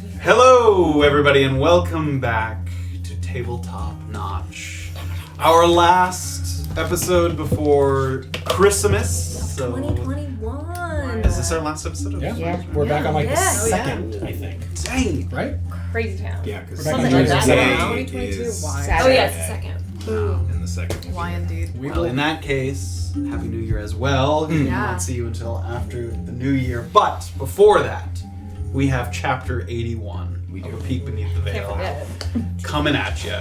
Hello, everybody, and welcome back to Tabletop Notch. Our last episode before Christmas. So 2021. Is this our last episode? Yeah. We're back on the second, I think. Dang. Right? Crazy town. Yeah, because Something like that. Today 2022. is Why? Oh yeah, it's the second. In the second. Why indeed? Well, in that case, Happy New Year as well. We won't see you until after the New Year. But before that, we have Chapter 81. We do a peek beneath the veil. Can't forget. Coming at you. I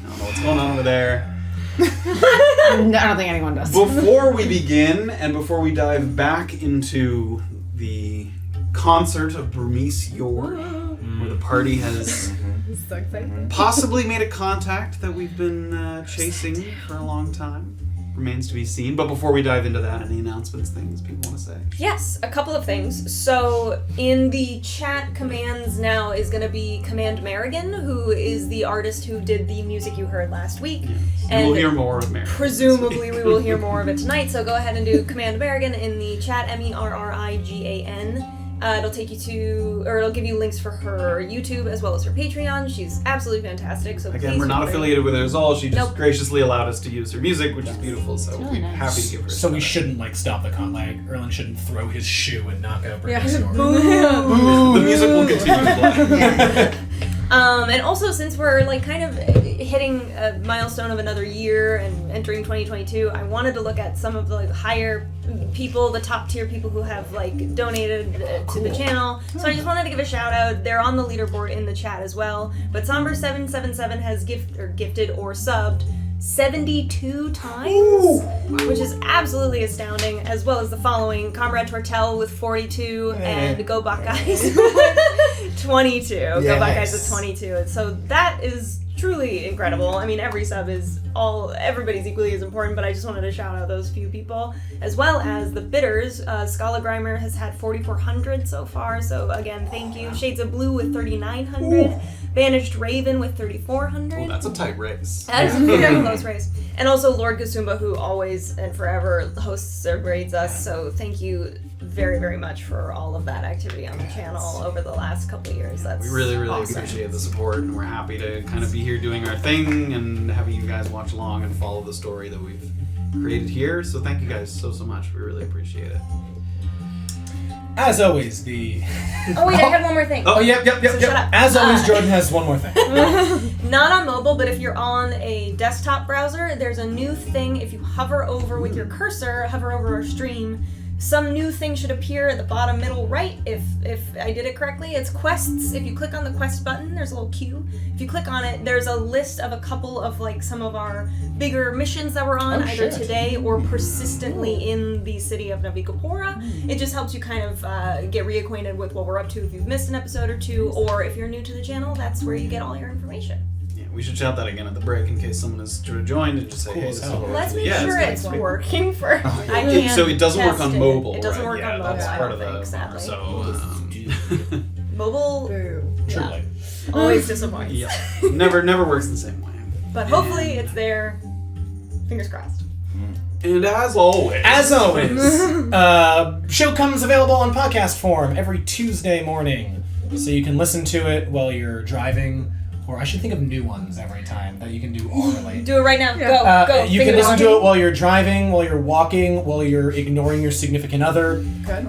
don't know what's going on over there. I don't think anyone does. Before we begin, and before we dive back into the concert of Burmese Yore, where the party has So excited. possibly made a contact that we've been chasing for a long time. Remains to be seen. But before we dive into that, any announcements, things people want to say? Yes, a couple of things. So in the chat commands now is going to be Command Merrigan, who is the artist who did the music you heard last week. Yes. And we'll hear more of Mary. presumably we will hear more of it tonight, so go ahead and do Command Merrigan in the chat, Merrigan. It'll take you to, or it'll give you links for her YouTube as well as her Patreon. She's absolutely fantastic. So Again, please we're not support her. affiliated with her at all. She just Nope. graciously allowed us to use her music, which is beautiful. So really we're nice. happy to give her. So we shouldn't stop the con. Erland shouldn't throw his shoe and knock out Brittany's sword. The music will continue to play. And also, since we're kind of hitting a milestone of another year and entering 2022, I wanted to look at some of the higher people, the top tier people who have donated to the channel. So I just wanted to give a shout out. They're on the leaderboard in the chat as well. But Somber777 has gifted or subbed 72 times, which is absolutely astounding, as well as the following: Comrade Tortel with 42 and Go Buckeyes with 22. Go Buckeyes with 22. So that is truly incredible. I mean, every sub is everybody's equally as important, but I just wanted to shout out those few people, as well as the bidders. Scala Grimer has had 4,400 so far, so again, thank you. Shades of Blue with 3,900. Banished Raven with 3,400. Well, that's a tight race. That's a very close race. And also Lord Kasumba, who always and forever hosts or grades us, so thank you very, very much for all of that activity on the channel over the last couple of years. That's We really, really awesome. appreciate the support, and we're happy to kind of be here doing our thing and having you guys watch along and follow the story that we've created here. So thank you guys so much. We really appreciate it. As always, Oh wait, I had one more thing. Yep. So shut up. As always, Jordan has one more thing. Not on mobile, but if you're on a desktop browser, there's a new thing. If you hover over with your cursor, hover over our stream, some new thing should appear at the bottom middle right. If I did it correctly, it's quests. If you click on the quest button, there's a little queue. If you click on it, there's a list of a couple of some of our bigger missions that we're on either today or persistently in the city of Navikapura. It just helps you kind of get reacquainted with what we're up to if you've missed an episode or two, or if you're new to the channel, that's where you get all your information. Yeah, we should shout that again at the break in case someone has joined and just say, hey, this is what we're Let's up to. make sure it's it's great. working for. I can't So it doesn't work test on mobile, It doesn't right? work Yeah, on mobile. that's I part don't of think, the sadly. So Mobile Truly. always disappoints. yeah, never works the same way. But hopefully it's there. Fingers crossed. And as always, show comes available on podcast form every Tuesday morning, so you can listen to it while you're driving. Or I should think of new ones every time that you can do orally. Do it right now. Yeah. Go. You can listen to it while you're driving, while you're walking, while you're ignoring your significant other. Good.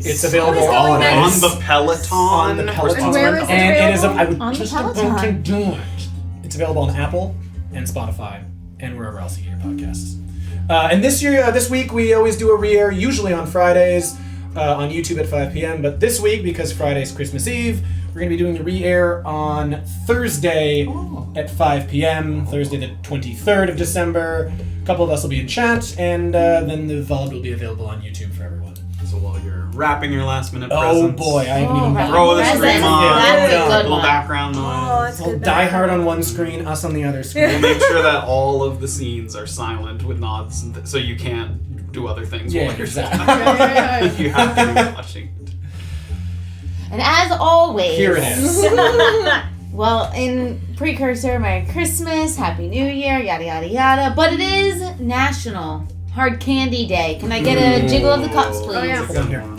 It's available What is on going on? on the Peloton. On the Peloton. And where is it And it is. available? I would On the just Peloton. about to do it. It's available on Apple and Spotify and wherever else you hear podcasts. And this week, we always do a re-air, usually on Fridays, on YouTube at 5 p.m. But this week, because Friday's Christmas Eve, we're going to be doing the re-air on Thursday at 5 p.m., Thursday the 23rd of December. A couple of us will be in chat, and then the VOD will be available on YouTube for everyone. So while you're wrapping your last minute Oh presents, boy, I haven't even... right. throw the Presents. stream on, That's a Yeah. good little one. background Oh, noise. that's I'll good. Die Hard on one screen, us on the other screen. We'll make sure that all of the scenes are silent with nods, and so you can't do other things Yeah, while you're exactly. You have to be watching it. And as always, Here it is. Well, in precursor, Merry Christmas, Happy New Year, yada yada yada. But it is National Hard Candy Day. Can I get a jiggle of the cups, please? yeah.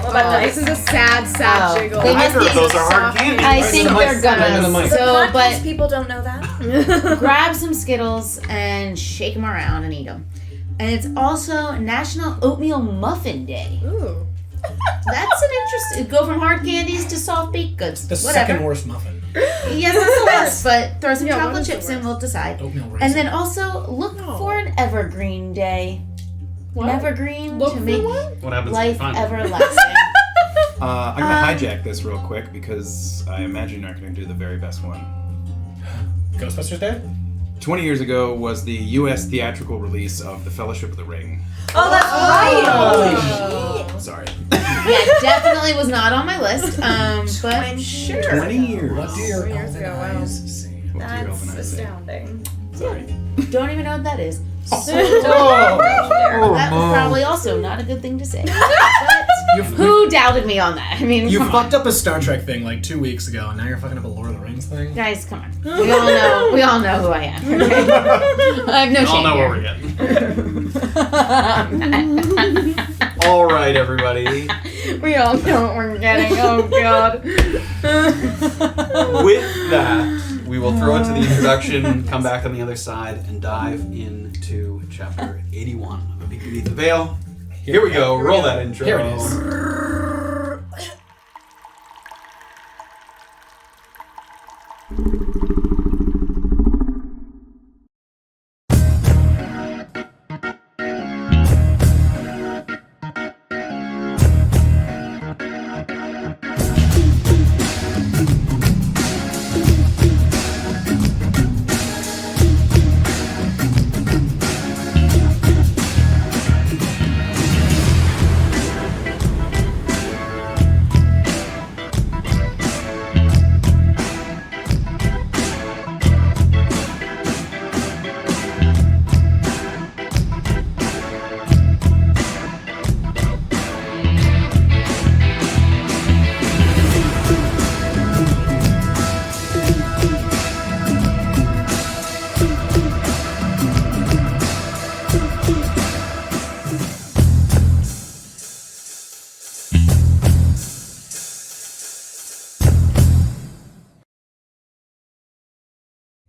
What about This dice? is a sad jiggle. They must Either be of those are hard candy. I think they're Right in the gonna. mic. So, Podcast but people don't know that. grab some Skittles and shake them around and eat them. And it's also National Oatmeal Muffin Day. Ooh. That's an interesting. Go from hard candies to soft baked goods. The Whatever. second worst muffin. Yes, that's the worst. But throw some Yeah, what chocolate is the chips in. worst? We'll decide. Oatmeal raisin. And then also look for an evergreen day. What? An evergreen Look to for make one? What happens if you life find it? everlasting. I'm gonna hijack this real quick because I imagine you're not gonna do the very best one. Ghostbusters Day? 20 years ago was the U.S. theatrical release of The Fellowship of the Ring. Oh, that's right. Sorry. Yeah, definitely was not on my list. But Sure. 20 years. What do your 20 years ago, elven wow. eyes see? What do your That's elven eyes say? astounding. Sorry. don't even know what that is. So Oh, that was probably also not a good thing to say. But who doubted me on that? I mean, you come fucked on. up a Star Trek thing like 2 weeks ago, and now you're fucking up a Lord of the Rings thing? Guys, come on. We all know who I am. Okay? I have no We all shame know here. what we're getting. All right, everybody. We all know what we're getting. Oh God. With that, we will throw it to the introduction, come back on the other side, and dive into chapter 81 of A Peek Beneath the Veil. Here we go. Roll that intro. Here it is.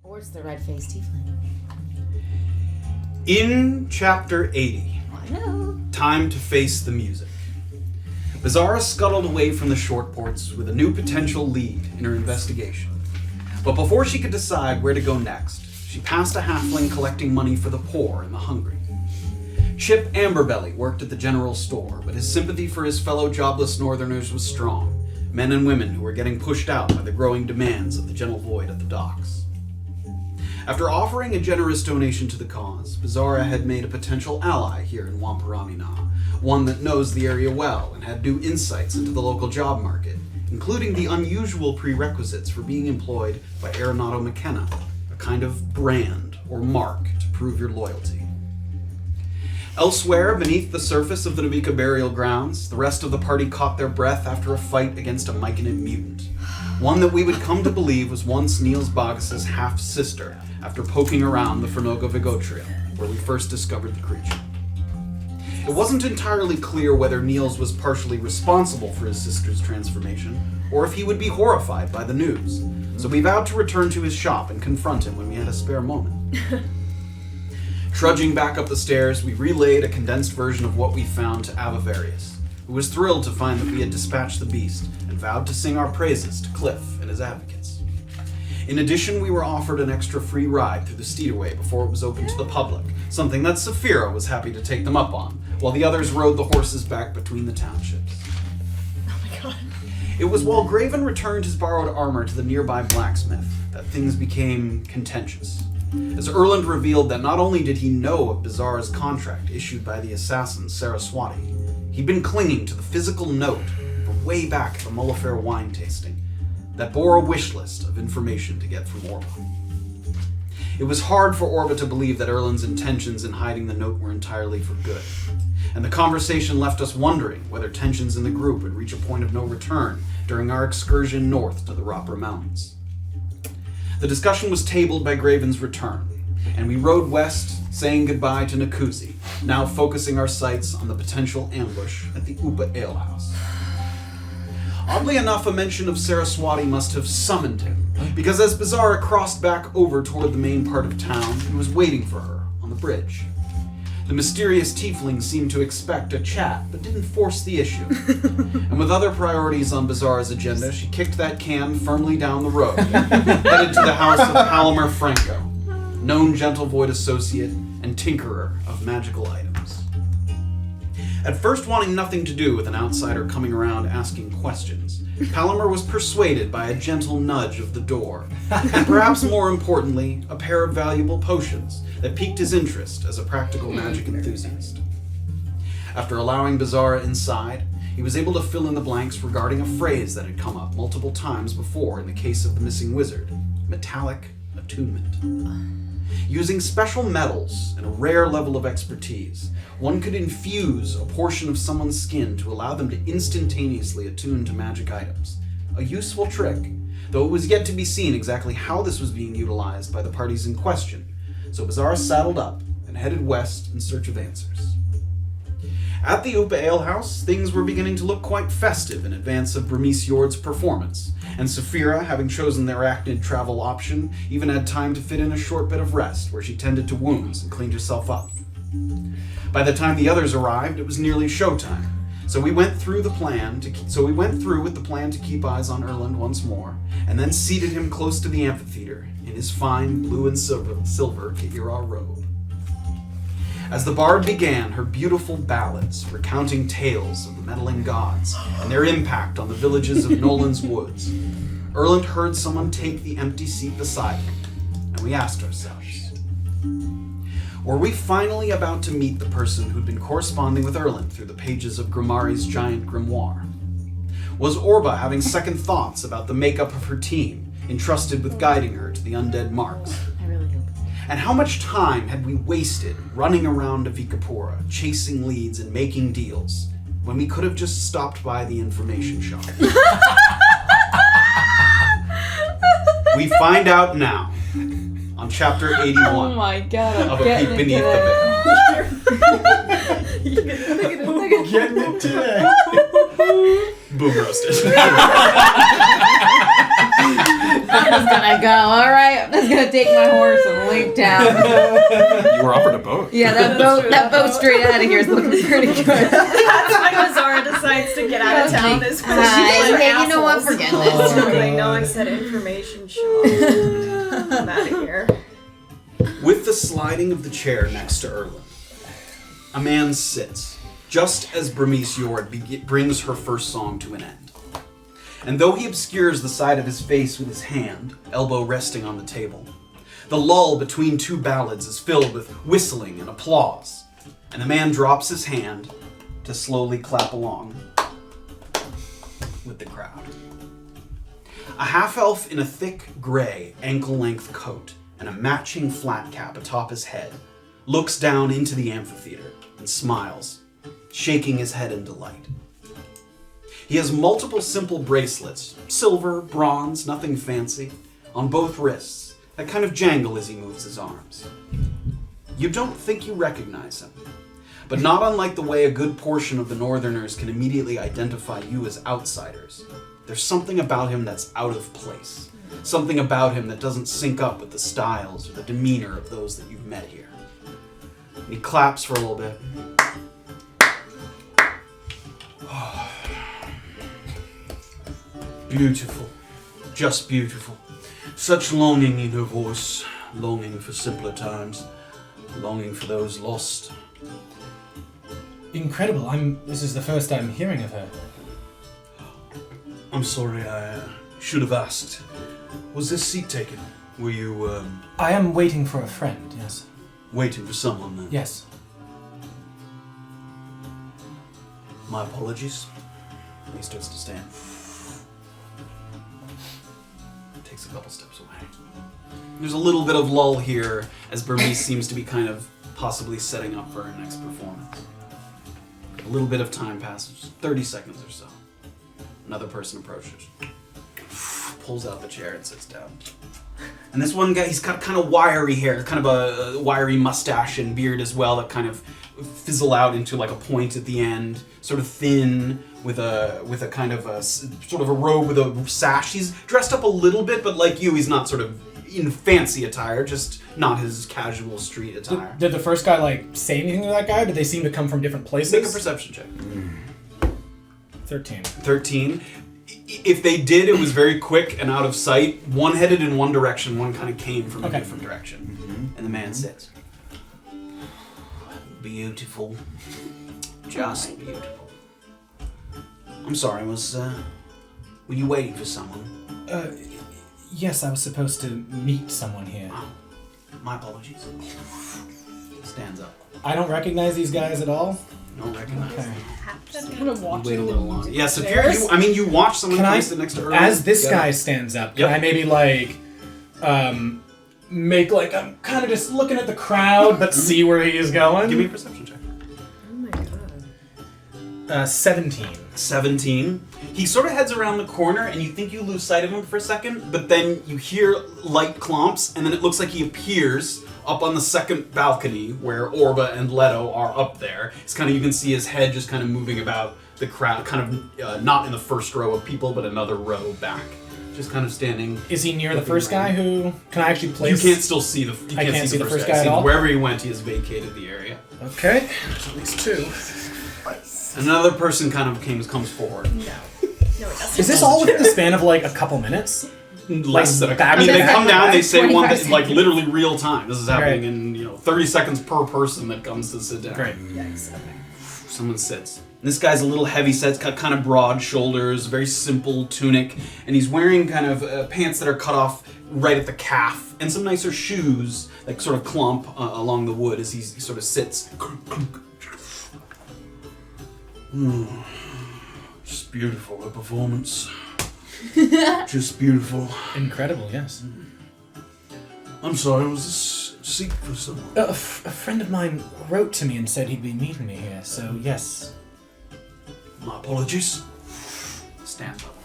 Where's the red-faced tiefling? In chapter 80, I know. time to face the music. Beezaura scuttled away from the short ports with a new potential lead in her investigation. But before she could decide where to go next, she passed a halfling collecting money for the poor and the hungry. Chip Amberbelly worked at the general store, but his sympathy for his fellow jobless northerners was strong, men and women who were getting pushed out by the growing demands of the gentle void at the docks. After offering a generous donation to the cause, Beezaura had made a potential ally here in Wamparamina, one that knows the area well and had new insights into the local job market, including the unusual prerequisites for being employed by Aeronato McKenna, a kind of brand or mark to prove your loyalty. Elsewhere, beneath the surface of the Navika burial grounds, the rest of the party caught their breath after a fight against a Myconid mutant, one that we would come to believe was once Niels Boggus's half-sister, after poking around the Fernoga Vigo trail, where we first discovered the creature. It wasn't entirely clear whether Niels was partially responsible for his sister's transformation, or if he would be horrified by the news, so we vowed to return to his shop and confront him when we had a spare moment. Trudging back up the stairs, we relayed a condensed version of what we found to Avavarius, who was thrilled to find that we had dispatched the beast, and vowed to sing our praises to Cliff and his advocates. In addition, we were offered an extra free ride through the Steederway before it was open to the public, something that Safira was happy to take them up on, while the others rode the horses back between the townships. Oh my god. It was while Graven returned his borrowed armor to the nearby blacksmith that things became contentious, as Erland revealed that not only did he know of Beezaura's contract issued by the assassin Saraswati, he'd been clinging to the physical note from way back at the Mullafair wine tasting that bore a wish list of information to get from Orba. It was hard for Orba to believe that Erland's intentions in hiding the note were entirely for good, and the conversation left us wondering whether tensions in the group would reach a point of no return during our excursion north to the Ropra Mountains. The discussion was tabled by Graven's return, and we rode west, saying goodbye to Nakuzi, now focusing our sights on the potential ambush at the Upa Alehouse. Oddly enough, a mention of Saraswati must have summoned him, because as Beezaura crossed back over toward the main part of town, he was waiting for her on the bridge. The mysterious Tiefling seemed to expect a chat, but didn't force the issue. And with other priorities on Beezaura's agenda, she kicked that can firmly down the road, headed to the house of Palomar Franco, known gentle void associate and tinkerer of magical items. At first wanting nothing to do with an outsider coming around asking questions, Palomar was persuaded by a gentle nudge of the door, and perhaps more importantly, a pair of valuable potions that piqued his interest as a practical magic enthusiast. After allowing Beezaura inside, he was able to fill in the blanks regarding a phrase that had come up multiple times before in the case of the missing wizard: metallic attunement. Using special metals and a rare level of expertise, one could infuse a portion of someone's skin to allow them to instantaneously attune to magic items. A useful trick, though it was yet to be seen exactly how this was being utilized by the parties in question, so Beezaura saddled up and headed west in search of answers. At the Upa Alehouse, things were beginning to look quite festive in advance of Bermise Yord's performance, and Safira, having chosen the arachnid travel option, even had time to fit in a short bit of rest where she tended to wounds and cleaned herself up. By the time the others arrived, it was nearly showtime, so we went through with the plan to keep eyes on Erland once more, and then seated him close to the amphitheater in his fine blue and silver Ka'ira robe. As the bard began her beautiful ballads recounting tales of the meddling gods and their impact on the villages of Nolan's woods, Erland heard someone take the empty seat beside him, and we asked ourselves, were we finally about to meet the person who'd been corresponding with Erland through the pages of Grimari's giant grimoire? Was Orba having second thoughts about the makeup of her team, entrusted with guiding her to the undead marks? I really hope. And how much time had we wasted running around Avikapura, chasing leads and making deals, when we could have just stopped by the information shop? We find out now, on chapter 81 Oh my god, of A Peek Beneath the Veil. Getting it today. Boom roasted. I'm just gonna go, alright, I'm just gonna take my horse and leap down. You were offered a boat. Yeah, that boat straight out of here is looking pretty good. That's when Beezaura decides to get out of town this week. Hey, you know what, forget this. I know I said information shop. I'm out of here. With the sliding of the chair next to Erland, a man sits, just as Bermise Yord brings her first song to an end. And though he obscures the side of his face with his hand, elbow resting on the table, the lull between two ballads is filled with whistling and applause, and the man drops his hand to slowly clap along with the crowd. A half-elf in a thick, gray, ankle-length coat and a matching flat cap atop his head looks down into the amphitheater and smiles, shaking his head in delight. He has multiple simple bracelets, silver, bronze, nothing fancy, on both wrists that kind of jangle as he moves his arms. You don't think you recognize him, but not unlike the way a good portion of the Northerners can immediately identify you as outsiders. There's something about him that's out of place. Something about him that doesn't sync up with the styles or the demeanor of those that you've met here. And he claps for a little bit. Beautiful. Just beautiful. Such longing in her voice. Longing for simpler times. Longing for those lost. Incredible. This is the first I'm hearing of her. I'm sorry, I should have asked. Was this seat taken? Were you, I am waiting for a friend, yes. waiting for someone then? Yes. My apologies. He starts to stand. Takes a couple steps away. There's a little bit of lull here as Bermise seems to be kind of possibly setting up for her next performance. A little bit of time passes, 30 seconds or so. Another person approaches. Pulls out the chair and sits down. And this one guy, he's got kind of wiry hair, kind of a wiry mustache and beard as well that kind of fizzle out into like a point at the end. Sort of thin, with a kind of a sort of a robe with a sash. He's dressed up a little bit, but like you, he's not sort of in fancy attire, just not his casual street attire. Did the first guy like say anything to that guy? Did they seem to come from different places? Make a perception check. 13. 13. If they did, it was very quick and out of sight. One headed in one direction, one kind of came from a different direction. And the man says, beautiful. Just beautiful. I'm sorry, were you waiting for someone? Yes, I was supposed to meet someone here. My apologies. Stands up. I don't recognize these guys at all. No recognize. Okay. Just kind of watching Wait a little longer. Yeah, so Safira, you watch someone Can I, sit next to Erland. as this guy stands up, can I maybe like, make like, I'm kind of just looking at the crowd, but see where he is going? Give me a perception check. Oh my god. 17. 17. He sort of heads around the corner, and you think you lose sight of him for a second, but then you hear light clomps, and then it looks like he appears up on the second balcony where Orba and Leto are up there. It's kind of, you can see his head just kind of moving about the crowd, kind of not in the first row of people, but another row back. Just kind of standing. Is he near the first guy who, can I actually place? You can't still see the, you I can't see the first guy at all? Wherever he went, he has vacated the area. Okay, there's at least two. Another person kind of comes forward. No. No, it doesn't. Is this all within the span of like a couple minutes? Less than back- I mean, they come down, they say 25 one that, like seconds. literally real time. This is happening Right. in 30 seconds per person that comes to sit down. Great. Yikes, okay. Someone sits. And this guy's a little heavy set, got kind of broad shoulders, very simple tunic, and he's wearing kind of pants that are cut off right at the calf, and some nicer shoes, like sort of clump along the wood as he sort of sits. Just beautiful, the performance. Just beautiful. Incredible, yes. I'm sorry, was this seek for someone? A friend of mine wrote to me and said he'd be meeting me here, so yes. My apologies. Stands up.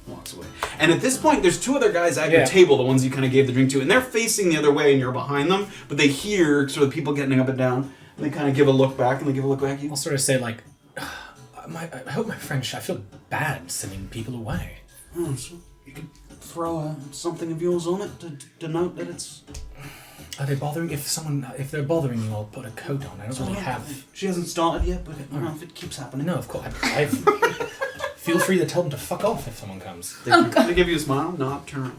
Walks away. And at this point, there's two other guys at your table, the ones you kind of gave the drink to, and they're facing the other way and you're behind them, but they hear sort of people getting up and down, and they kind of give a look back, and they give a look back at you. I'll sort of say like, I hope my friend, I feel bad sending people away. Oh, so you could throw something of yours on it to denote that it's... Are they bothering? If they're bothering you, I'll put a coat on. I don't really have. She hasn't started yet, but I don't know if it keeps happening. No, of course. I feel free to tell them to fuck off if someone comes. They give you a smile, nod, turn around.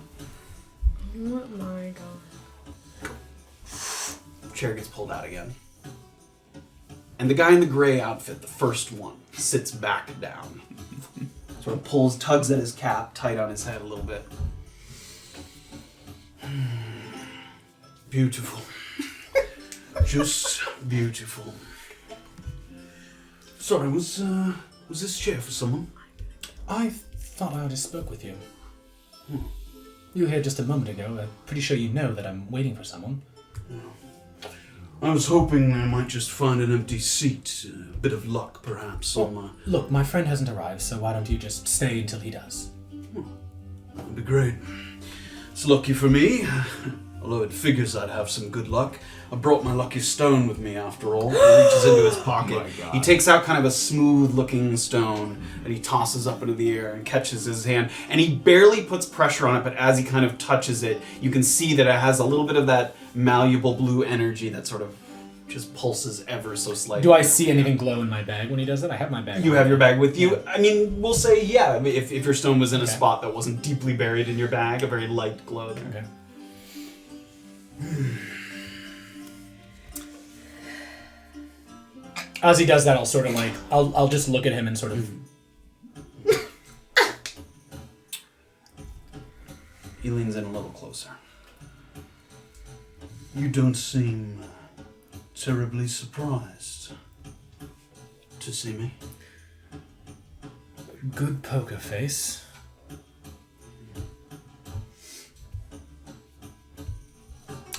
Oh my god. Chair gets pulled out again. And the guy in the gray outfit, the first one, sits back down. Sort of tugs at his cap, tight on his head a little bit. Beautiful. Just beautiful. Sorry, was this chair for someone? I thought I just spoke with you. You were here just a moment ago. I'm pretty sure you know that I'm waiting for someone. I was hoping I might just find an empty seat. A bit of luck, perhaps. Look, my friend hasn't arrived, so why don't you just stay until he does? That'd be great. It's lucky for me. Although it figures I'd have some good luck. I brought my lucky stone with me, after all. He reaches into his pocket. He takes out kind of a smooth-looking stone that he tosses up into the air and catches his hand. And he barely puts pressure on it, but as he kind of touches it, you can see that it has a little bit of that malleable blue energy that sort of just pulses ever so slightly. Do I see anything glow in my bag when he does that? I have my bag. You have your bag with you. I mean, we'll say, yeah, if your stone was in a spot that wasn't deeply buried in your bag, a very light glow there. Okay. As he does that, I'll sort of like, I'll just look at him and sort of... He leans in a little closer. You don't seem terribly surprised to see me. Good poker face.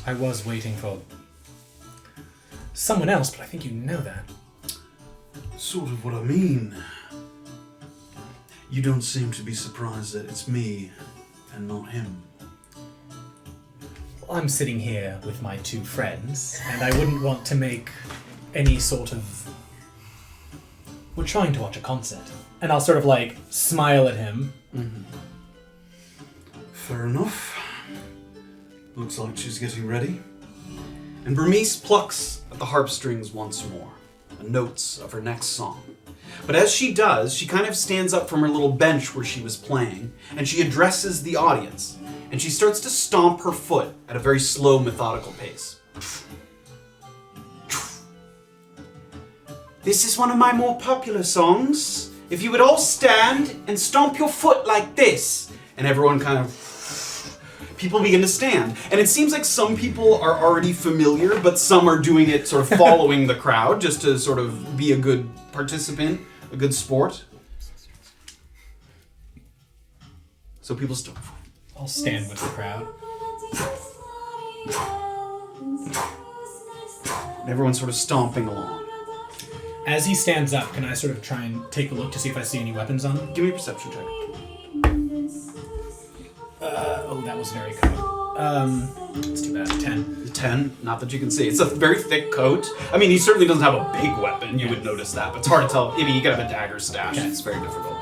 I was waiting for someone else, but I think you know that. Sort of what I mean. You don't seem to be surprised that it's me and not him. Well, I'm sitting here with my two friends, and I wouldn't want to make any sort of... We're trying to watch a concert. And I'll sort of like smile at him. Fair enough. Looks like she's getting ready. And Bernice plucks at the harp strings once more, the notes of her next song. But as she does, she kind of stands up from her little bench where she was playing, and she addresses the audience, and she starts to stomp her foot at a very slow, methodical pace. This is one of my more popular songs. If you would all stand and stomp your foot like this. And everyone kind of... People begin to stand. And it seems like some people are already familiar, but some are doing it sort of following the crowd, just to sort of be a good participant, a good sport. So people stomp. I'll stand with the crowd. And everyone's sort of stomping along. As he stands up, can I sort of try and take a look to see if I see any weapons on him? Give me a perception check. Oh, that was very coat. It's too bad. 10. 10, not that you can see. It's a very thick coat. I mean, he certainly doesn't have a big weapon. You would notice that, but it's hard to tell. I mean, you could have a dagger stash. Okay. It's very difficult.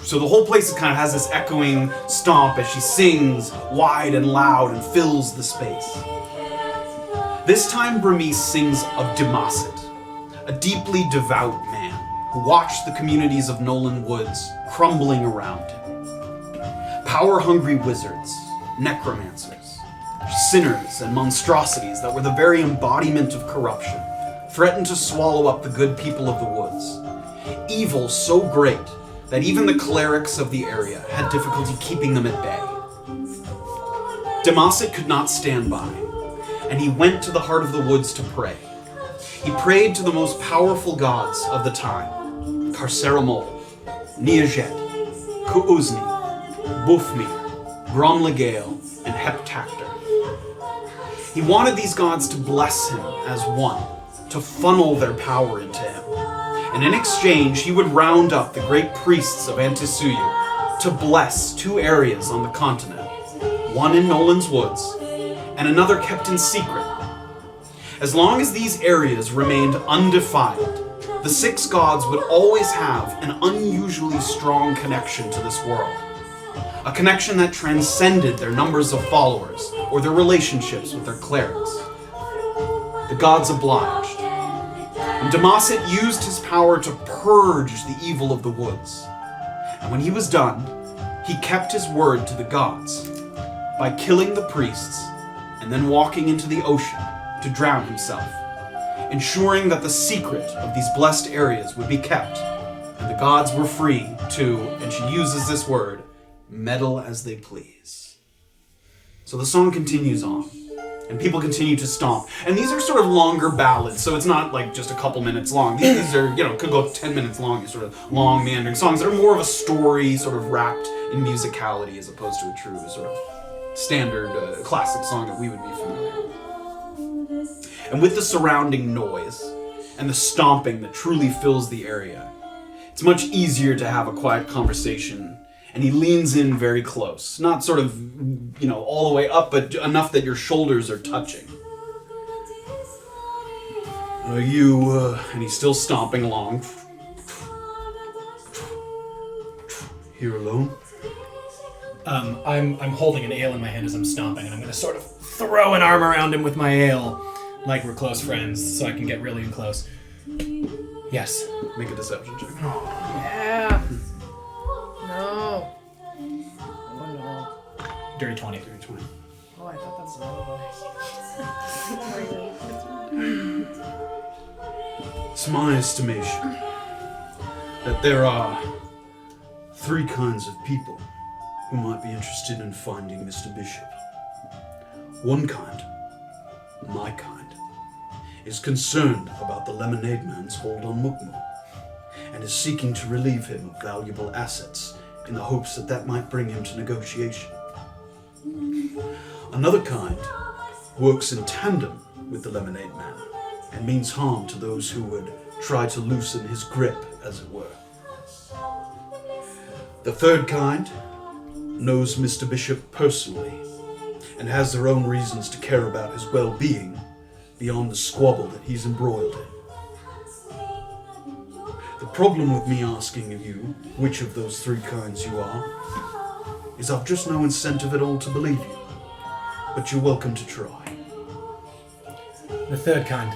So the whole place kind of has this echoing stomp as she sings wide and loud and fills the space. This time, Bernice sings of democet, a deeply devout man who watched the communities of Nolan Woods crumbling around him. Power-hungry wizards, necromancers, sinners, and monstrosities that were the very embodiment of corruption threatened to swallow up the good people of the woods. Evil so great that even the clerics of the area had difficulty keeping them at bay. Democet could not stand by, and he went to the heart of the woods to pray. He prayed to the most powerful gods of the time, Carceramol, Neajet, Kuuzni, Bufmi, Gromlegale, and Heptactor. He wanted these gods to bless him as one, to funnel their power into him. And in exchange, he would round up the great priests of Antisuyu to bless 2 areas on the continent, one in Nolan's Woods, and another kept in secret. As long as these areas remained undefiled, the 6 gods would always have an unusually strong connection to this world. A connection that transcended their numbers of followers or their relationships with their clerics. The gods obliged. And Democet used his power to purge the evil of the woods. And when he was done, he kept his word to the gods by killing the priests and then walking into the ocean to drown himself, ensuring that the secret of these blessed areas would be kept, and the gods were free to, and she uses this word, meddle as they please. So the song continues on, and people continue to stomp. And these are sort of longer ballads, so it's not like just a couple minutes long. These are, could go 10 minutes long, these sort of long, meandering songs that are more of a story, sort of wrapped in musicality, as opposed to a true sort of standard classic song that we would be familiar with. And with the surrounding noise and the stomping that truly fills the area, it's much easier to have a quiet conversation. And he leans in very close. Not sort of, all the way up, but enough that your shoulders are touching. Are you, and he's still stomping along. Here alone? I'm holding an ale in my hand as I'm stomping, and I'm going to sort of throw an arm around him with my ale, like we're close friends, so I can get really close. Yes. Make a deception check. Yeah. No. Oh no. Dirty 20. Dirty 20. Oh, I thought that's It's my estimation that there are 3 kinds of people who might be interested in finding Mr. Bishop. One kind, my kind, is concerned about the Lemonade Man's hold on Mukmo, and is seeking to relieve him of valuable assets in the hopes that that might bring him to negotiation. Another kind works in tandem with the Lemonade Man and means harm to those who would try to loosen his grip, as it were. The third kind knows Mr. Bishop personally and has their own reasons to care about his well-being beyond the squabble that he's embroiled in. The problem with me asking you which of those three kinds you are is I've just no incentive at all to believe you. But you're welcome to try. The third kind.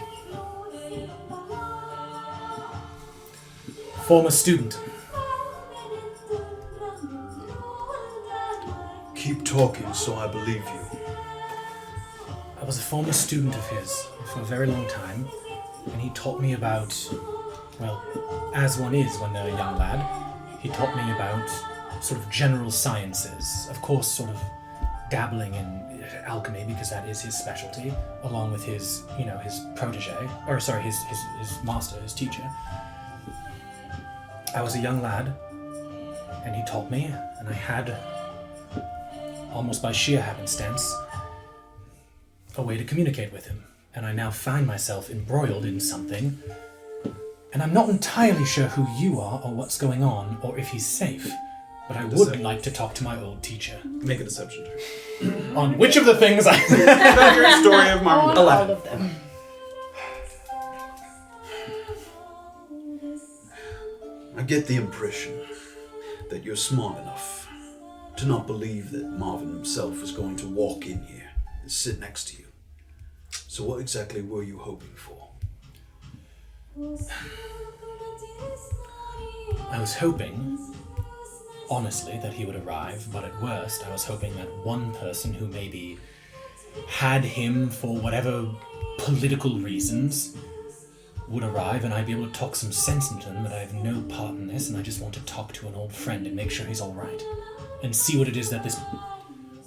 Former student. Keep talking so I believe you. I was a former student of his for a very long time, and he taught me about, well, as one is when they're a young lad, he taught me about sort of general sciences. Of course, sort of dabbling in alchemy, because that is his specialty, along with his, his protege, or sorry, his master, his teacher. I was a young lad, and he taught me, and I had, almost by sheer happenstance, a way to communicate with him. And I now find myself embroiled in something, and I'm not entirely sure who you are, or what's going on, or if he's safe. But I would like to talk to my old teacher. Make a deception check. On which of the things I... About your story of Marvin. All of them. I get the impression that you're smart enough to not believe that Marvin himself is going to walk in here and sit next to you. So what exactly were you hoping for? I was hoping, honestly, that he would arrive, but at worst, I was hoping that one person who maybe had him for whatever political reasons would arrive, and I'd be able to talk some sense into him that I have no part in this, and I just want to talk to an old friend and make sure he's alright. And see what it is that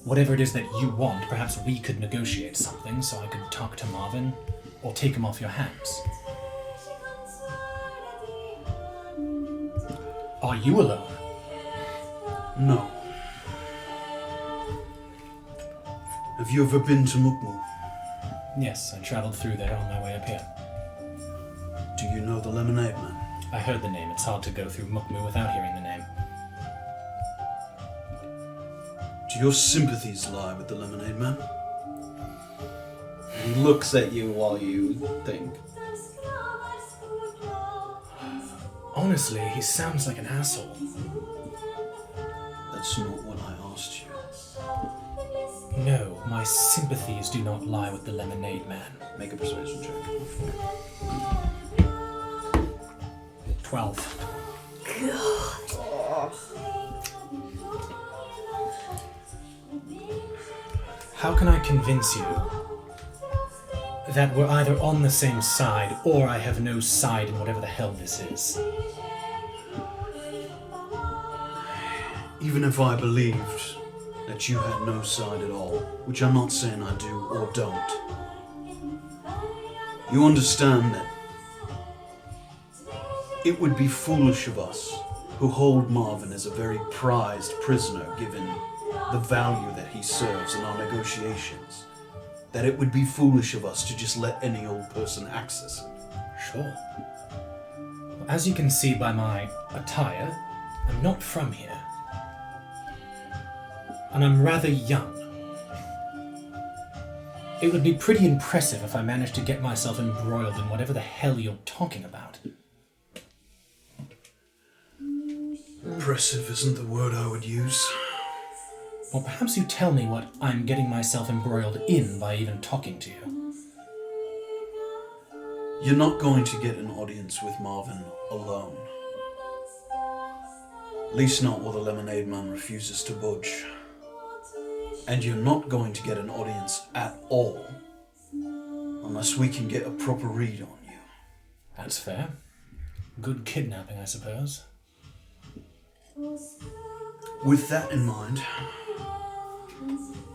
whatever it is that you want, perhaps we could negotiate something so I could talk to Marvin, or take him off your hands. Are you alone? No. Have you ever been to Mukmu? Yes, I travelled through there on my way up here. Do you know the Lemonade Man? I heard the name. It's hard to go through Mukmu without hearing the name. Do your sympathies lie with the Lemonade Man? He looks at you while you think. Honestly, he sounds like an asshole. That's not what I asked you. No, my sympathies do not lie with the Lemonade Man. Make a persuasion check. 12. How can I convince you that we're either on the same side, or I have no side in whatever the hell this is? Even if I believed that you had no side at all, which I'm not saying I do or don't, you understand that it would be foolish of us who hold Marvin as a very prized prisoner given the value that he serves in our negotiations, that it would be foolish of us to just let any old person access him. Sure. Well, as you can see by my attire, I'm not from here. And I'm rather young. It would be pretty impressive if I managed to get myself embroiled in whatever the hell you're talking about. Impressive isn't the word I would use. Well, perhaps you tell me what I'm getting myself embroiled in by even talking to you. You're not going to get an audience with Marvin alone. At least not while the Lemonade Man refuses to budge. And you're not going to get an audience at all unless we can get a proper read on you. That's fair. Good kidnapping, I suppose. With that in mind,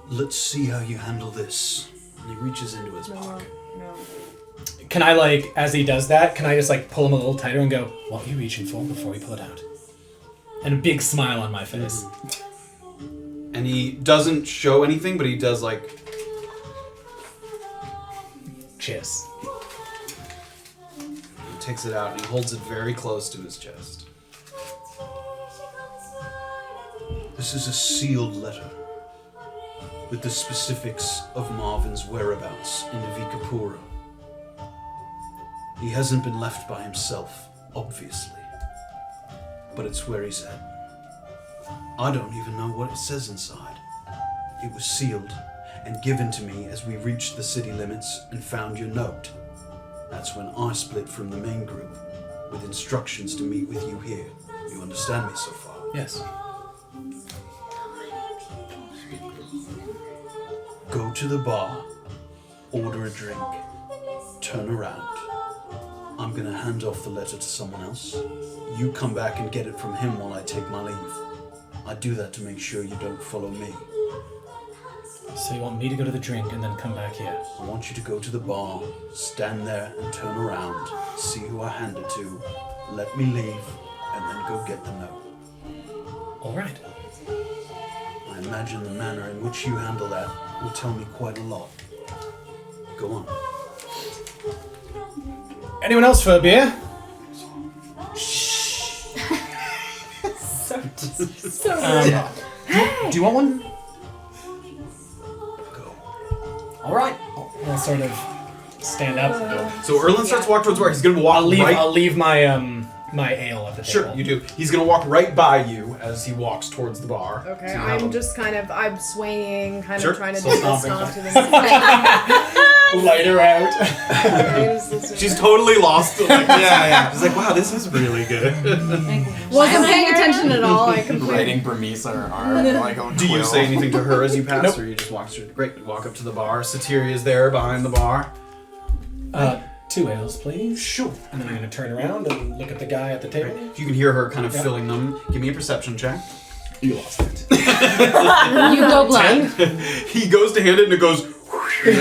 let's see how you handle this. And he reaches into his pocket. Can I, as he does that, can I just, pull him a little tighter and go, what are you reaching for before we pull it out? And a big smile on my face. And he doesn't show anything, but he does, Cheers. He takes it out and he holds it very close to his chest. This is a sealed letter with the specifics of Marvin's whereabouts in Navikapura. He hasn't been left by himself, obviously. but it's where he's at. I don't even know what it says inside. It was sealed and given to me as we reached the city limits and found your note. That's when I split from the main group, with instructions to meet with you here. You understand me so far? Yes. Go to the bar, order a drink, turn around. I'm gonna hand off the letter to someone else. You come back and get it from him while I take my leave. I do that to make sure you don't follow me. So you want me to go to the drink and then come back here? I want you to go to the bar, stand there and turn around, see who I hand it to, let me leave, and then go get the note. All right. I imagine the manner in which you handle that will tell me quite a lot. Go on. Anyone else for a beer? So rude. Do you want one? Go. All right. I'll sort of stand up. So Erland starts to walk towards where he's gonna walk I'll leave my my ale at the table. Sure, you do. He's gonna walk right by you as he walks towards the bar. Okay, So you have I'm a- just I'm swaying, kind Sure, of trying to still do the stomping. stomp to the Light her out. She's totally lost. Like, Yeah. She's like, wow, this is really good. Wasn't paying attention at all. I completely. Writing Burmese on her arm, like on Do you quill. say anything to her as you pass, Nope. or you just walk straight? Great. You walk up to the bar. Satyria is there behind the bar. 2 ales, please. Sure. And then I'm going to turn around and look at the guy at the table. You can hear her kind of Yep. filling them. Give me a perception check. You lost it. You go blind. He goes to hand it and it goes. It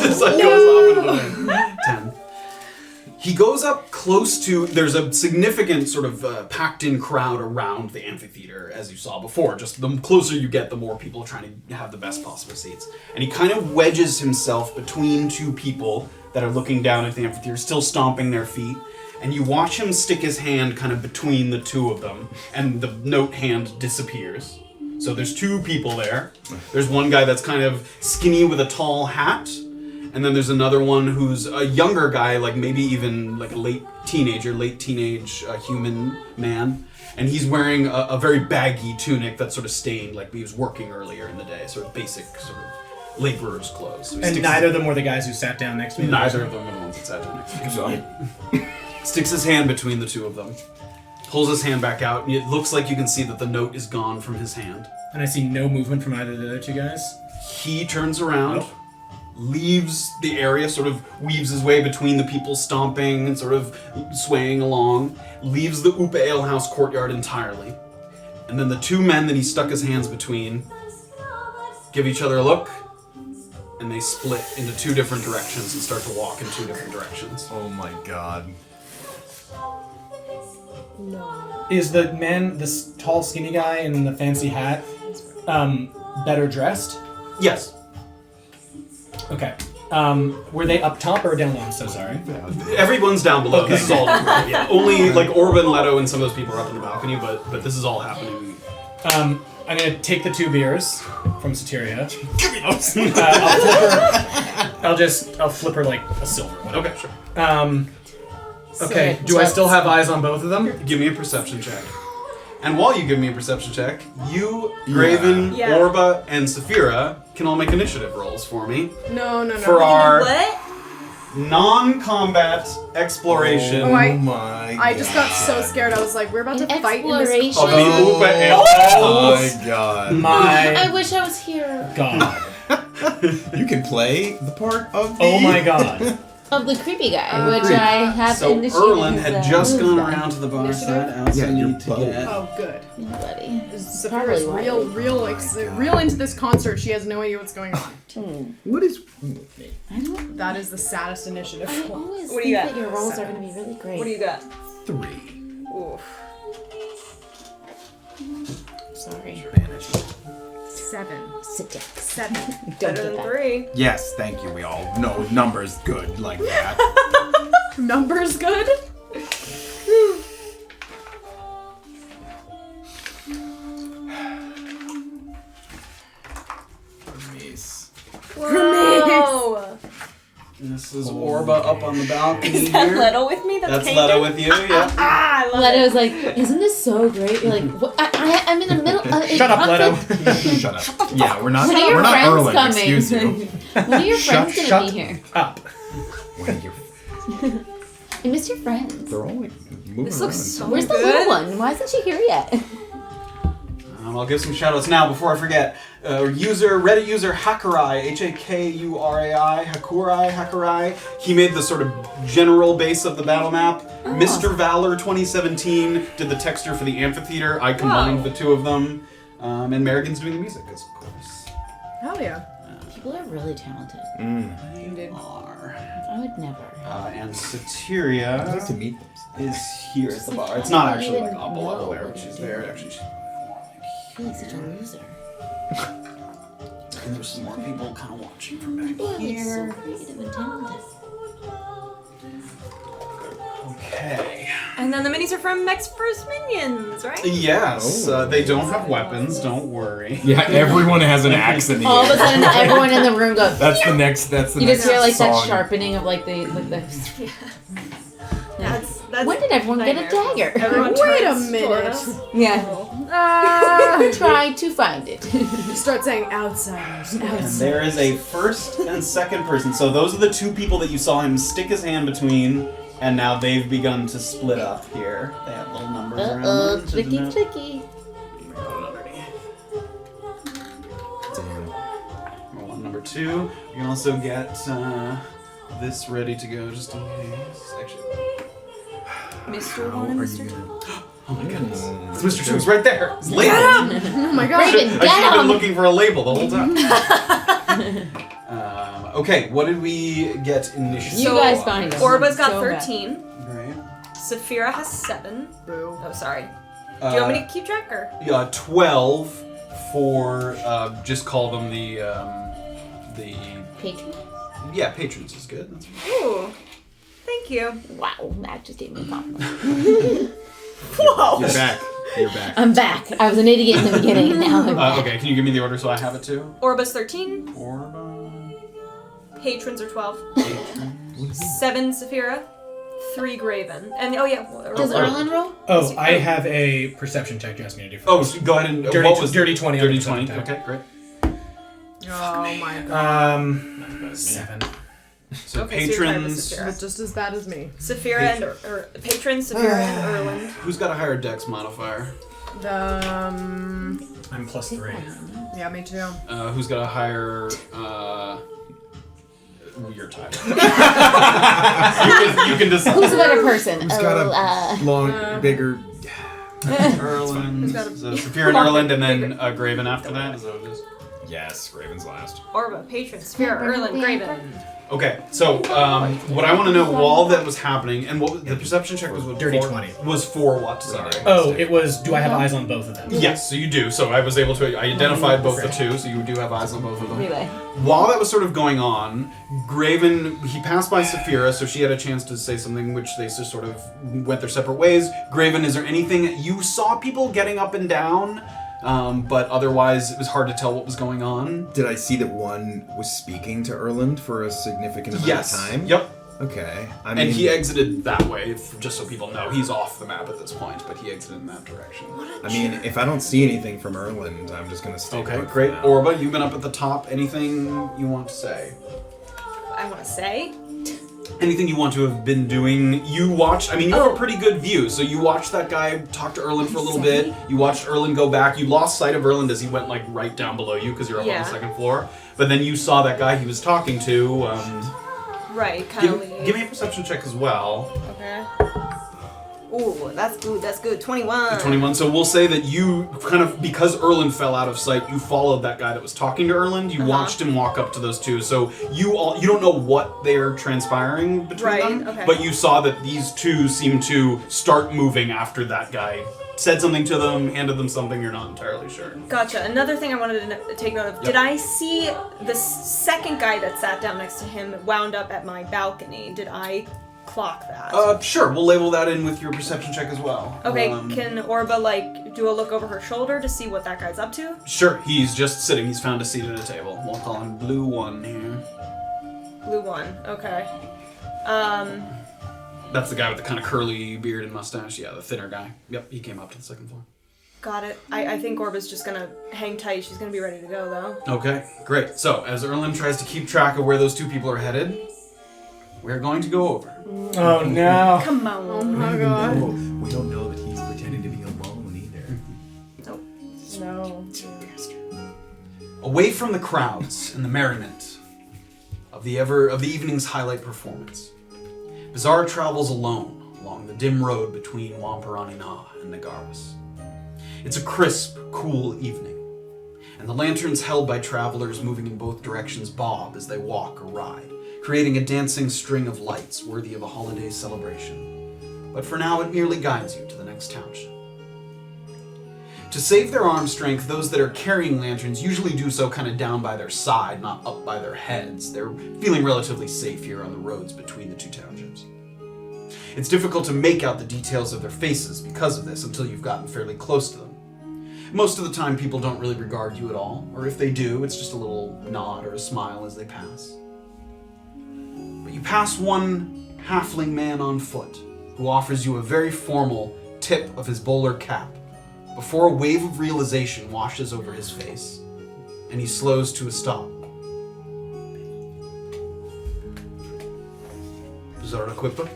just like goes off into the wind. 10. He goes up close to. There's a significant sort of packed-in crowd around the amphitheater, as you saw before. Just the closer you get, the more people are trying to have the best possible seats. And he kind of wedges himself between two people that are looking down at the amphitheater, still stomping their feet. And you watch him stick his hand kind of between the two of them, and the note hand disappears. So there's two people there. There's one guy that's kind of skinny with a tall hat, and then there's another one who's a younger guy, like maybe even like a late teenage human man. And he's wearing a very baggy tunic that's sort of stained, like he was working earlier in the day, sort of basic sort of laborer's clothes. So he And sticks neither of them were the guys who sat down next to me. Neither of them are the ones that sat down next to him. Sticks his hand between the two of them, pulls his hand back out, and it looks like you can see that the note is gone from his hand. And I see no movement from either of the other two guys. He turns around, leaves the area, sort of weaves his way between the people stomping and sort of swaying along, leaves the Upa Alehouse courtyard entirely. And then the two men that he stuck his hands between give each other a look, and they split into two different directions and start to walk in two different directions. Oh my god. Is the man, this tall, skinny guy in the fancy hat, better dressed? Yes. Okay. Were they up top or down low? I'm so sorry. Everyone's down below. Okay. This is all yeah. Only like Orba and Leto and some of those people are up on the balcony, but this is all happening. I'm gonna take the 2 beers from Satyria. Give me those. I'll flip her like a silver one. Okay, sure. Okay. Sick. Do I still have eyes on both of them? Give me a perception check. And while you give me a perception check, you, Graven, Yeah. Orba, and Safira can all make initiative rolls for me No. for our What? non-combat exploration Oh, Oh my I just got so scared. I was like, we're about An to fight in this. exploration. of the Upa Oh Alehouse. my god. I My wish I was here. god. You can play the part of the... Oh my god. Of the creepy guy, which I have So initiated Erland his, had just move gone on. around to the bar Initiative? side. I also Yeah, your need to bow. get... Oh, good. Yeah, buddy. Safira's Probably why. real into this concert. She has no idea what's going on. What is... I don't. That is the saddest initiative. I always What think do you got? that your rolls are going to be really great. What do you got? 3. Oof. Sorry. 7. Sit down. 7. Don't Better get than that. 3. Yes, thank you. We all know numbers good like that. Numbers good? Burmese. Whoa! This is Orba up on the balcony Is that here. Leto with me? That's painted? Leto with you, yeah. Ah, I love Leto's it. like, isn't this so great? You're like, what? I'm in the middle. Shut up, Leto. Shut up. Yeah, we're not. When are your We're not friends Erland. coming? Excuse you. When are your friends gonna shut be here? Up. When are your I miss your friends. They're all like moving This around. looks so Where's the good. little one? Why isn't she here yet? I'll give some shoutouts now before I forget. Reddit user Hakurai, Hakurai, Hakurai. He made the sort of general base of the battle map. Mr. Valor 2017 did the texture for the amphitheater. I combined the two of them. And Merrigan's doing the music, of course. Hell yeah. People are really talented. They are. I would never. And I'd Satyria like to meet them. is here at the bar. It's I not don't actually even like up know below there, what but she's to there. do. Actually, I feel like such a loser. and there's some more people kind of watching from back People are like so here. creative and talented. Okay. And then the minis are from Mech's First Minions, right? Yes, they don't have weapons. Don't worry. Yeah, everyone has an axe in the All of a air. sudden, everyone in the room goes. That's the next. That's the You next just hear like that song. sharpening of like the. That's When did everyone get a nightmare. dagger? Everyone Wait a turns toward minute. us. Yeah. Try to find it. Start saying outsiders. And there is a first and second person. So those are the two people that you saw him stick his hand between, and now they've begun to split up here. They have little numbers around them. Tricky, tricky. Roll on number 2. You can also get this ready to go just in case. Actually, Mr. One and Mr. Two. oh my goodness. It's Mr. Two's right there. It's labeled. Oh my god. Raven, I should get have been him! looking for a label the whole time. Okay, what did we get initially? You guys find him. Orba's got So bad. 13. Right. Safira has 7. Boo. Oh, sorry. Do you want me to keep track or? 12 for just call them the Patron? yeah, patrons is good. That's Ooh. Thank you. Wow, Matt just gave me a compliment. Whoa. You're back. You're back. I'm back. I was an idiot in the beginning, and now I'm back. okay, can you give me the order so I have it too? Orba's 13. Orba. Patrons are 12. 7 Safira. 3 Graven. And oh yeah. Does Erland roll? Oh, I have a perception check you asked me to do. Oh, so go ahead and Dirty what tw- was dirty 20 on Dirty the 20. perception Okay, great. Oh my god. 7. So Okay, so you're tied with patrons. Safira. But just as bad as me. Safira and patrons, Safira and Erland. Who's got a higher dex modifier? I'm +3. Yeah, me too. Who's got a higher? You're tied. you can decide. Who's a better person? Who's got a long, bigger? Erland, got a- so Safira and Erland, and then Graven after that. Is that what it is? Yes, Graven's last. Orba, Patron, Safira, Erland, Graven. Okay, so what I want to know while that was happening, and what the perception check was Dirty for, 20. was for what? Sorry. Oh, it was. Do I have eyes on both of them? Yes, so you do. So I was able to. I identified both the two, so you do have eyes on both of them. Relay. While that was sort of going on, Graven, he passed by Safira, so she had a chance to say something, which they just sort of went their separate ways. Graven, is there anything you saw people getting up and down? But otherwise, it was hard to tell what was going on. Did I see that one was speaking to Erland for a significant amount Yes. of time? Yep. Okay. I mean, And he exited that way, just so people know. He's off the map at this point, but he exited in that direction. I mean, if I don't see anything from Erland, I'm just gonna stay. Okay, put for great. now. Orba, you've been up at the top. Anything you want to say? I want to say. Anything you want to have been doing? You watched, I mean, you have a pretty good view. So you watched that guy talk to Erland for a little bit. You watched Erland go back. You lost sight of Erland as he went like right down below you because you're up on Yeah. the second floor. But then you saw that guy he was talking to. Right, kind of Give me a perception check as well. Okay. Ooh, that's good. That's good. 21. 21. So we'll say that you kind of, because Erland fell out of sight, you followed that guy that was talking to Erland. You watched him walk up to those two. So you don't know what they're transpiring between Right, them, okay. but you saw that these two seem to start moving after that guy said something to them, handed them something. You're not entirely sure. Gotcha. Another thing I wanted to take note of. Yep. Did I see the second guy that sat down next to him wound up at my balcony? Did I clock that? Sure. We'll label that in with your perception check as well. Okay, can Orba, do a look over her shoulder to see what that guy's up to? Sure. He's just sitting. He's found a seat at a table. We'll call him Blue One here. Blue one. Okay. That's the guy with the kind of curly beard and mustache. Yeah, the thinner guy. Yep, he came up to the second floor. Got it. I think Orba's just gonna hang tight. She's gonna be ready to go, though. Okay, great. So, as Erland tries to keep track of where those two people are headed, we're going to go over. Oh no. Come on. Oh my god. We don't know that he's pretending to be alone either. Nope. No. Away from the crowds and the merriment of the evening's highlight performance, Beezaura travels alone along the dim road between Wampiranina and Nagaris. It's a crisp, cool evening, and the lanterns held by travelers moving in both directions bob as they walk or ride, creating a dancing string of lights worthy of a holiday celebration. But for now, it merely guides you to the next township. To save their arm strength, those that are carrying lanterns usually do so kind of down by their side, not up by their heads. They're feeling relatively safe here on the roads between the two townships. It's difficult to make out the details of their faces because of this until you've gotten fairly close to them. Most of the time, people don't really regard you at all, or if they do, it's just a little nod or a smile as they pass. But you pass one halfling man on foot, who offers you a very formal tip of his bowler cap, before a wave of realization washes over his face, and he slows to a stop. Beezaura Quippa?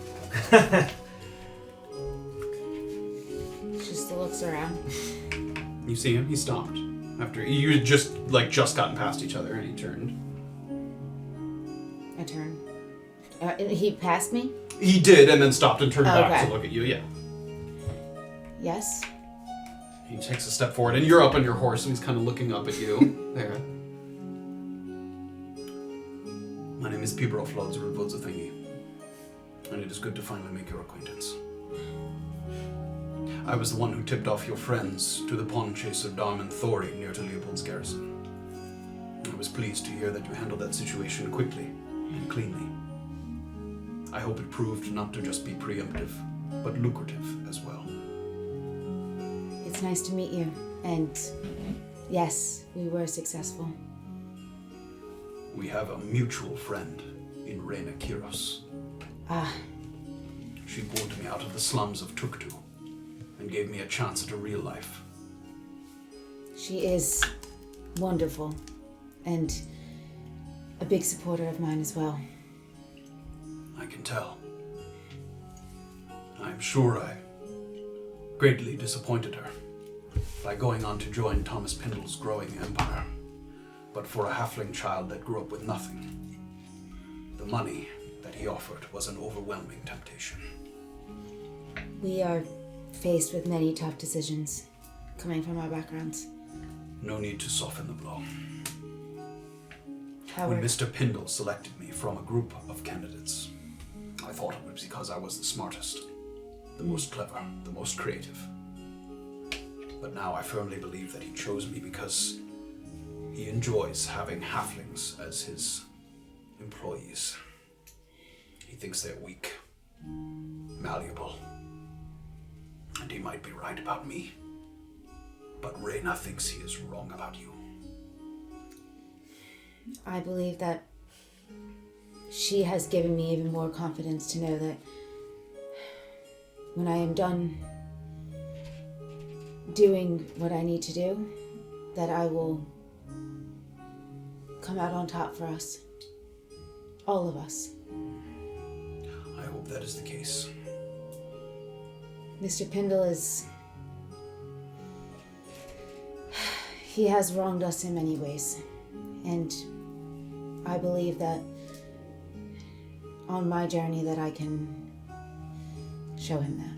Just looks around. You see him? He stopped. After you had just gotten past each other, and he turned. I turn. He passed me? He did, and then stopped and turned back Okay. to look at you, yeah. Yes. He takes a step forward, and you're up on your horse, and he's kind of looking up at you. There. My name is Pibroflods Rudvodzathingi, and it is good to finally make your acquaintance. I was the one who tipped off your friends to the pawn chaser Darman Thori near to Leopold's garrison. I was pleased to hear that you handled that situation quickly and cleanly. I hope it proved not to just be preemptive, but lucrative as well. It's nice to meet you. And yes, we were successful. We have a mutual friend in Reina Kiros. Ah, She pulled me out of the slums of Tuktu and gave me a chance at a real life. she is wonderful. And a big supporter of mine as well. I can tell. I'm sure I greatly disappointed her by going on to join Thomas Pindle's growing empire. But for a halfling child that grew up with nothing, the money that he offered was an overwhelming temptation. We are faced with many tough decisions coming from our backgrounds. No need to soften the blow. When Howard, Mr. Pindle selected me from a group of candidates, I thought it was because I was the smartest, the most clever, the most creative. But now I firmly believe that he chose me because he enjoys having halflings as his employees. He thinks they're weak, malleable, and he might be right about me. But Reina thinks he is wrong about you. I believe that she has given me even more confidence to know that when I am done doing what I need to do, that I will come out on top for us. All of us. I hope that is the case. Mr. Pindle is... He has wronged us in many ways. And I believe that on my journey that I can show him that.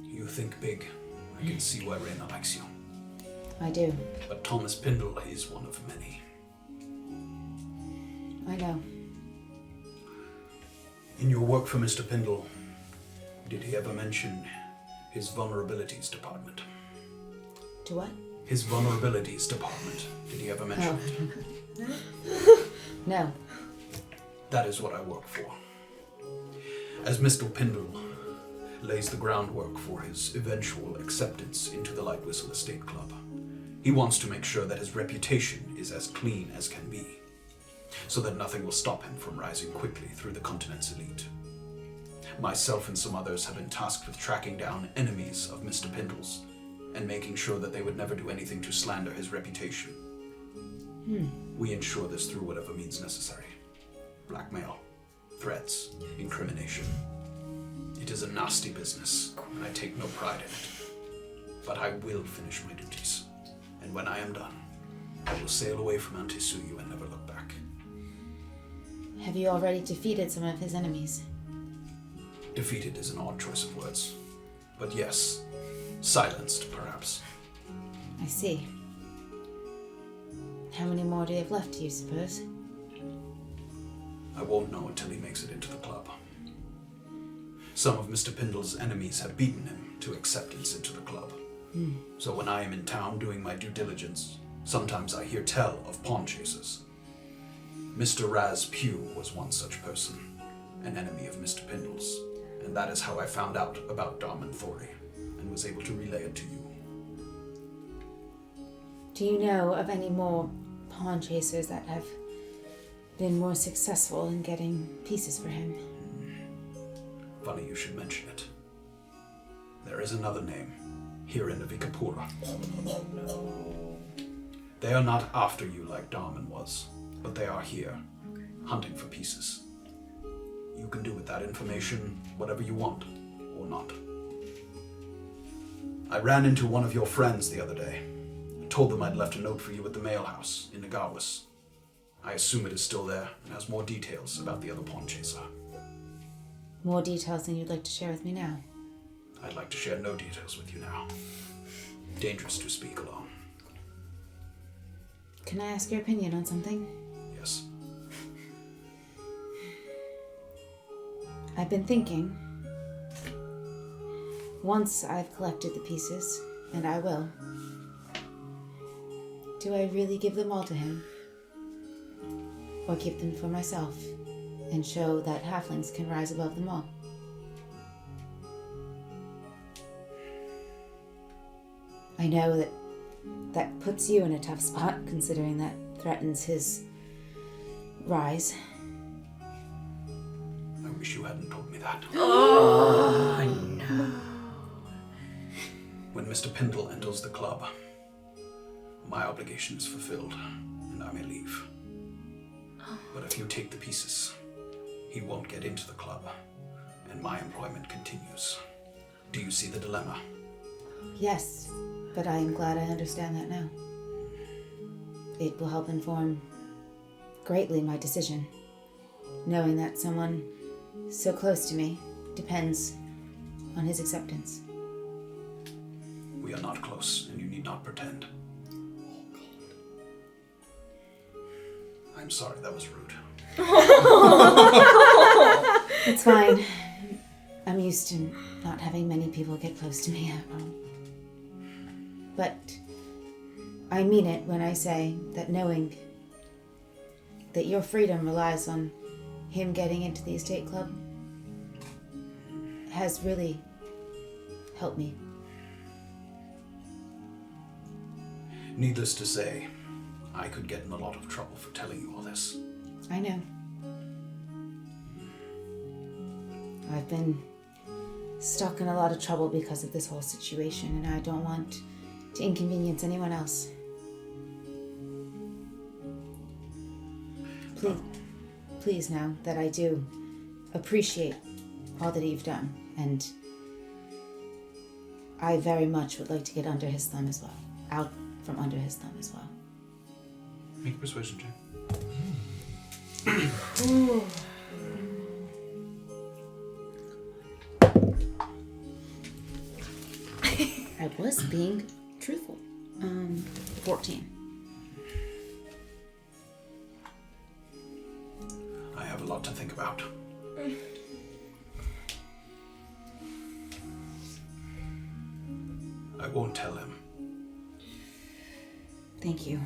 You think big. I can see why Reina likes you. I do. But Thomas Pindle is one of many. I know. In your work for Mr. Pindle, did he ever mention his vulnerabilities department? To what? His vulnerabilities department. Did he ever mention it? No. That is what I work for. As Mr. Pindle lays the groundwork for his eventual acceptance into the Light Whistle Estate Club, he wants to make sure that his reputation is as clean as can be. so that nothing will stop him from rising quickly through the continent's elite. Myself and some others have been tasked with tracking down enemies of Mr. Pindle's and making sure that they would never do anything to slander his reputation. We ensure this through whatever means necessary. Blackmail, threats, incrimination. It is a nasty business, and I take no pride in it. But I will finish my duties, and when I am done, I will sail away from Antisuyu and never look back. Have you already defeated some of his enemies? Defeated is an odd choice of words. But yes, silenced, perhaps. I see. How many more do you have left, do you suppose? I won't know until he makes it into the club. Some of Mr. Pindle's enemies have beaten him to acceptance into the club. So when I am in town doing my due diligence, sometimes I hear tell of pawn chasers. Mr. Raz Pugh was one such person, an enemy of Mr. Pindle's, and that is how I found out about Darman Thori, and was able to relay it to you. Do you know of any more pawn chasers that have been more successful in getting pieces for him? Funny you should mention it. There is another name, here in the Vikapura. They are not after you like Darman was, but they are here, hunting for pieces. You can do with that information whatever you want, or not. I ran into one of your friends the other day, and told them I'd left a note for you at the mail house in Nagawas. I assume it is still there, and has more details about the other pawn chaser. More details than you'd like to share with me now? I'd like to share no details with you now. Dangerous to speak alone. Can I ask your opinion on something? Yes. I've been thinking, once I've collected the pieces, and I will, do I really give them all to him? Or keep them for myself, and show that halflings can rise above them all? I know that puts you in a tough spot, considering that threatens his rise. I wish you hadn't told me that. Oh, no. When Mr. Pindle enters the club, my obligation is fulfilled, and I may leave. But if you take the pieces, he won't get into the club, and my employment continues. Do you see the dilemma? Yes, but I am glad I understand that now. It will help inform greatly my decision, knowing that someone so close to me depends on his acceptance. We are not close, and you need not pretend. I'm sorry, that was rude. It's fine. I'm used to not having many people get close to me. But I mean it when I say that knowing that your freedom relies on him getting into the estate club has really helped me. Needless to say, I could get in a lot of trouble for telling you all this. I know. I've been stuck in a lot of trouble because of this whole situation, and I don't want to inconvenience anyone else. Please know that I do appreciate all that you've done, and I very much would like to get under his thumb as well. Out from under his thumb as well. Make a persuasion check. I was being truthful. 14. I have a lot to think about. I won't tell him. Thank you.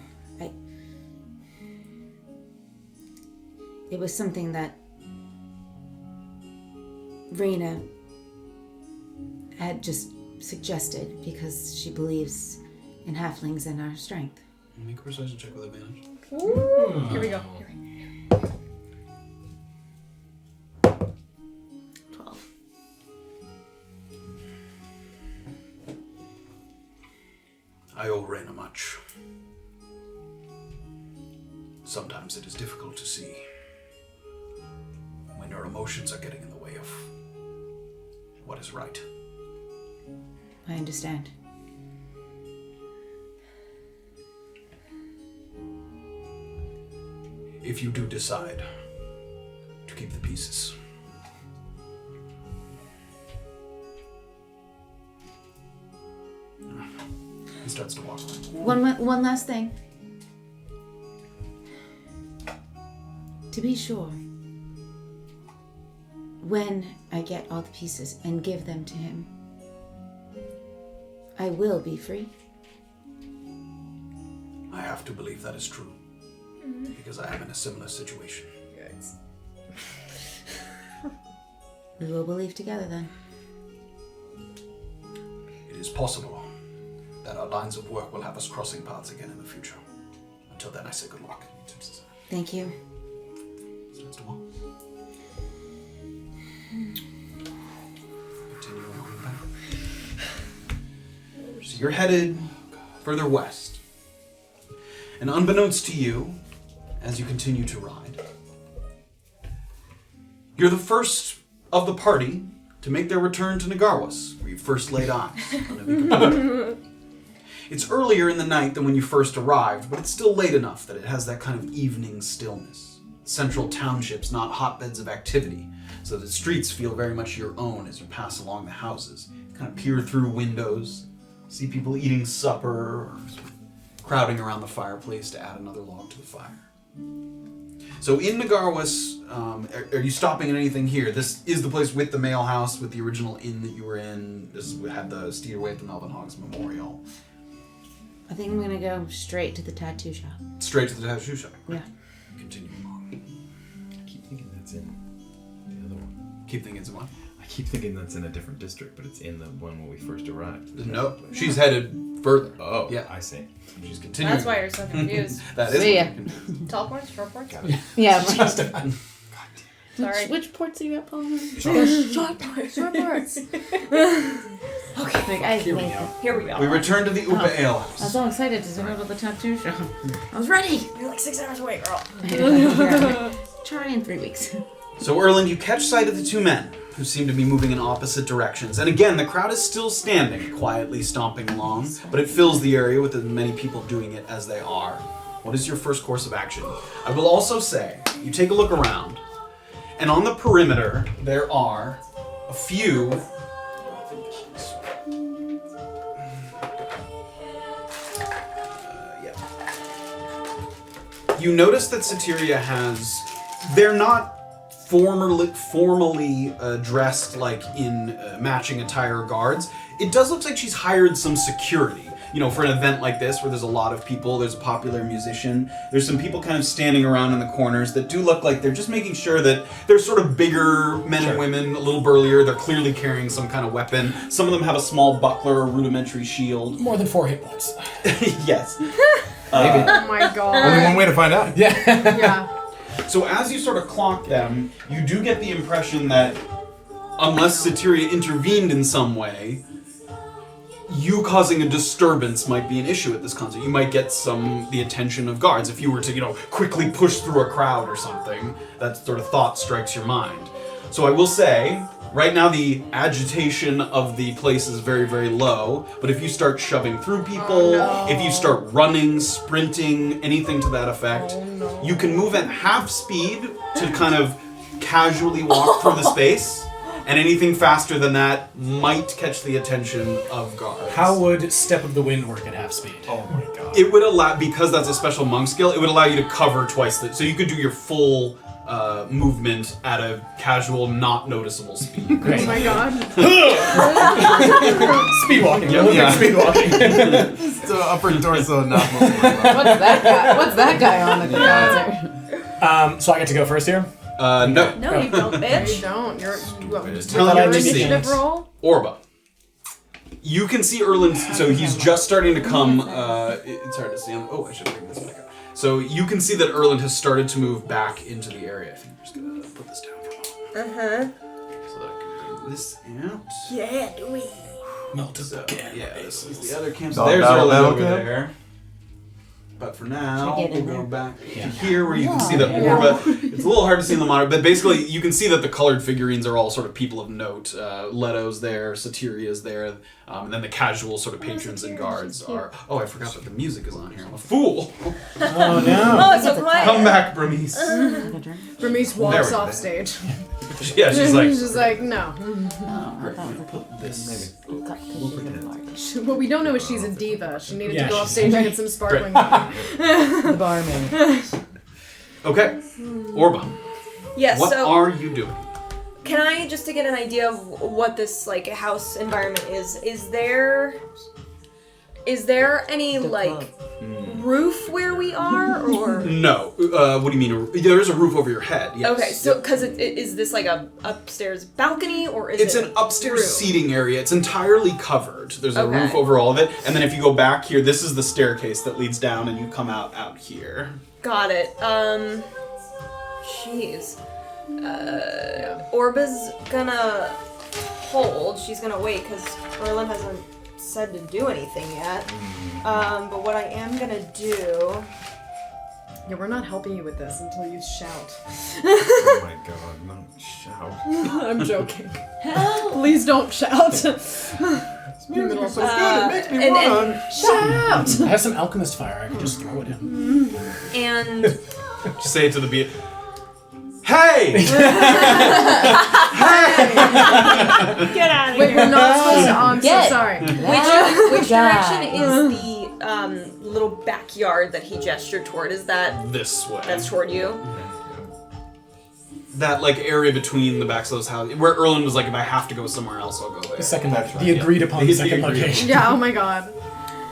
It was something that Raina had just suggested because she believes in halflings and our strength. Make a persuasion check with advantage. Ooh, here we go. Sometimes it is difficult to see when your emotions are getting in the way of what is right. I understand. If you do decide to keep the pieces, he starts to walk away. One last thing. To be sure, when I get all the pieces and give them to him, I will be free. I have to believe that is true, because I am in a similar situation. We will believe together then. It is possible that our lines of work will have us crossing paths again in the future. Until then, I say good luck. Thank you. Starts to walk. Continue along back. So you're headed further west. And unbeknownst to you, as you continue to ride, you're the first of the party to make their return to Nagarwas, where you first laid eyes on Navika. It's earlier in the night than when you first arrived, but it's still late enough that it has that kind of evening stillness. Central townships, not hotbeds of activity, so the streets feel very much your own as you pass along the houses. You kind of peer through windows, see people eating supper, or crowding around the fireplace to add another log to the fire. So in Nagarwas, are you stopping at anything here? This is the place with the mail house, with the original inn that you were in. This had the steer away at the Melvin Hogs Memorial. I think I'm gonna go straight to the tattoo shop. Straight to the tattoo shop. Yeah. Continue along. I keep thinking that's in the other one. Keep thinking it's one. I keep thinking that's in a different district, but it's in the one where we first arrived. No, she's headed further. Oh, Yeah. I see. She's continuing. That's why you're so confused. That is. Leah. Tall ports, short ports? Yeah. Sorry. Which ports are you at, Paul? Short ports. Short ports. Okay. Here we go. Here we go. We return to the Upa I was Alehouse. so excited to go to the tattoo shop. I was ready. You're like 6 hours away, girl. Try in 3 weeks. So, Erland, you catch sight of the two men, who seem to be moving in opposite directions. And again, the crowd is still standing, quietly stomping along, but it fills the area with as many people doing it as they are. What is your first course of action? I will also say, you take a look around, and on the perimeter, there are a few... You notice that Satyria has... They're not formally dressed like in matching attire guards. It does look like she's hired some security. You know, for an event like this where there's a lot of people, there's a popular musician, there's some people kind of standing around in the corners that do look like they're just making sure that they're sort of bigger men and women, a little burlier, they're clearly carrying some kind of weapon. Some of them have a small buckler or rudimentary shield. More than 4 hit points. Yes. Maybe. Oh my god. Only one way to find out. Yeah. Yeah. So as you sort of clock them, you do get the impression that unless Satyria intervened in some way, you causing a disturbance might be an issue at this concert. You might get the attention of guards if you were to, quickly push through a crowd or something. That sort of thought strikes your mind. So I will say, right now the agitation of the place is very, very low, but if you start shoving through people, if you start running, sprinting, anything to that effect, you can move at half speed to kind of casually walk through the space. And anything faster than that might catch the attention of guards. How would Step of the Wind work at half speed? Oh my god. It would allow, because that's a special monk skill, it would allow you to cover twice so you could do your full movement at a casual, not noticeable speed. Great. Oh my god. Speed walking. Yeah. Speed walking. So upper torso, not moving. What's that guy on at the concert? So I get to go first here? No. No, you don't, You bitch. don't. You're Tell me your to see. initiative roll. Orba. You can see Erland, so he's just starting to come, it's hard to see him. Oh, I should bring this back up. So you can see that Erland has started to move back into the area. I think I'm just gonna put this down for a moment. So that I can bring this out. Yeah, do we? Multiple So, cameras. yeah, this is the other camp. So Dog there's battle, Erland battle over camp? there. But for now, Should I get we'll in go there? back to Yeah. here where you can see that Orba. It's a little hard to see in the monitor, but basically you can see that the colored figurines are all sort of people of note. Leto's there, Satiria's there, and then the casual sort of patrons and guards are. Oh, I forgot that the music is on here. I'm a fool. Oh no. Oh, it's so quiet. Come back, Burmese. Bernice There walks we go. off stage. Yeah, she's like. She's like, no. Great, I'm gonna put this. What we don't know is she's a diva. She needed Yeah, to go off she's- stage and get some sparkling Great. water. The barman. Okay, Orba, Yes. what so are you doing? can I just to get an idea of what this like house environment is? Is there any like roof where we are or? No. What do you mean? There is a roof over your head. Yes. Okay, so because is this like a upstairs balcony or is It's it an upstairs room? seating area. It's entirely covered. There's a Okay. roof over all of it, and then if you go back here, this is the staircase that leads down, and you come out here. Got it. Jeez. Orba's gonna hold. She's gonna wait because Erland hasn't said to do anything yet. But what I am gonna do. Yeah, we're not helping you with this until you shout. Oh my god, no, shout. I'm joking. Please don't shout. Music's so good, it makes me And- run. Shout! I have some alchemist fire. I could just throw at him. And Just say it to the beat. Hey! get out of Wait, we're not supposed to. Oh, I'm so Get. sorry. Which God. direction is the little backyard that he gestured toward? Is that This way. that's toward you? That like area between the backs of those houses, where Erland was like, if I have to go somewhere else, I'll go there. The second, That's right, the yeah. agreed upon The second agreed location. Yeah, oh my god.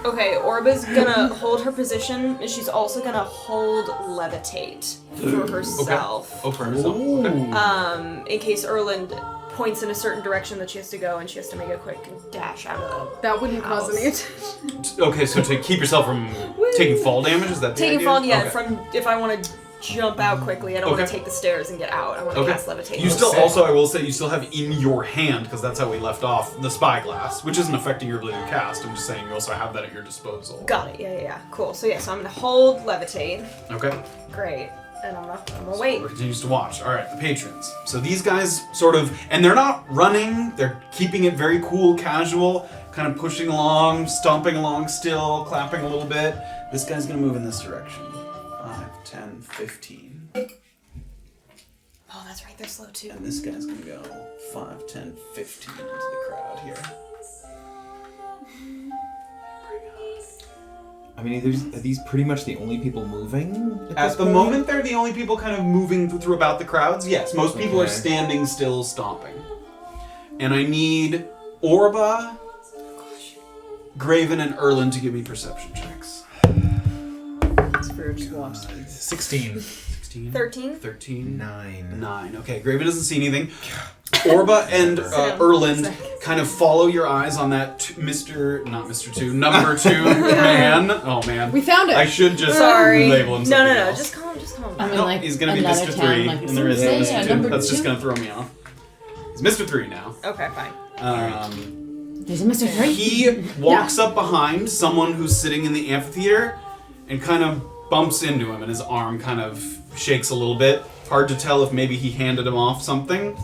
Okay, Orba's gonna hold her position, and she's also gonna hold levitate for herself. Oh, for herself. Okay. In case Erland points in a certain direction that she has to go, and she has to make a quick dash out of That wouldn't cause any House. attention. Okay, so to keep yourself from taking fall damage, is that the taking idea? fall. Yeah, Okay. from if I want to jump out quickly, I don't want Okay. to take the stairs and get out. I want to Okay. cast levitate. You still Sick. also, I will say, you still have in your hand, because that's how we left off, the spyglass, which isn't affecting your ability to cast. I'm just saying you also have that at your disposal. Got it. Yeah. Cool. So yeah, so I'm gonna hold levitate. Okay. Great. And I'm gonna wait. Orba continues to watch. All right, the patrons. So these guys sort of, and they're not running. They're keeping it very cool, casual, kind of pushing along, stomping along still, clapping a little bit. This guy's gonna move in this direction. 5, 10, 15. Oh, that's right. They're slow too. And this guy's gonna go 5, 10, 15 into the crowd here. I mean, are these pretty much the only people moving? At this the point? moment, they're the only people kind of moving through about the crowds. Yes, most people are Okay. standing still, stomping. And I need Orba, Graven, and Erland to give me perception checks. Spirit just watched. 16. 16, 13. 13, 9. 9. Okay, Graven doesn't see anything. Orba and Erland kind of follow your eyes on that number 2 man. Oh man. We found it. I should just Sorry. label him No. something else. Just calm. I mean, No, like he's gonna be another Mr. town, 3, like, and there is yeah, no Mr. 2. number That's just 2. gonna throw me off. He's Mr. 3 now. Okay, fine. There's a Mr. 3. He walks up behind someone who's sitting in the amphitheater and kind of bumps into him, and his arm kind of shakes a little bit. Hard to tell if maybe he handed him off something.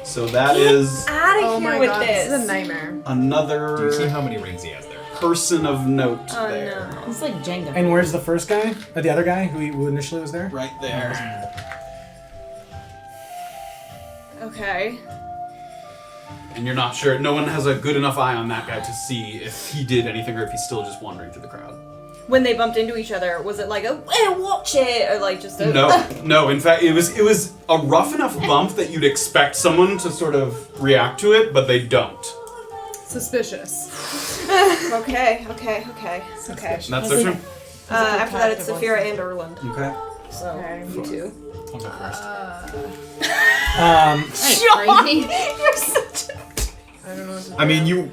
So that is Out of Oh here my with god, this. this is a nightmare. another Do you see how many rings he has there? person of note Oh there. no. It's like Jenga. And where's the first guy? Or the other guy who initially was there? Right there. Okay. And you're not sure. No one has a good enough eye on that guy to see if he did anything or if he's still just wandering through the crowd. When they bumped into each other, was it like a "Hey, watch it" or like just a No. In fact, it was a rough enough bump that you'd expect someone to sort of react to it, but they don't. Suspicious. Okay. That's their turn. After that, it's Safira and Erland. Okay. So Okay. you two. I'll go first. Crazy. You're such a... I don't know what to do. I mean, you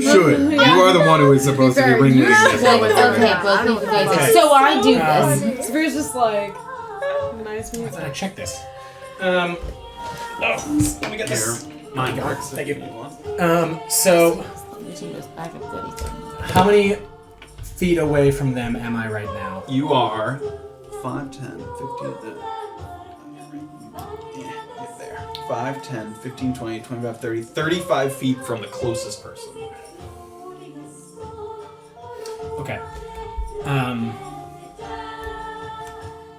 should. You are the one who is supposed to be Fair, ringing you this. should. Like, Yeah. okay, I both don't of you guys. Okay. So I do this. Spiri's just like, nice I music. check this. Let me get Here. this. Mine works. Thank you. if want. So She goes back of goodies. how many feet away from them am I right now? You are 5, 10, 15. Yeah, get there. 5, 10, 15, 20, 25, 30, 35 feet from the closest person. Okay.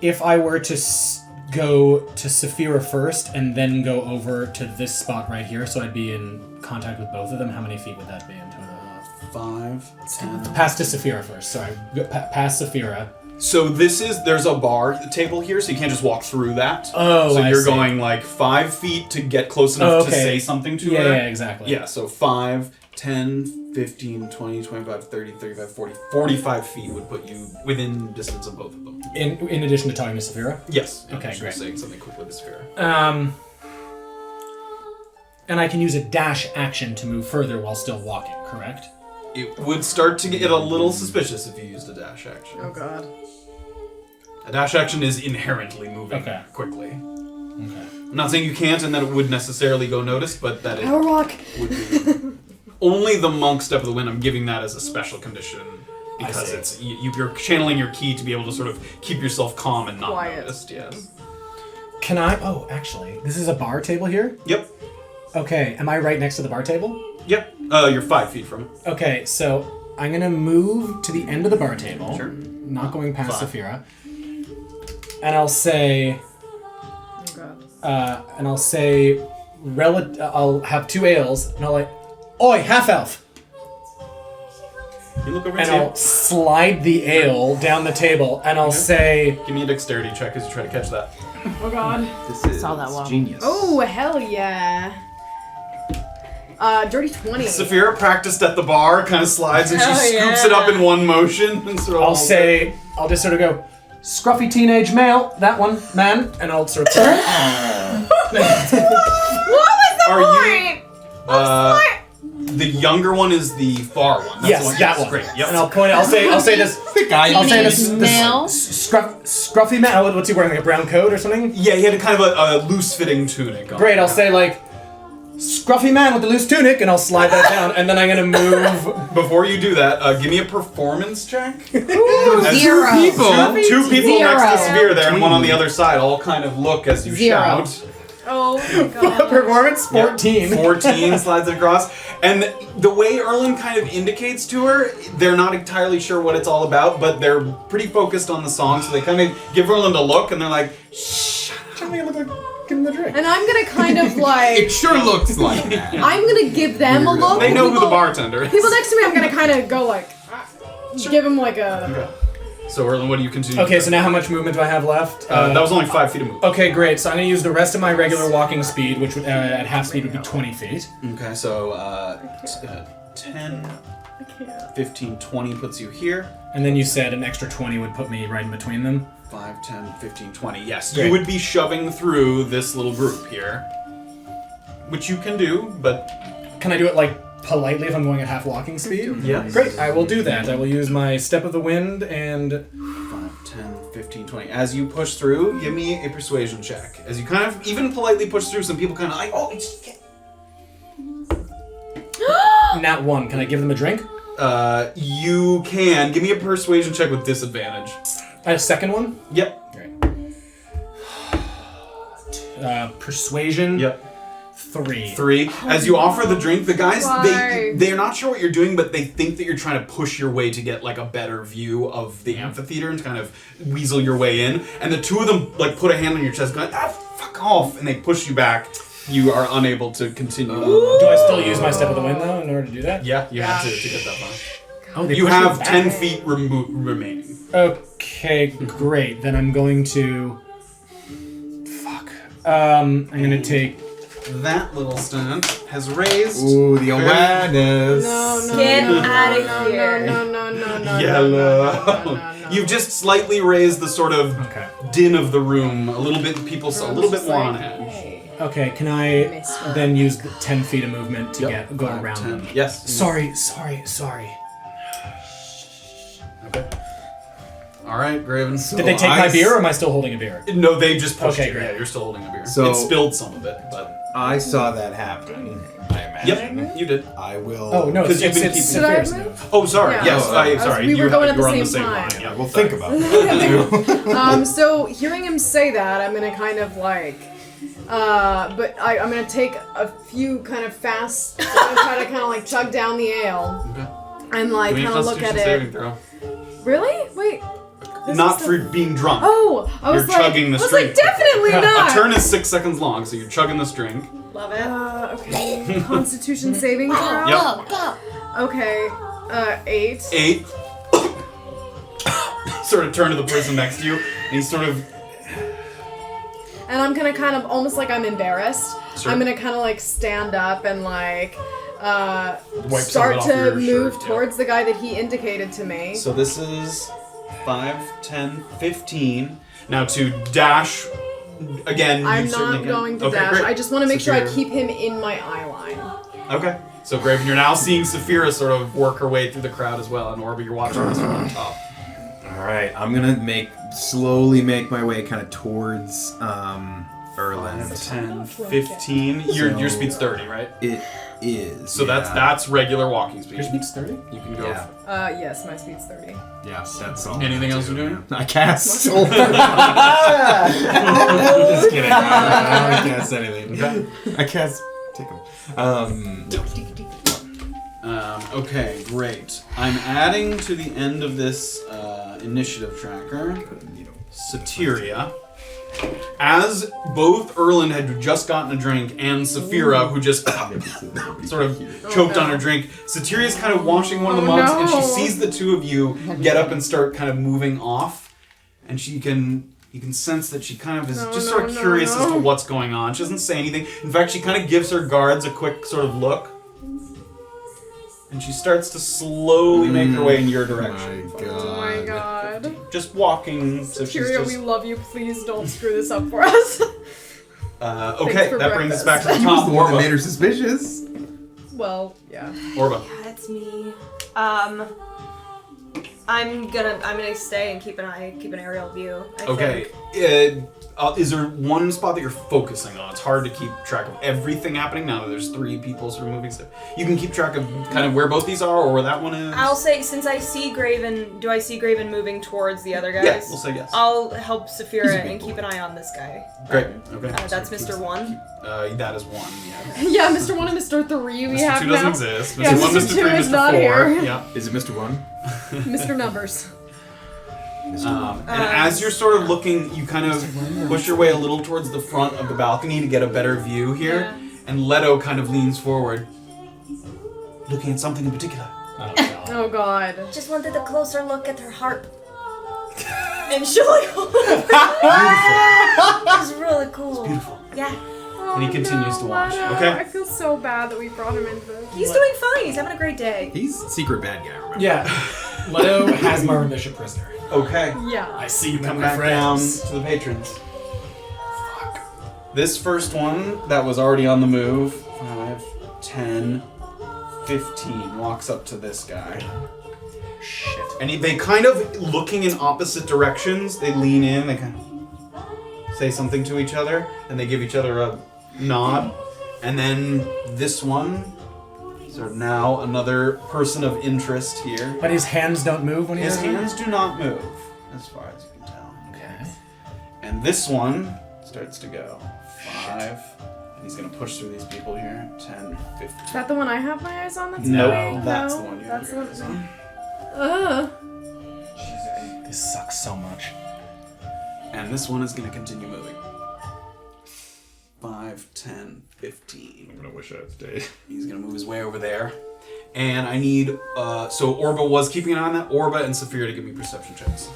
If I were to go to Safira first and then go over to this spot right here, so I'd be in contact with both of them, how many feet would that be in total? 5, 10. Past to Safira first, sorry. Past Safira. So there's a bar table here, so you can't just walk through that. Oh, so I you're see. going like 5 feet to get close enough to say something to her. Yeah, exactly. Yeah, so 5, 10, 15, 20, 25, 30, 35, 40, 45 feet would put you within distance of both of them. In addition to talking to Safira? Yes. Okay, great. Saying something quickly to Safira. And I can use a dash action to move further while still walking, correct? It would start to get a little suspicious if you used a dash action. Oh god. A dash action is inherently moving quickly. Okay. I'm not saying you can't and that it would necessarily go noticed, but that it Power walk. would be... Only the monk step of the wind, I'm giving that as a special condition because it's you're channeling your ki to be able to sort of keep yourself calm and not Quiet. noticed. Yes. Can I... Oh, actually, this is a bar table here? Yep. Okay, am I right next to the bar table? Yep. You're 5 feet from it. Okay, so I'm gonna move to the end of the bar table. Sure. Not going past 5. Safira. And I'll say... Oh god. I'll have 2 ales, and I'll like, oi, half-elf! You look over And and I'll slide the ale down the table, and I'll say... give me a dexterity check as you try to catch that. Oh god. This is Saw that one. genius. Oh hell yeah. Dirty 20. Safira practiced at the bar, kind of slides, and she Hell scoops yeah. it up in one motion. And sort of I'll just sort of go, scruffy teenage male, that one, man, and I'll sort of... What was the Are you- point? the younger one is the far one. That's Yes, the one. that one. Great. Yep. And I'll point. I'll say this. The guy I'll say this. Male? Scruffy man. What's he wearing? Like a brown coat or something? Yeah, he had a kind of a loose-fitting tunic on. Great. I'll say like, scruffy man with the loose tunic, and I'll slide that down, and then I'm gonna move. Before you do that, give me a performance check. Ooh, As 0. Two people next to Zero. Safira there, and one on the other side, all kind of look as you 0. shout. Oh my god. Performance 14. 14 slides it across. And the way Erland kind of indicates to her, they're not entirely sure what it's all about, but they're pretty focused on the song, so they kind of give Erland a look, and they're like, shh. Trying to make it look like give him the drink. And I'm gonna kind of It like... sure looks like that. I'm gonna give them a look. They know who the People- bartender is. People next to me, I'm gonna kind of go like... Give him like a... Okay. So Erland, what do you continue? Okay, so now how much movement do I have left? That was only 5 feet of movement. Okay, great. So I'm gonna use the rest of my regular walking speed, which would, at half speed would be 20 feet. Okay, so 10, 15, 20 puts you here. And then you said an extra 20 would put me right in between them. 5, 10, 15, 20. Yes, Great. you would be shoving through this little group here. Which you can do, but... Can I do it like politely if I'm going at half walking speed? Yeah. Great, I will do that. I will use my Step of the Wind and... 5, 10, 15, 20. As you push through, give me a persuasion check. As you kind of even politely push through, some people kind of like, oh, it's... Nat 1. Can I give them a drink? You can. Give me a persuasion check with disadvantage. A second one? Yep. Great. Persuasion. Yep. 3. 3. As you offer the drink, the guys, Why? they're not sure what you're doing, but they think that you're trying to push your way to get like a better view of the amphitheater and to kind of weasel your way in. And the two of them like put a hand on your chest going, fuck off, and they push you back. You are unable to continue. Do I still use my Step of the Wind though in order to do that? Yeah, you have to get that far. Oh, they You push me have back. 10 feet remaining. Okay, great. Then I'm going to... Fuck. I'm gonna take... That little stunt has raised. Ooh, the awareness. No. Get no, outta no, here. No. Yellow. You've just slightly raised the sort of Okay. din of the room a little bit. People a little bit more on edge. Okay, can I then use the 10 feet of movement to Yep. go 5, around 10. them? Yes. Sorry. Okay. All right, Graven. Did they take my beer, or am I still holding a beer? No, they just pushed Okay, you. great. Yeah, you're still holding a beer. So- it spilled some of it, but I saw that happen, I Yep, you did. I will. Oh no, it's Because you've been it's keeping- Should I Saphira's move? move. Oh, sorry. Yeah. Yes, sorry. we were going at you the were on the same same time. line. Yeah, We'll think about it. So hearing him say that, I'm gonna kind of like, but I'm gonna take a few kind of fast, I'm gonna try to kind of like chug down the ale Okay. and like Give me a kind of look at Constitution saving it. throw. Really? Wait. This Not is for being drunk. Oh, I was You're like, chugging the I was string like, definitely quickly. not. A turn is 6 seconds long, so you're chugging this drink. Love it. Okay. Constitution saving throw. Yep. Okay. 8. 8. Sort of turn to the person next to you, and he's sort of. And I'm gonna kind of almost like I'm embarrassed. Sure. I'm gonna kind of like stand up and like some of start it off to your move shirt, yeah. towards the guy that he indicated to me. So this is 5, 10, 15. Now to dash again. I'm you certainly not can. going to Okay, dash. great. I just want to make sure I Safira. keep him in my eye line. Okay. So Graven, you're now seeing Safira sort of work her way through the crowd as well, and Orba, you're watching this from on top. All right, I'm gonna slowly make my way kind of towards Erland. 10, 15. Your speed's 30, right? It is. So that's regular walking speed. Your speed's 30? You can go. Yeah. Yes, my speed's 30. Yeah, that's all. Anything else you're doing? I cast. Just kidding. I don't cast anything. I cast. Take them. Okay, great. I'm adding to the end of this initiative tracker Satyria. As both Erland had just gotten a drink and Safira, who just sort of choked on her drink, Satyria's kind of washing one of the mugs, and she sees the two of you get up and start kind of moving off, and you can sense that she kind of is sort of curious as to what's going on. She doesn't say anything. In fact, she kind of gives her guards a quick sort of look, and she starts to slowly make her way in your direction. Oh my god. Just walking. So she's Tyria, just, we love you. Please don't screw this up for us. okay, for that brings us back to the He was top. the one that made Orba. her suspicious. Well, yeah. Orba. Yeah, it's me. I'm gonna stay and keep an aerial view. I Okay. think. Is there one spot that you're focusing on? It's hard to keep track of everything happening now that there's 3 people sort of moving stuff. You can keep track of kind of where both these are or where that one is? I'll say, since I see Graven, do I see Graven moving towards the other guys? Yeah, we'll say yes. I'll help Safira and keep an eye on this guy. Great. Okay. That's Mr. 1. That is 1, yeah. Yeah, Mr. 1 and Mr. 3 we Mr. have 2 now. doesn't exist. Mr. Yeah, 1, Mr. Mr. 3, 2 is Mr. not 4. here. Yeah. Is it Mr. 1? Mr. Numbers. And as you're sort of looking, you kind of push your way a little towards the front of the balcony to get a better view here. Yeah. And Leto kind of leans forward, looking at something in particular. Oh, God. Oh god. Just wanted a closer look at her harp. And she'll like hold it. It's really cool. Beautiful. Yeah. And he continues to watch. Leto, Okay. I feel so bad that we brought him into this. He's doing fine. He's having a great day. He's a secret bad guy, remember? Yeah. Leto has Marvin Bishop prisoner. Okay. Yeah. I see you, Come my back down friends. to the patrons. This first one that was already on the move, 5, 10, 15, walks up to this guy. Shit. And they kind of, looking in opposite directions, they lean in, they kind of say something to each other, and they give each other a nod. And then this one, so now another person of interest here. But his hands don't move when he His does it? hands do not move, as far as you can tell. Okay. And this one starts to go. 5. And he's going to push through these people here. 10, 15. Is that the one I have my eyes on? That's No, me? that's No, the one you that's have your the eyes on. This sucks so much. And this one is going to continue moving. 5, 10, 15. I'm gonna wish I had stayed. He's going to move his way over there. And I need... so Orba was keeping an eye on that. Orba and Safira to give me perception checks.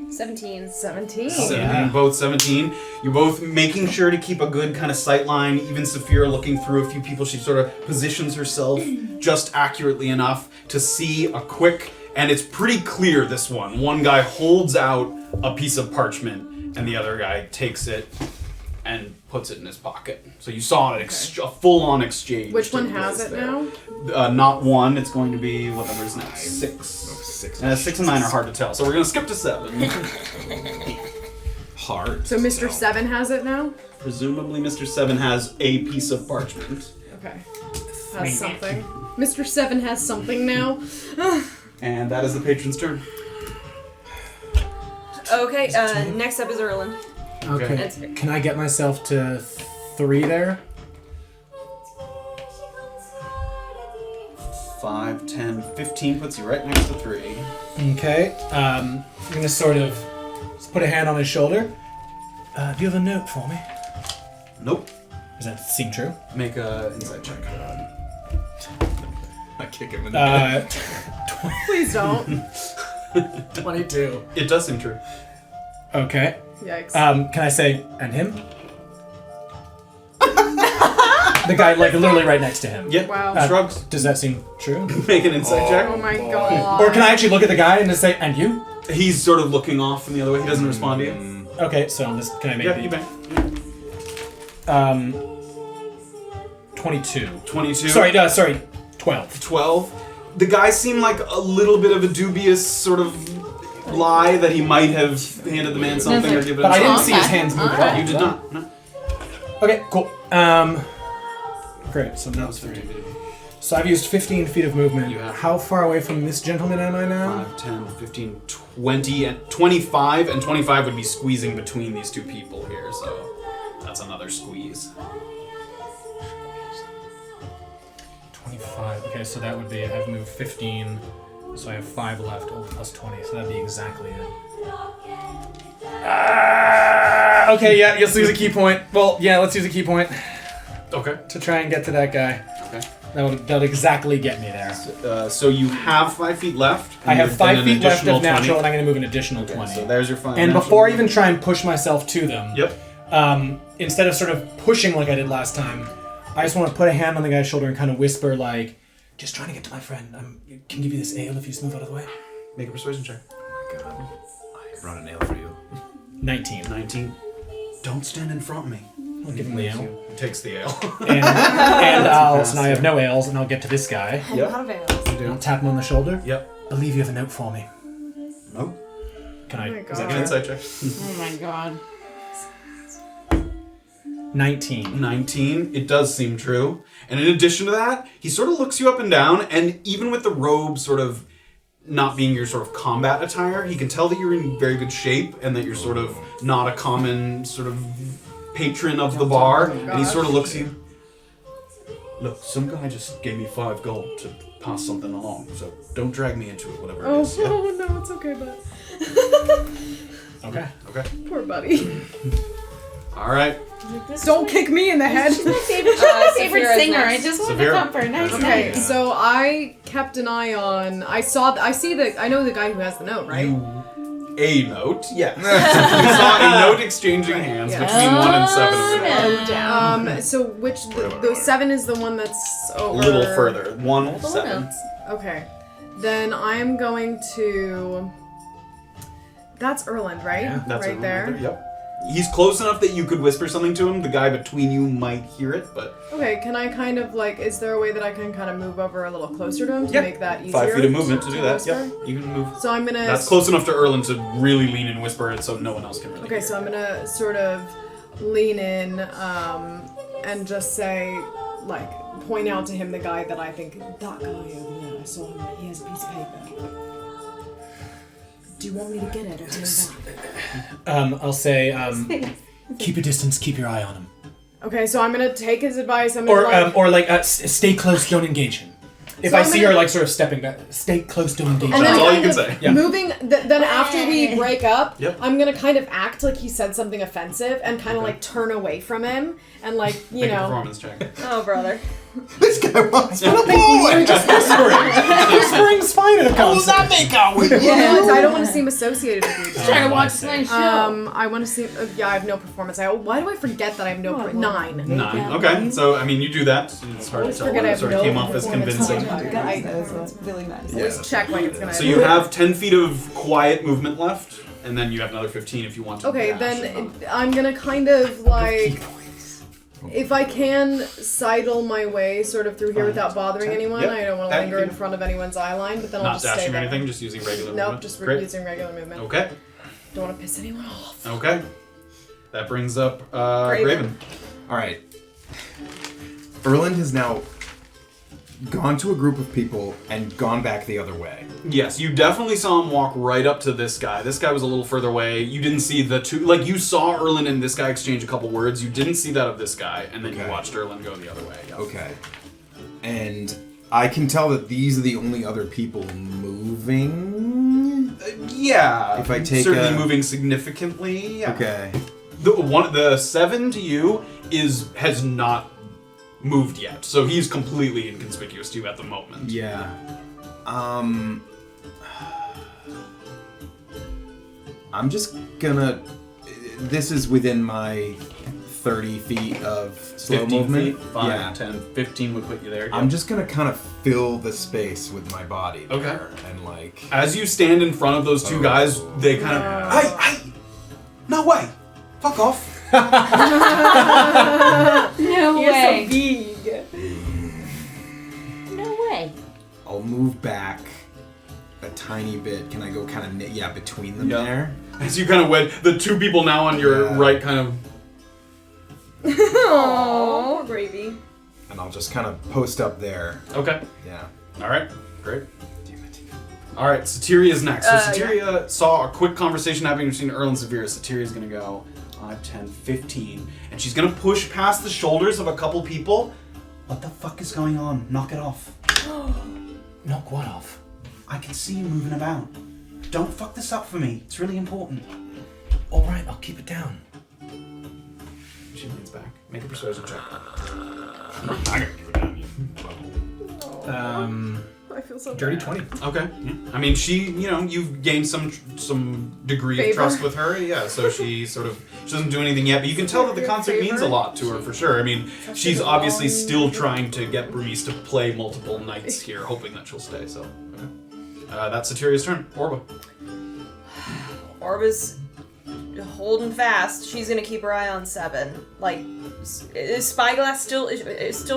17. 17. Yeah. Both 17. You're both making sure to keep a good kind of sight line. Even Safira looking through a few people. She sort of positions herself just accurately enough to see a quick... And it's pretty clear, this one. One guy holds out a piece of parchment, and the other guy takes it and puts it in his pocket. So you saw a full-on exchange. Which one take has place it there. now? Not 1. It's going to be, what number is next? 6. 6. 6 and 9 are hard to tell, so we're going to skip to 7. Hard. So Mr. 7 has it now? Presumably, Mr. Seven has a piece of parchment. Okay. Has something. Mr. Seven has something now. And that is the patron's turn. Okay, next up is Erland. Okay. That's fair. Can I get myself to 3 there? 5, 10, 15 puts you right next to 3. Okay. I'm gonna sort of just put a hand on his shoulder. Do you have a note for me? Nope. Does that seem true? Make a insight check. I kick him in the Please don't. 22. It does seem true. Okay. Yikes. Can I say, and him? The guy, like, literally right next to him. Yep. Wow. Shrugs. Does that seem true? Make an insight check. Oh my god. Or can I actually look at the guy and just say, and you? He's sort of looking off from the other way. He doesn't respond to you. Okay, so I'm just, can I make Yeah, the... you may. 22. 22. Sorry, 12. 12. The guy seemed like a little bit of a dubious sort of lie that he might have handed the man something or given But I him didn't something. see his hands move at all. You did not. No. Okay, cool. Great, so now it's 13. So I've used 15 feet of movement. You have. How far away from this gentleman am I now? 5, 10, 15, 20, and 25, and 25 would be squeezing between these two people here, so that's another squeeze. 25. Okay, so that would be, I've moved 15, so I have 5 left, plus 20, so that'd be exactly it. Okay, yeah, let's use a key point. Well, yeah, let's use a key point Okay. to try and get to that guy. Okay. That would exactly get me there. So you have 5 feet left. and I have you've 5 done an feet left additional of natural, 20. and I'm going to move an additional Okay, 20. so there's your 5. And natural. before I even try and push myself to them, Yep. instead of sort of pushing like I did last time, I just want to put a hand on the guy's shoulder and kind of whisper like, just trying to get to my friend. I can give you this ale if you just move out of the way. Make a persuasion check. God. I brought a nail for you. 19. 19. Don't stand in front of me. I'll give him the ale. He takes the ale. And so now I have no ales, and I'll get to this guy. A lot of ales. And I'll tap him on the shoulder. Yep. Believe you have a note for me. Nope. Can I? Oh my Is God. that Make an insight check. Oh my god. 19. 19. It does seem true. And in addition to that, he sort of looks you up and down, and even with the robe sort of not being your sort of combat attire, he can tell that you're in very good shape and that you're sort of not a common sort of patron of the bar. And he sort of looks at you. Look, some guy just gave me 5 gold to pass something along, so don't drag me into it, whatever it is. Yeah? Oh no, it's okay, bud. Okay. Okay. Poor buddy. All right. Don't kick me in the head. She's my favorite Safira's singer. next. I just want Safira. to comfort. Nice. Okay, nice. so I kept an eye on. I know the guy who has the note, right? A note, yes. You saw a note exchanging hands Yeah. between 1 and 7 of them. So which the 7 is the one that's A over. little further. 1, 7. Okay, then I am going to. That's Erland, right? Yeah, That's right it, there. Yep. He's close enough that you could whisper something to him. The guy between you might hear it, but Okay, can I kind of like? Is there a way that I can kind of move over a little closer to him to Yep. make that easier? 5 feet of movement to do that. whisper? Yep, you can move. So I'm gonna. That's close enough to Erland to really lean and whisper it, so no one else can really. Okay, hear so it. I'm gonna sort of lean in and just say, like, point out to him the guy that I think that guy over there. I saw him. He has a piece of paper. Do you want me to get it or hold back? I'll say, keep your distance, keep your eye on him. Okay, so I'm gonna take his advice. I'm gonna Stay close, don't engage him. If So I I'm see gonna- her like sort of stepping back, stay close, don't engage And him. then That's all you kind can of say. Yeah. moving. Then after we break up, Yep. I'm gonna kind of act like he said something offensive and kind of Okay. like turn away from him and like you Make a know. performance check. Oh, brother. This guy wants to You're just whispering. Whispering's fine in a concert. make out with Well, no, it's, I don't want to seem associated with you. Trying to I watch see. my show. I want to see. Yeah, I have no performance. Why do I forget that I have no 9? 9. Okay, so I mean, you do that. It's hard to tell forget whether I it have sort of no came off as performance. convincing. It's really nice. Always check like it's gonna. So you have 10 feet of quiet movement left, and then you have another 15 if you want to. Okay, dash. then I'm gonna kind of like. If I can sidle my way sort of through here Fine. without bothering 10. anyone, Yep. I don't want to That linger you in can- front of anyone's eye line, but then I'll Not just stay dashing or there. anything, just using regular Nope, movement. just Great. using regular movement. Okay. Don't want to piss anyone off. Okay. That brings up Graven. All right. Erland has now gone to a group of people and gone back the other way. Yes, you definitely saw him walk right up to this guy. This guy was a little further away. You didn't see the two... Like, you saw Erland and this guy exchange a couple words. You didn't see that of this guy, and then you watched Erland go the other way. Yep. Okay. And I can tell that these are the only other people moving? Yeah. If I take certainly moving significantly, yeah. Okay. The 7 to you has not moved yet, so he's completely inconspicuous to you at the moment. Yeah. I'm just gonna... This is within my 30 feet of slow 15 movement. feet, 5, yeah. 10, 15 would put you there. I'm just gonna kind of fill the space with my body there. Okay. And like... As you stand in front of those two guys, they kind of... Hey! No way! Fuck off! No You're way. so big. No way. I'll move back a tiny bit. Can I go kind of between them there? As you kind of wed the two people now on your right, kind of. Aww, Gravy. And I'll just kind of post up there. Okay. Yeah. All right. Great. All right. Satyria's next. So Satyria saw a quick conversation happening between Erland and Safira. Satyria's gonna go 5, 10, 15, and she's gonna push past the shoulders of a couple people. What the fuck is going on? Knock it off. Knock what off? I can see you moving about. Don't fuck this up for me. It's really important. All right, I'll keep it down. She leans back. Make a persuasion check. I gotta keep it down. I feel so Dirty bad. 20. Okay. Yeah. I mean, you've gained some degree Favor? of trust with her. Yeah. So she she doesn't do anything yet, but you can tell that the concert means a lot to her for sure. I mean, she's obviously still trying to get Bernice to play multiple nights here, hoping that she'll stay. So, okay. That's Satyria's turn. Orba. Orba's holding fast. She's gonna keep her eye on 7. Like, is Spyglass still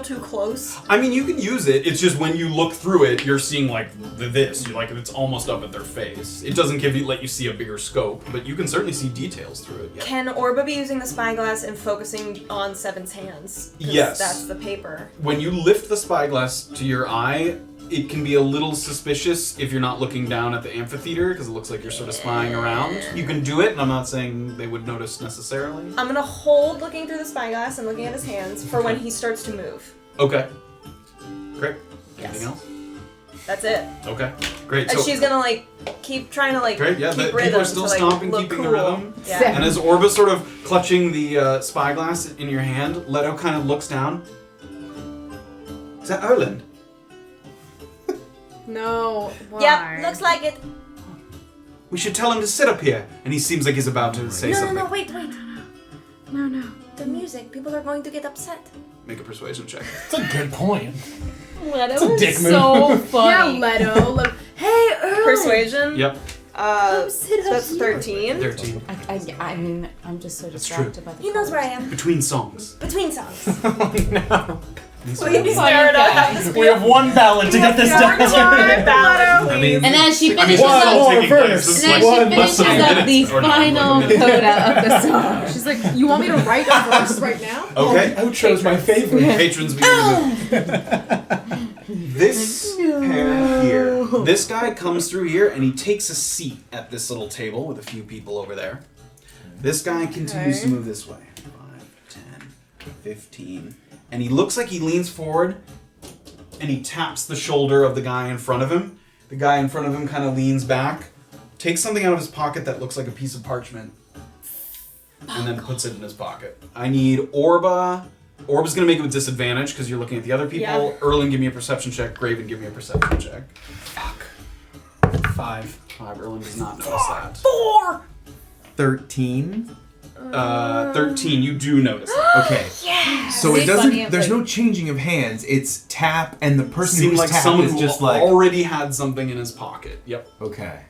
too close? I mean, you can use it. It's just when you look through it, you're seeing like this. You're like it's almost up at their face. It doesn't let you see a bigger scope, but you can certainly see details through it. Yeah. Can Orba be using the spyglass and focusing on 7's hands? 'Cause Yes. That's the paper. When you lift the spyglass to your eye, it can be a little suspicious if you're not looking down at the amphitheater because it looks like you're sort of spying around. You can do it, and I'm not saying they would notice necessarily. I'm gonna hold looking through the spyglass and looking at his hands for when he starts to move. Okay. Great. Yes. Anything else? That's it. Okay. Great. And she's gonna keep trying to Great, yeah, keep the rhythm people are still to, stomping, look keeping the cool. rhythm. Yeah. And as Orba's sort of clutching the spyglass in your hand, Leto kind of looks down. Is that Erland? No. Why? Yep, looks like it. We should tell him to sit up here. And he seems like he's about to say something. No, wait. No. The music. People are going to get upset. Make a persuasion check. That's a good point. Leto It's a is dick so move. funny. Yeah, Leto. Hey, Persuasion. Yep. So that's 13. 13. I mean, I'm just so true. distracted by the He knows where I am. Between songs. Between songs. No. We start to have this We have one ballad to get this done. ballad. I mean, And then she I mean, finishes this is all up, taking verse. place. This is and like then she less finishes than a up minute, the or not, final like a minute. coda of the song. She's like, you want me to write a verse right now? Okay. Outro's my favorite. Patrons begin to move. This pair here. This guy comes through here and he takes a seat at this little table with a few people over there. This guy continues to move this way. 5, 10, 15. And he looks like he leans forward and he taps the shoulder of the guy in front of him. The guy in front of him kind of leans back, takes something out of his pocket that looks like a piece of parchment, and then puts it in his pocket. I need Orba. Orba's going to make it with disadvantage because you're looking at the other people. Yeah. Erland, give me a perception check. Graven, give me a perception check. Fuck. 5. Erland does not notice that. 4. 13. 13, you do notice it. Okay. So it Really funny doesn't. of There's like- no changing of hands. It's tap, and the person Seemed who's like tapped someone is who just like. already had something in his pocket. Yep. Okay.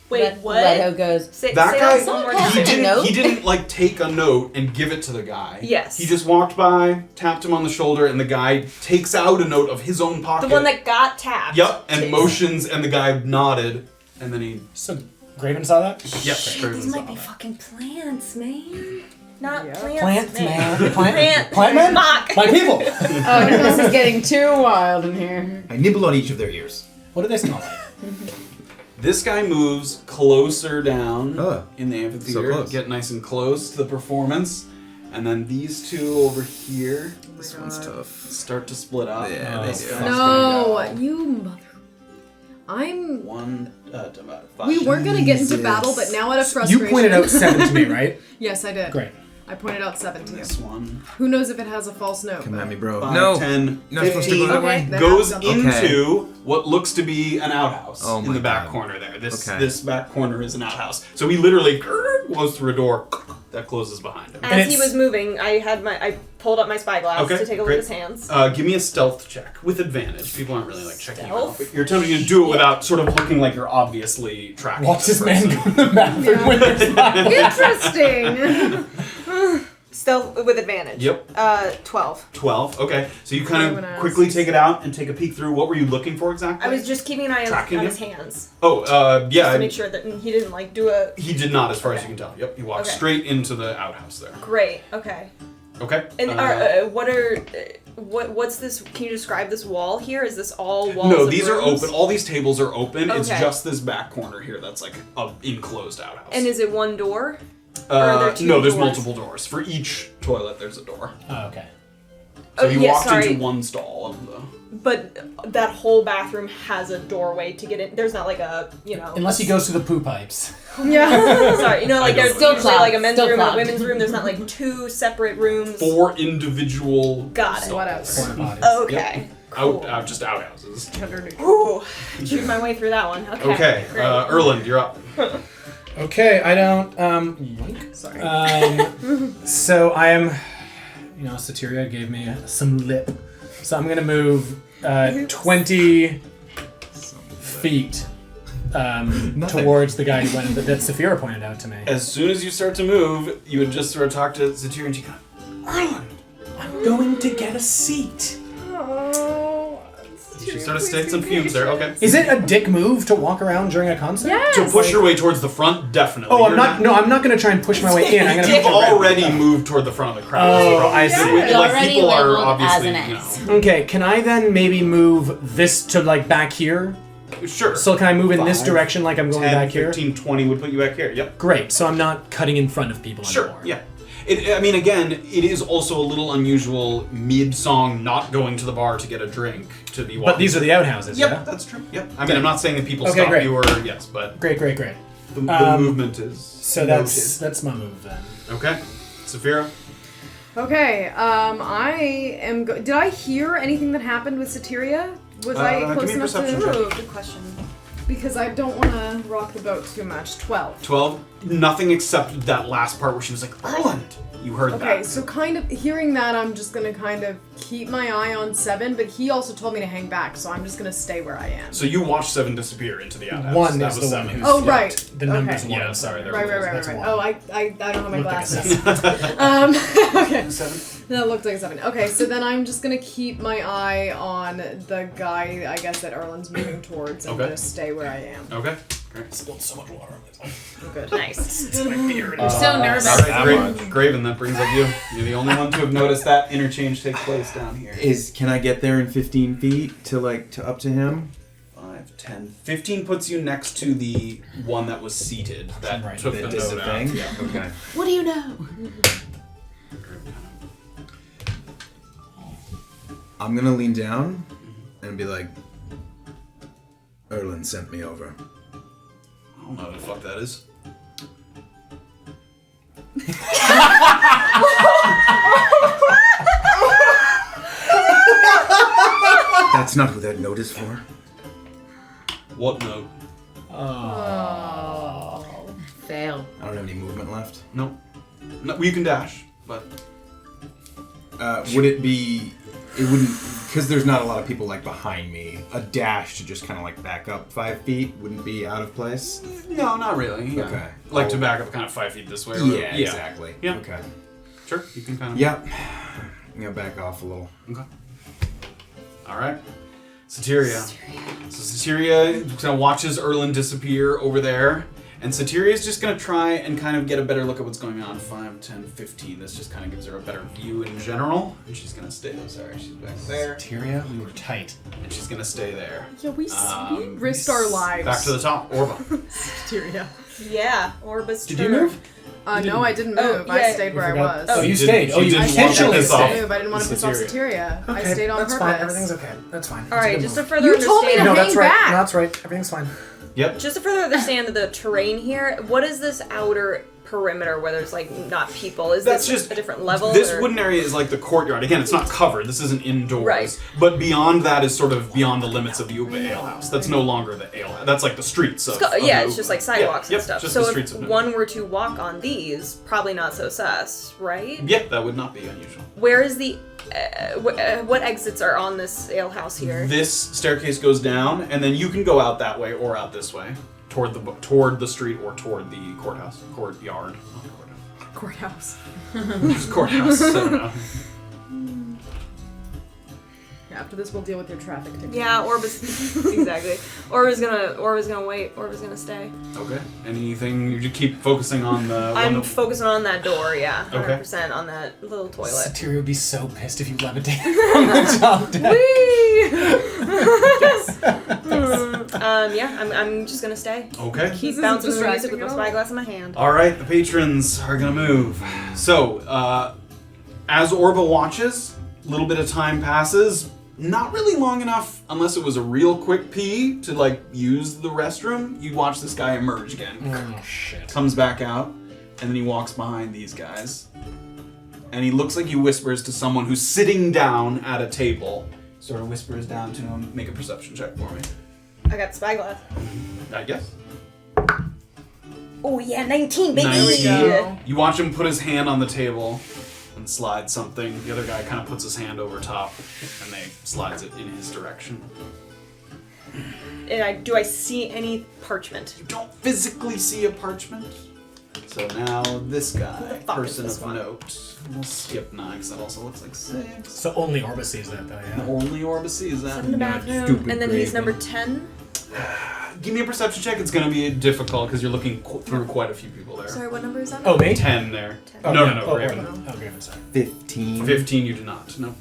Wait, what? Leto goes, Say That say guy, that one more Someone he passed time. a note? didn't like take a note and give it to the guy. Yes. He just walked by, tapped him on the shoulder, and the guy takes out a note of his own pocket. The one that got tapped. Yep, and Jeez. motions, and the guy nodded, and then he. So Graven saw that? Yep. Shit, Graven these might saw be that. fucking plants, man. Not Yeah. plants, man. Plant man? Mock. My people! Oh, this is getting too wild in here. I nibble on each of their ears. What do they smell like? This guy moves closer down Oh, in the amphitheater. so close. Get nice and close to the performance. And then these two over here This one's tough. start to split up. Yeah, Oh, they do. fuck. No, you mother. I'm. One, five. We weren't gonna get into Jesus. battle, but now out of frustration. You pointed out 7 to me, right? Yes, I did. Great. I pointed out 7 to you. This one. Who knows if it has a false note? Come at me, bro. 5, No. 10, You're not supposed to 15. go that Okay, way. then Goes I'll jump. into what looks to be an outhouse Oh in my the back God. corner there. This Okay. this back corner is an outhouse. So he literally goes through a door that closes behind him. And As he it's- was moving, I pulled up my spyglass Okay, to take a look great. at his hands. Give me a stealth check with advantage. People aren't really like checking you out, Stealth? but you're attempting to do it without sort of looking like you're obviously tracking. Watch this person. man go to the bathroom with his Interesting. Stealth with advantage. Yep. 12. 12. Okay, so you kind Graven of quickly asks. take it out and take a peek through. What were you looking for exactly? I was just keeping an eye on Tracking his him? hands. Oh, Just yeah. to make sure that he didn't like do a. He did not, as far as you can tell. Yep, he walked Okay. straight into the outhouse there. Great. Okay. Okay. And what's this? Can you describe this wall here? Is this all walls? No, of these are rooms? open. All these tables are open. It's Okay. just this back corner here that's like a enclosed outhouse. And is it one door? or are there two no, there's doors? multiple doors. For each toilet, there's a door. Oh, okay. So Oh, he yeah, walked sorry. into one stall of the. But that whole bathroom has a doorway to get in. There's not like a Unless he goes through the poo pipes. Yeah. Sorry, like I there's don't know. usually like a men's Still room and a clogged. women's room. There's not like two separate rooms. 4 individual. Got it. What else? Porta potties. Okay. Out, just outhouses. Ooh, chewed my way through that one. Okay. Okay, great. Erland, you're up. Okay, I don't. Yoink. Sorry. So I am. Satyria gave me some lip. So I'm gonna move 20 feet towards the guy who went that Safira pointed out to me. As soon as you start to move, you would just sort of talk to Satyr and she kind of, Erland! I'm going to get a seat. Oh. She sort of states some fumes there. Okay. Is it a dick move to walk around during a concert? Yes. To push your way towards the front, definitely. Oh, I'm You're not. No, I'm not going to try and push my way in. I'm going to. You've already moved toward the front of the crowd. Oh, I see. You're Like already people are labeled obviously, as an you X. know. Okay, can I then maybe move this to like back here? Sure. So can I move in this 5, direction like I'm going 10, back here? 15, 20 would put you back here. Yep. Great. So I'm not cutting in front of people Sure. anymore. Yeah. I mean, again, it is also a little unusual mid-song not going to the bar to get a drink to be walking. But these are the outhouses, Yep, yeah? that's true. Yep. I mean, I'm not saying that people Okay, stop great. you or yes, but Great. the movement is So that's my move then. noted. Okay. Safira. Okay. I am. Did I hear anything that happened with Satyria? Was I give close me a enough perception to? check. Ooh, good question. Because I don't want to rock the boat too much. 12. 12. Nothing except that last part where she was like, Erland. You heard Okay, that. so kind of hearing that, I'm just gonna kind of keep my eye on 7, but he also told me to hang back, so I'm just gonna stay where I am. So you watched 7 disappear into the outhouse. One That is was the one 7. who's Oh, flipped. right. The number's Okay. one. Yeah, sorry, there Right. That's one. Oh, I don't have my Looked like a glasses. Okay. 7. That looked like a 7. Okay, so then I'm just gonna keep my eye on the guy, I guess, that Erland's moving towards, and Okay. just stay where I am. Okay. Great. Spilled so much water on this. Good. Nice. It's my beard. I'm so nervous. All right, Graven, that brings up you. You're the only one to have noticed that interchange take place down here. Can I get there in 15 feet to up to him? 5, 10, 15 puts you next to the one that was seated that Right. took the That did note the out. thing? Yeah. Okay. What do you know? I'm gonna lean down and be like, Erland sent me over. I don't know what the fuck that is. That's not who that note is for. What note? Fail. I don't have any movement left. No. No, you can dash, but Would it be? It wouldn't, because there's not a lot of people like behind me. A dash to just kind of like back up 5 feet wouldn't be out of place. no, not really. Yeah. Okay. Like to back up kind of 5 feet this way. Or, Yeah, exactly. Yeah. Okay. Sure, you can kind of. Yep. I'm gonna back off a little. Okay. All right. Satyria. So Satyria kind of watches Erland disappear over there, And Satiria's just going to try and kind of get a better look at what's going on. 5, 10, 15. This just kind of gives her a better view in general. And she's going to stay. Oh, sorry. She's back there. Tyria, we were tight. And she's going to stay there. Yeah, we risked our lives. Back to the top. Orba. Tyria. Yeah, Orba's Did you move? No, I didn't move. Oh, I yeah. stayed where I forgot. was. Oh, you She stayed. didn't- Oh, she you didn't intentionally want to piss off stayed. Move. I didn't want to piss off Satiria. I stayed on that's purpose. fine. Everything's okay. That's fine. All right, just to further You understand. told me to No, hang that's right. back. No, that's right. Everything's fine. Yep. Just to further understand the terrain here, what is this outer perimeter where there's like not people? Is That's this just a different level? This or? wooden area is like the courtyard. Again, it's not covered. This isn't indoors. Right. But beyond that is sort of beyond the limits of the Upa Alehouse. That's no longer the ale. That's like the streets of. Yeah, of it's the just Upa. like sidewalks Yeah, and stuff. Just So the streets if of one were to walk on these, probably not so sus, right? Yeah, that would not be unusual. Where is the what exits are on this alehouse here? This staircase goes down, and then you can go out that way or out this way, toward the street or toward the courtyard. Not Courthouse. Just courthouse. I don't know. After this, we'll deal with your traffic ticket. Yeah, Orba's exactly. Orba's gonna wait. Orba's gonna stay. Okay. Anything? You just keep focusing on the. I'm focusing on that door. Yeah, Okay. 100% on that little toilet. Satyria would be so pissed if you levitated from the top down. Yeah, I'm just gonna stay. Okay. Keep isn't bouncing the music distracting with my at all. spyglass in my hand. All right, the patrons are gonna move. So, as Orba watches, a little bit of time passes. Not really long enough, unless it was a real quick pee to like use the restroom. You watch this guy emerge again. Oh shit. Comes back out, and then he walks behind these guys, and he looks like he whispers to someone who's sitting down at a table. Sort of whispers down to him. Make a perception check for me. I got the spyglass. I guess. Oh yeah, 19, baby. 19. Yeah. You watch him put his hand on the table and slide something. The other guy kind of puts his hand over top, and they slides it in his direction. And do I see any parchment? You don't physically see a parchment. So now this guy, fuck person is this of one? note. We'll skip 9 because that also looks like 6. So only Orba sees that though, yeah? Only Orba sees that. In the bathroom. stupid And then he's Graven. number 10. Give me a perception check. It's going to be difficult because you're looking through quite a few people there. Sorry, what number is that? Oh, me? 10 there. Oh, no, yeah. no, Oh, Graven. Orba. Oh, Graven, sorry. 15. 15 you do not. No.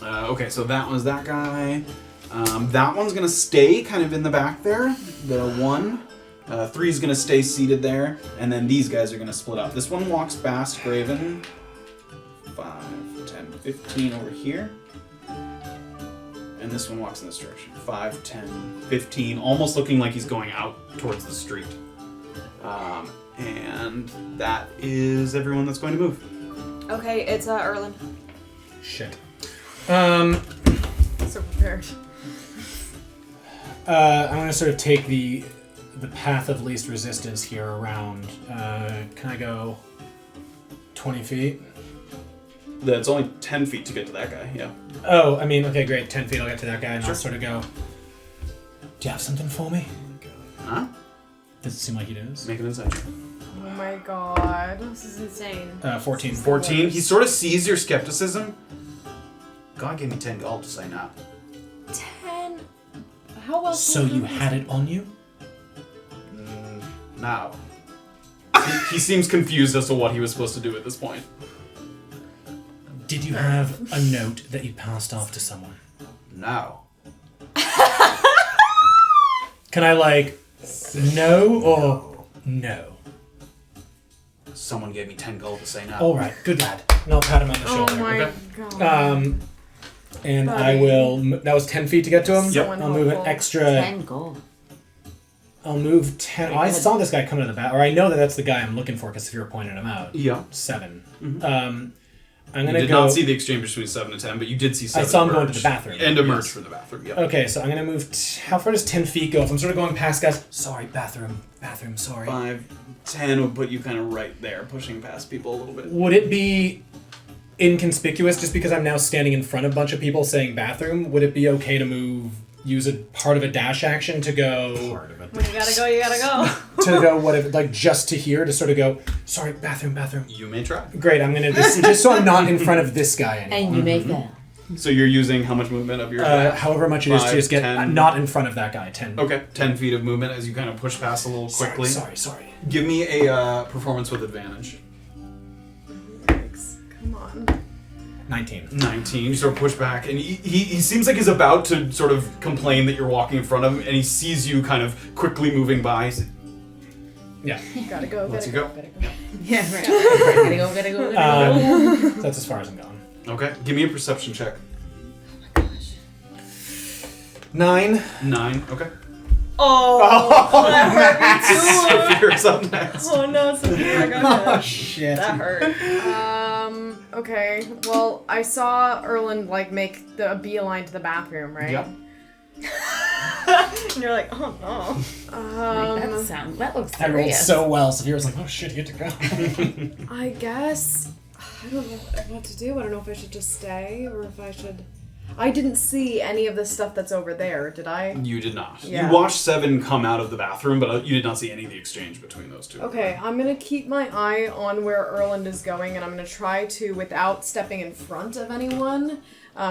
Okay, so that was that guy. That one's gonna stay kind of in the back there. The 1. 3's gonna stay seated there, and then these guys are gonna split up. This one walks past Graven. 5, 10, 15 over here. And this one walks in this direction. 5, 10, 15, almost looking like he's going out towards the street. And that is everyone that's going to move. Okay, it's Erland. Shit. So prepared. I'm gonna sort of take the path of least resistance here around. Can I go 20 feet? That's only 10 feet to get to that guy, yeah. Oh, I mean, okay, great. 10 feet, I'll get to that guy, and Sure. I'll sort of go, do you have something for me? Huh? Does it seem like he does? Make an insight check. Oh my god. This is insane. 14. 14. He sort of sees your skepticism. God gave me 10 gold to say no. 10? How well? So you had it on you? Now. He seems confused as to what he was supposed to do at this point. Did you have a note that you passed off to someone? Now. Can I, like, no or no? Someone gave me 10 gold to say no. Alright, good lad. And I'll pat him on the Oh shoulder. my okay. god. And Buddy. I will... That was 10 feet to get to him? So I'll move an unhelpful. extra... 10 gold. I'll move 10... Oh, I saw this guy come to the back, or I know that that's the guy I'm looking for, because if you were pointing him out. Yeah. 7. I'm You gonna did go... not see the exchange between 7 and 10, but you did see 7 I saw him go emerge into the bathroom. And emerge Yes. from the bathroom, yeah. Okay, so I'm gonna move... How far does 10 feet go? If I'm sort of going past guys... Sorry, bathroom, sorry. 5, 10 would put you kind of right there, pushing past people a little bit. Would it be inconspicuous just because I'm now standing in front of a bunch of people saying bathroom? Would it be okay to use a part of a dash action to go... When you gotta go, you gotta go. to go, whatever, like just to here, to sort of go, sorry, bathroom. You may try. Great, I'm gonna, just so I'm not in front of this guy anymore. And you may fail. So you're using how much movement of your However much it is to 5, just get 10. not in front of that guy. 10. Okay, 10 feet of movement as you kind of push past a little quickly. Sorry. Give me a performance with advantage. Thanks. Come on. 19. 19. You sort of push back, and he seems like he's about to sort of complain that you're walking in front of him, and he sees you kind of quickly moving by. Yeah. Gotta go. Lets Gotta you go. go. Yeah, right. Gotta go. So that's as far as I'm going. Okay, give me a perception check. 9. 9. Okay. Oh, that hurt me too. Safira's up next. Oh no, Safira got hit. Shit. That hurt. Okay. Well, I saw Erland like make a beeline to the bathroom, right? Yep. And you're like, oh no. That looks I rolled serious. so well. Saphira was like, oh shit, you have to go. I guess I don't know what to do. I don't know if I should just stay or if I should. I didn't see any of the stuff that's over there, did I? You did not. Yeah. You watched Seven come out of the bathroom, but you did not see any of the exchange between those two. Okay, I'm gonna keep my eye on where Erland is going, and I'm gonna try to, without stepping in front of anyone,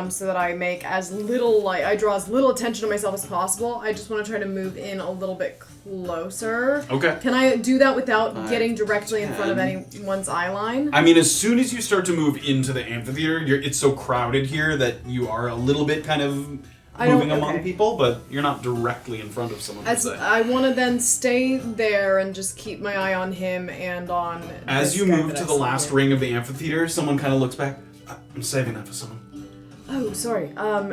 so that I make as little, I draw as little attention to myself as possible. I just want to try to move in a little bit closer. Okay. Can I do that without I getting directly in front of can. anyone's eye line? I mean, as soon as you start to move into the amphitheater, it's so crowded here that you are a little bit kind of moving among people, but you're not directly in front of someone. As I want to then stay there and just keep my eye on him and on. As this you guy move that to I the saw last here. ring of the amphitheater, someone kind of looks back. I'm saving that for someone. Oh, sorry.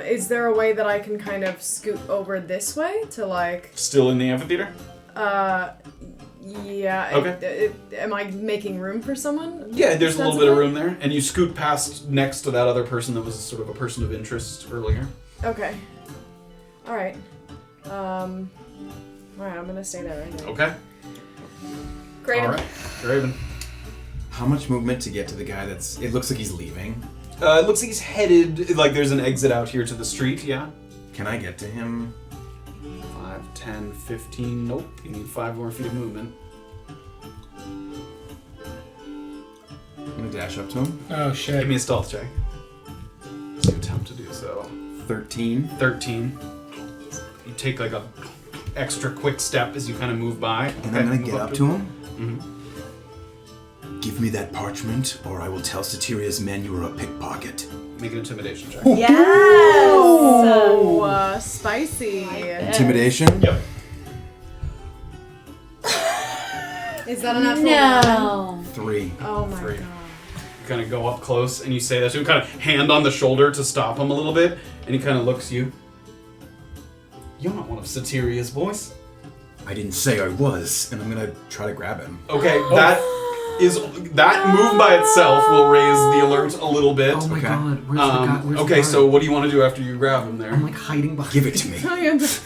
Is there a way that I can kind of scoot over this way to like? Still in the amphitheater? Yeah. Okay. Am I making room for someone? Yeah, there's a little bit of ostensibly? room there, and you scoot past next to that other person that was sort of a person of interest earlier. Okay. All right. All right. I'm gonna stay there right now. Okay. Graven. All right. Graven. How much movement to get to the guy that's... It looks like he's leaving. It looks like he's headed, like there's an exit out here to the street, yeah? Can I get to him? 5, 10, 15, nope. You need 5 more feet of movement. I'm gonna dash up to him. Oh Give shit. me a stealth check. As you attempt to do so. 13. 13. You take like a extra quick step as you kind of move by. And I'm gonna move get up to him. Mm-hmm. Give me that parchment, or I will tell Satiria's men you are a pickpocket. Make an intimidation check. Yes. Oh, spicy. Intimidation? Yep. Is that enough? No. 3. Oh my 3. god. You kind of go up close and you say that to him, kind of hand on the shoulder to stop him a little bit, and he kind of looks at you. You're not one of Satiria's boys. I didn't say I was, and I'm gonna try to grab him. Okay, that move by itself will raise the alert a little bit. Oh my Okay. god, where's the guy? Where's the Okay, guy? so what do you want to do after you grab him there? I'm like hiding behind. Give it to me.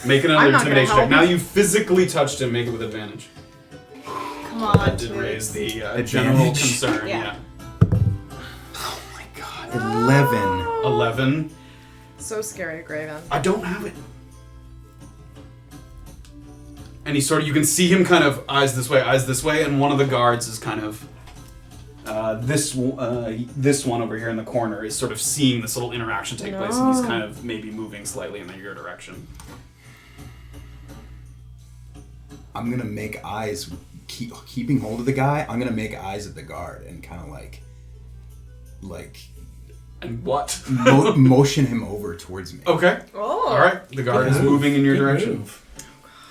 Make another I'm not gonna intimidation check. help. Now you physically touched him, make it with advantage. Come on. That did dude. raise the general Advantage. concern, Yeah. yeah. Oh my god. 11. 11. So scary, Graven. I don't have it. And he sort of, you can see him kind of eyes this way, and one of the guards is kind of, this one over here in the corner is sort of seeing this little interaction take place, and he's kind of maybe moving slightly in your direction. I'm gonna make eyes, keeping hold of the guy, I'm gonna make eyes at the guard and kind of like And what? motion him over towards me. Okay. Oh. All right. The guard is moving in your Good direction. move.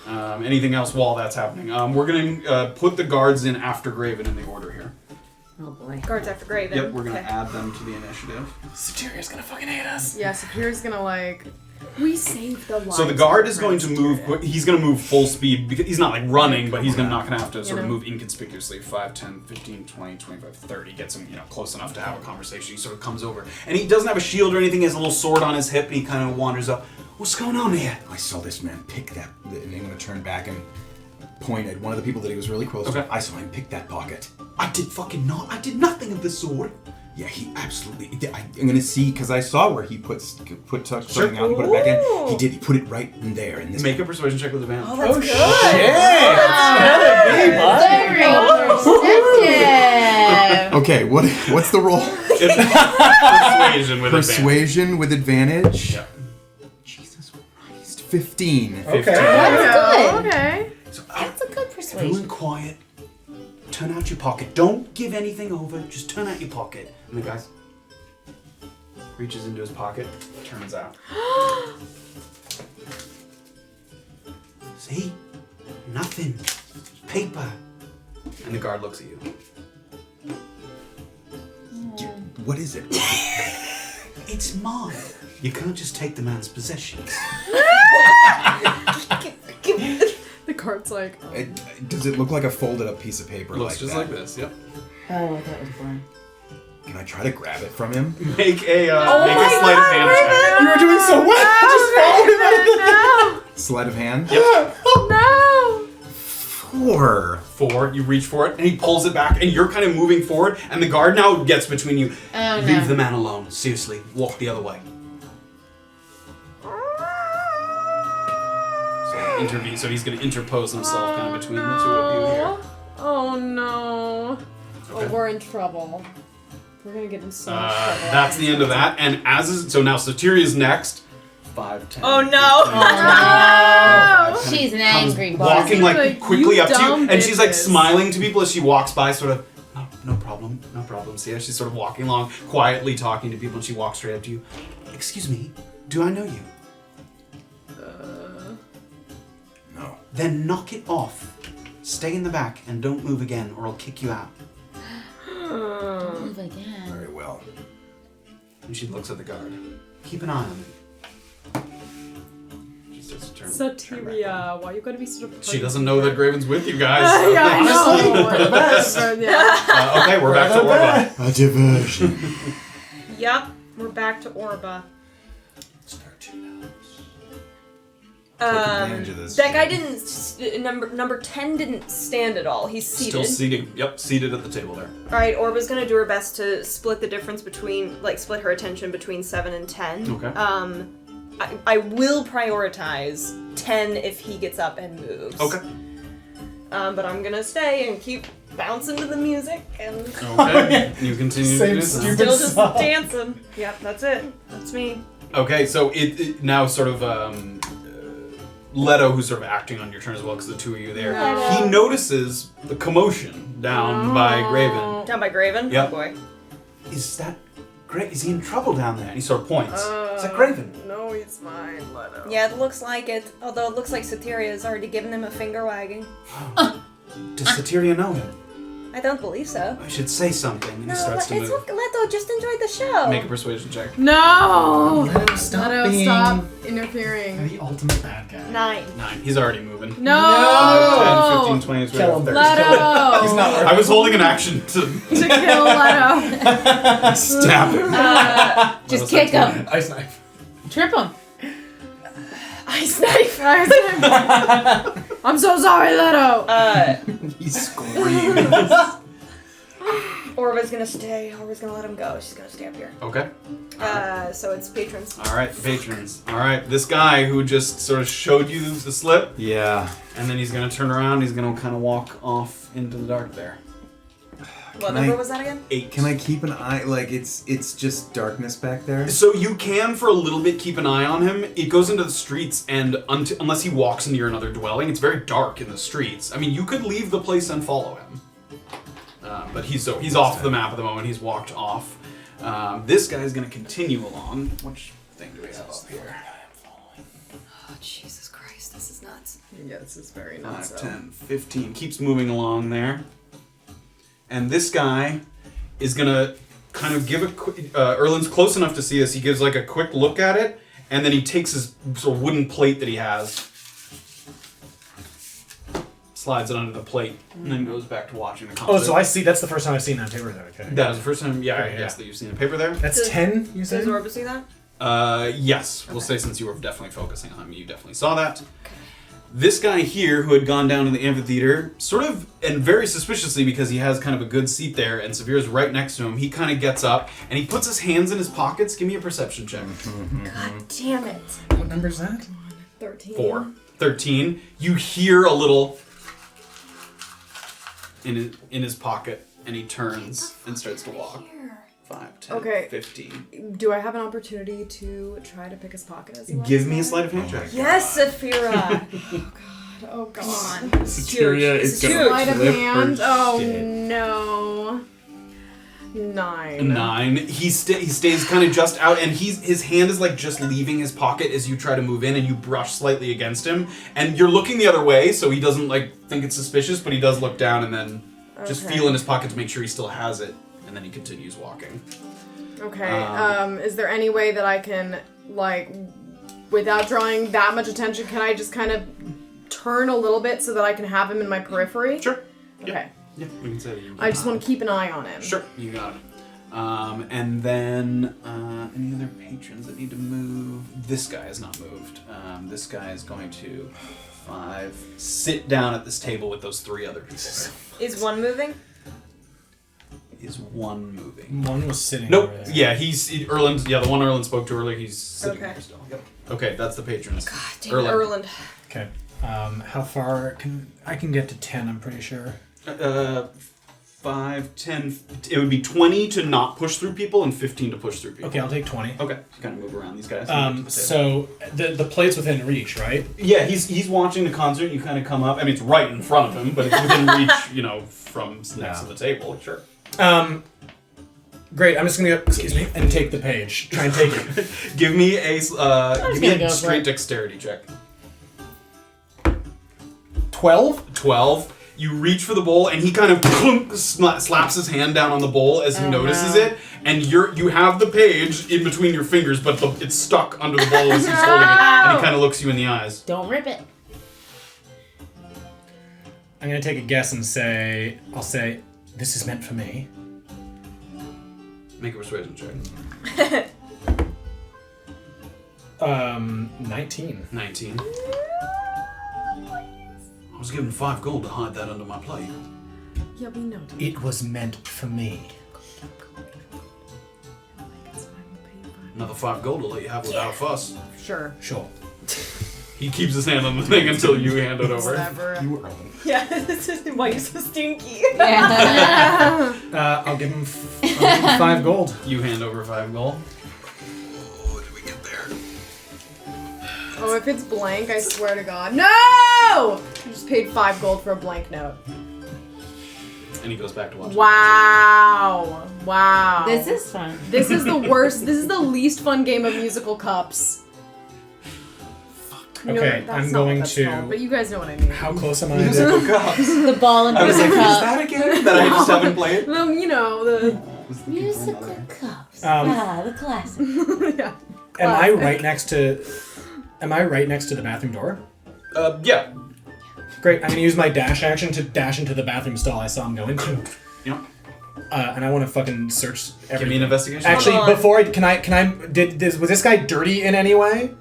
Anything else while that's happening? We're going to put the guards in after Graven in the order here. Oh boy. Guards after Graven. Yep, we're going to Okay. add them to the initiative. Satiria's gonna fucking hate us. Yeah, Safira's gonna like. We saved the lives. So the guard of is going to friends, move. Tyrion. He's going to move full speed because he's not like running, but he's not going to have to sort of know? move inconspicuously. 5, 10, 15, 20, 25, 30. Gets him, close enough to have a conversation. He sort of comes over, and he doesn't have a shield or anything. He has a little sword on his hip. And he kind of wanders up. What's going on here? I saw this man pick that, and I'm gonna turn back and point at one of the people that he was really close Okay. to. I saw him pick that pocket. I did fucking not. I did nothing of the sort. Yeah, he absolutely did. I'm gonna see, because I saw where he put something out and put it back Ooh. in. He did. He put it right in there. In this. Make a persuasion check with advantage. Oh, that's good. Shit! It's gonna be, bud. Very perceptive. Okay, what's the roll? Persuasion with Persuasion with advantage. Yeah. Jesus Christ. 15. Okay. That's good. Okay. So, That's a good persuasion. everyone quiet. Turn out your pocket. Don't give anything over. Just turn out your pocket. And the guy reaches into his pocket, turns out. See? Nothing. Paper. And the guard looks at you. What is it? It's mine. You can't just take the man's possessions. The card's like, oh. Does it look like a folded up piece of paper? Looks like just that? like this, yep. Oh, that was boring. Can I try to grab it from him? Make a sleight of hand check. You were doing so well. Just follow him out of the... No! Sleight of hand? Yep. No! 4. 4, you reach for it, and he pulls it back, and you're kind of moving forward, and the guard now gets between you. Oh, no. Leave the man alone. Seriously, walk the other way. So intervene. So he's going to interpose himself kind of between the two of you here. Oh no. Okay. Oh, we're in trouble. We're gonna get in so much trouble. That's the end of that. And as is, so now Satiria's next. 5, 10. Oh, no. 15, 20, 25, She's an comes angry walking Like, like quickly you up to you, dumb and she's like bitches. smiling to people as she walks by, sort of. No problem. See, as she's sort of walking along, quietly talking to people, and she walks straight up to you. Excuse me, do I know you? No. Then knock it off. Stay in the back and don't move again, or I'll kick you out. Move again. Very well. And she looks at the guard. Keep an eye on me. She starts to turn back. Satiria, why you gotta be sort of. She doesn't know that Graven's with you guys. Yeah, I know. Honestly, for the best. Yeah. Okay, we're back to Orba. A diversion. Yep, we're back to Orba. advantage of this. That guy number 10 didn't stand at all. He's seated. Still seating. Yep, seated at the table there. Alright, Orba's gonna do her best to split the difference between, split her attention between 7 and 10. Okay. I will prioritize 10 if he gets up and moves. Okay. But I'm gonna stay and keep bouncing to the music and Okay. You continue to Same do stupid so. still just song. dancing. Yep, that's it. That's me. Okay, so it now sort of Leto, who's sort of acting on your turn as well, because the two of you there, Leto. he notices the commotion down by Graven. Down by Graven? Yep. Oh boy. Is that Graven? Is he in trouble down there? And he sort of points. Is that Graven? No, he's fine, Leto. Yeah, it looks like it. Although it looks like Satiria has already given him a finger wagging. Does Satiria know him? I don't believe so. I should say something. And No, he starts to it's move. okay, Leto. Just enjoy the show. Make a persuasion check. No! Let him stop Leto, being stop interfering. the ultimate bad guy. 9. 9. He's already moving. No! 10, 15, 20, 25, Kill him. 30. Leto! He's not I was holding an action to To kill Leto. Stab him. Just kick him. Ice knife. Trip him. Ice knife. I'm so sorry, Leto. He screams. Orba's gonna stay. Orba's gonna let him go. She's gonna stay up here. Okay. So it's patrons. All right, patrons. All right, this guy who just sort of showed you the slip, Yeah. and then he's gonna turn around. He's gonna kind of walk off into the dark there. What Can number I- was that again? 8. Can I keep an eye? Like it's just darkness back there. So you can, for a little bit, keep an eye on him. It goes into the streets, and unless he walks into your another dwelling, it's very dark in the streets. I mean, you could leave the place and follow him, but he's off the map at the moment. He's walked off. This guy's gonna continue along. Which thing do we have up here? Oh, Jesus Christ, this is nuts. Yeah, this is very 5, nuts. 10, 15. Keeps moving along there. And this guy is gonna kind of give a quick. Erland's close enough to see this. He gives like a quick look at it, and then he takes his sort of wooden plate that he has, slides it under the plate, and then goes back to watching the Oh, concert. so I see. That's the first time I've seen that paper there. Okay. That was the first time, Okay, yes, yeah. that you've seen a paper there. That's Does- 10. You said. Does Orba see that? Yes, we'll say since you were definitely focusing on him, you definitely saw that. This guy here, who had gone down to the amphitheater, sort of, and very suspiciously because he has kind of a good seat there, and Safira's right next to him, he kind of gets up, and he puts his hands in his pockets. Give me a perception check. God damn it. What number is that? 13. 4. 13. You hear a little in his pocket, And he turns and starts to walk. 5, 10, Okay. 15. Do I have an opportunity to try to pick his pocket as he walks Give me a by? sleight of hand check. Yes, Safira. Oh god. Satyria is huge. gonna Sleight of flip her hand. Oh shit. no. 9. 9. He stays kind of just out, and his hand is like just leaving his pocket as you try to move in, and you brush slightly against him, and you're looking the other way, so he doesn't like think it's suspicious, but he does look down and then just feel in his pocket to make sure he still has it, and then he continues walking. Okay. Is there any way that I can, like, without drawing that much attention, can I just kind of turn a little bit so that I can have him in my periphery? Sure. Okay. Yeah, we can say that. I just want to keep an eye on him. Sure, you got it. And then any other patrons that need to move? This guy is not moved. This guy is going to 5 sit down at this table with those 3 other people. Is one moving? Is one moving? One was sitting Nope. over there. Yeah, Erland. Yeah, the one Erland spoke to earlier. He's sitting Okay. there still. Yep. Okay, that's the patrons. God damn it, Erland. Okay. How far can I get to 10? I'm pretty sure. 5, 10. It would be 20 to not push through people and 15 to push through people. Okay, I'll take 20. Okay. So kind of move around these guys. So the plate's within reach, right? Yeah, he's watching the concert. You kind of come up. I mean, it's right in front of him, but it's within reach, from next to the table. Sure. Great. I'm just gonna go, excuse me, and take the page. Try and take it. Give me a go for straight it. dexterity check. 12. 12. You reach for the bowl, and he kind of slaps his hand down on the bowl as he notices it, and you have the page in between your fingers, but it's stuck under the bowl as he's holding it, and he kind of looks you in the eyes. Don't rip it. I'm gonna take a guess and I'll say, this is meant for me. Make a persuasion check. 19. 19. I was given 5 gold to hide that under my plate. Yeah, we know. It was meant for me. Another 5 gold to let you have without a fuss. Sure. Sure. He keeps his hand on the thing until you hand it over. Whatever. Yeah, this is why you're so stinky. I'll give him 5 gold. You hand over 5 gold. Oh, did we get there? Oh, if it's blank, I swear to God. No! I just paid 5 gold for a blank note. And he goes back to watching. Wow. Wow. This is fun. This is the worst. This is the least fun game of musical cups. You know, Okay, that's I'm not what going that's to- called, but you guys know what I mean. How close am I Musical to... cups. The ball and I was like, musical what is cup. that again? That I just haven't played? You know, the... Musical cups. The classic. yeah. Am I right next to the bathroom door? Yeah. Great, I'm gonna use my dash action to dash into the bathroom stall I saw him go into. Yep. And I want to fucking search everything. Give me an investigation. Actually, Hold on. before was this guy dirty in any way?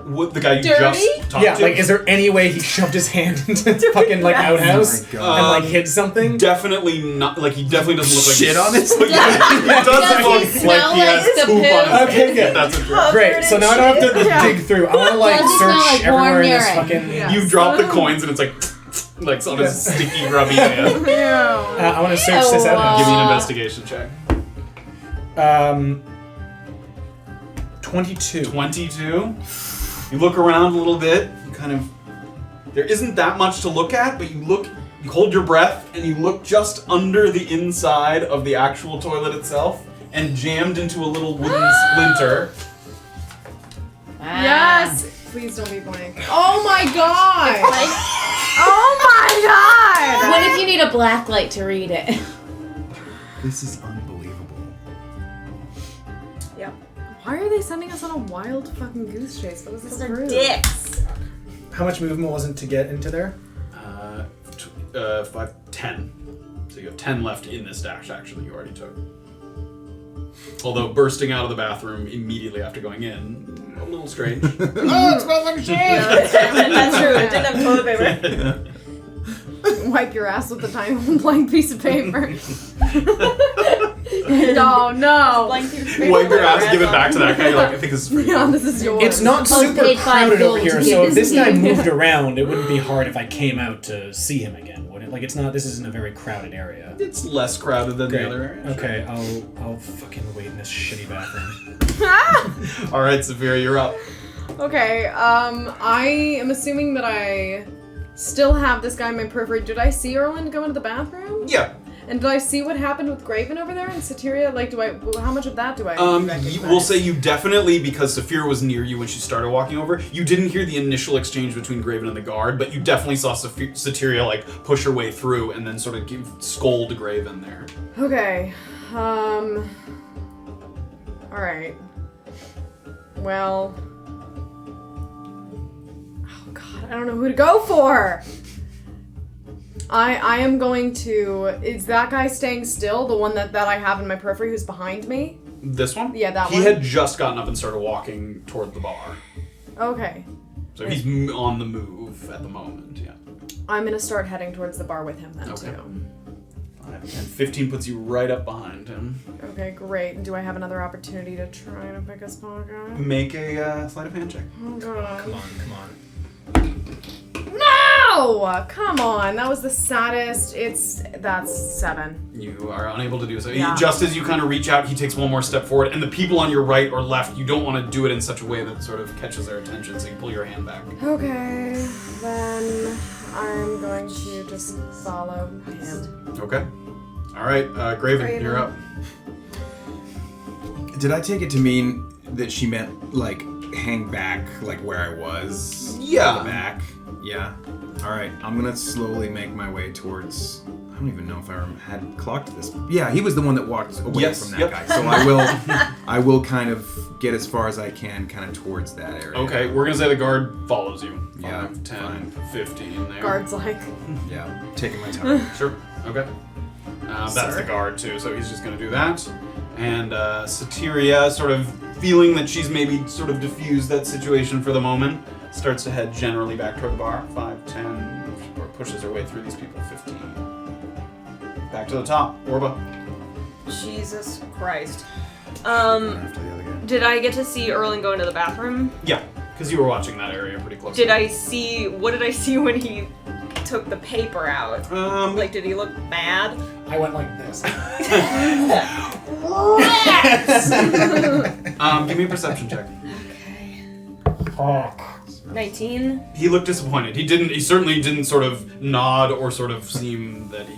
What, the guy you Dirty? just talked Yeah, to? like, is there any way he shoved his hand into the fucking, like, outhouse Oh my God. and, like, hid something? Definitely not. Like, he definitely doesn't look like Shit on his But yeah, he does Does he look smell like he has like the poop on his piss? Okay, good. That's a Great, so now I don't have to dig through. I want to, like, Does he smell search like warm everywhere in this urine? fucking... Yeah. You drop the coins and it's like on his sticky, grubby hand. Ew. I want to search this outhouse. Give me an investigation check. 22. 22. You look around a little bit. You kind of. There isn't that much to look at, but you hold your breath, and you look just under the inside of the actual toilet itself, and jammed into a little wooden splinter. Yes! Please don't be blank. Oh my god! Like, Oh my god! what if you need a black light to read it? This is unbelievable. Yep. Why are they sending us on a wild fucking goose chase? What is this They're crew? dicks. How much movement wasn't to get into there? 5, 10. So you have 10 left in this dash action that you already took. Although bursting out of the bathroom immediately after going in, a little strange. Oh, it smells like shit! That's true. It didn't have toilet paper. Wipe your ass with a tiny blank piece of paper. No, no. Flying through space. Wipe your ass, Grab give it them. back to that guy. You're like, I think this is for you. Yeah, this is yours. It's not Post super paid 5 crowded over gold here, to so get if this this guy game. moved around, it wouldn't be hard if I came out to see him again, would it? Like, it's not. This isn't a very crowded area. It's less crowded than Great. the other area. Okay, I'll fucking wait in this shitty bathroom. All right, Safira, you're up. Okay, I am assuming that I still have this guy in my periphery. Did I see Erland go into the bathroom? Yeah. And did I see what happened with Graven over there in Satyria? Like, how much of that do I recognize? We'll say you definitely, because Safira was near you when she started walking over, you didn't hear the initial exchange between Graven and the guard, but you definitely saw Satyria, like, push her way through and then sort of scold Graven there. Okay, alright. Well... Oh god, I don't know who to go for! I am going to... Is that guy staying still? The one that I have in my periphery who's behind me? This one? Yeah, that he one. He had just gotten up and started walking toward the bar. Okay. So he's on the move at the moment, yeah. I'm gonna start heading towards the bar with him then, Okay. too. 5, 10, 15 puts you right up behind him. Okay, great. Do I have another opportunity to try to pick his pocket? Make a sleight of hand check. Oh god. Come on. No! Come on, that was the saddest. That's 7. You are unable to do so. Yeah. Just as you kind of reach out, he takes one more step forward, and the people on your right or left, you don't want to do it in such a way that sort of catches their attention, so you pull your hand back. Okay, then I'm going to just follow him. Okay. All right, Graven, you're up. Did I take it to mean that she meant, like, hang back, like where I was? Yeah. The back? Yeah. Alright, I'm gonna slowly make my way towards... I don't even know if I had clocked this. Yeah, he was the one that walked away Yes, from that yep. guy. So I will kind of get as far as I can, kind of towards that area. Okay, we're going to say the guard follows you. 5, Yeah, 10, 15 there. Guard's like, Yeah, taking my time. Sure, okay. That's Sir. the guard, too, so he's just going to do that. And Satyria, sort of feeling that she's maybe sort of diffused that situation for the moment, starts to head generally back toward the bar. 5, 10, or pushes her way through these people. 15. Back to the top. Orba. Jesus Christ. After the other guy. Did I get to see Erland go into the bathroom? Yeah, because you were watching that area pretty closely. What did I see when he took the paper out? Like, did he look mad? I went like this. Give me a perception check. Okay. 19. He looked disappointed. He certainly didn't sort of nod or sort of seem that he,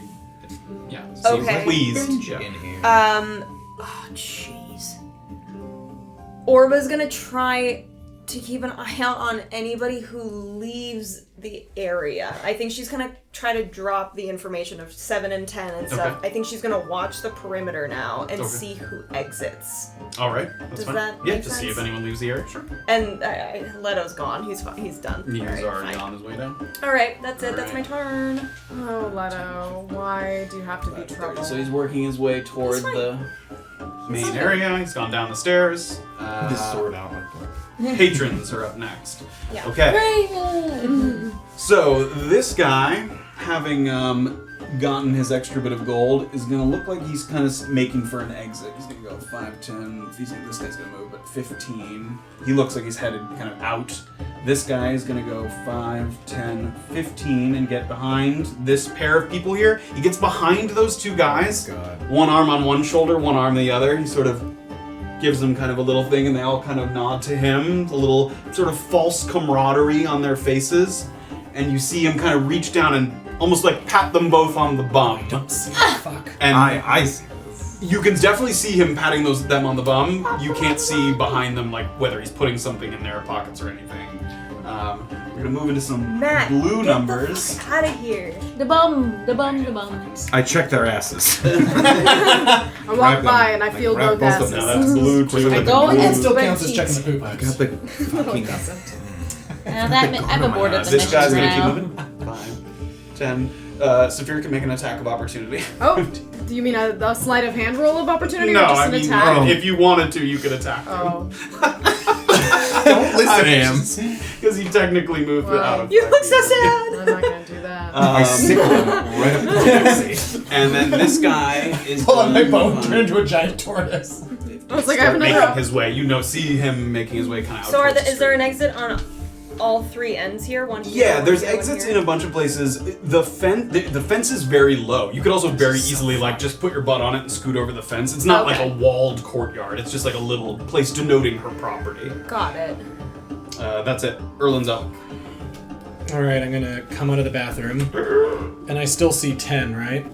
seemed Okay. pleased. Yeah. In here. Oh, jeez. Orba's gonna try to keep an eye out on anybody who leaves the area. I think she's gonna try to drop the information of 7 and 10 and stuff. Okay. I think she's gonna watch the perimeter now and Okay. see who exits. All right. That's Does fine. that Yeah, make to see sense? if anyone leaves the area. Sure. And Leto's gone. He's fine. He's done. He was Alright, already fine. on his way down. Alright, that's it. All That's my right. turn. oh, Leto, why do you have to be trouble? So he's working his way toward It's fine. the Main area. He's gone down the stairs. This sword out. Patrons are up next. Yeah. Okay. Graven! So this guy, having gotten his extra bit of gold, is going to look like he's kind of making for an exit. He's going to go 5, 10. This guy's going to move, but 15. He looks like he's headed kind of out. This guy is going to go 5, 10, 15 and get behind this pair of people here. He gets behind those two guys. God. One arm on one shoulder, one arm the other. He sort of gives them kind of a little thing and they all kind of nod to him. A little sort of false camaraderie on their faces. And you see him kind of reach down and almost like pat them both on the bum. Don't see fuck. And I you can definitely see him patting them on the bum. You can't see behind them like whether he's putting something in their pockets or anything. We're gonna move into some Matt, blue get numbers. the fuck out of here. The bum, the bum, the bum. I checked their asses. I walk Grab by them. and I Like, feel grab both both of asses. them. Now that's blue to I go It and still spread counts as checking the cheeks. poop I pipes. got the fucking... I'm aboard with the This guy's missions gonna now. keep moving. 5, 10. Safira can make an attack of opportunity. Oh, do you mean a sleight of hand roll of opportunity No, or just I an mean, attack? if you wanted to, you could attack him. Oh. Don't listen to him. Because you technically moved out of. You look so 5 feet. sad. I'm not gonna do that. I sick him right up the face. And then this guy is. Pull on my going bone, to, turn into a giant tortoise. I was like, I have start making another. his way. See him making his way kind of out. So towards the is there an street. exit on all 3 ends here? One here, Yeah, one there's here, one exits here? in a bunch of places. The fence is very low. You could also very easily like just put your butt on it and scoot over the fence. It's not like Okay. a walled courtyard. It's just like a little place denoting her property. Got it. That's it. Erland's up. All right, I'm gonna come out of the bathroom, and I still see 10, right?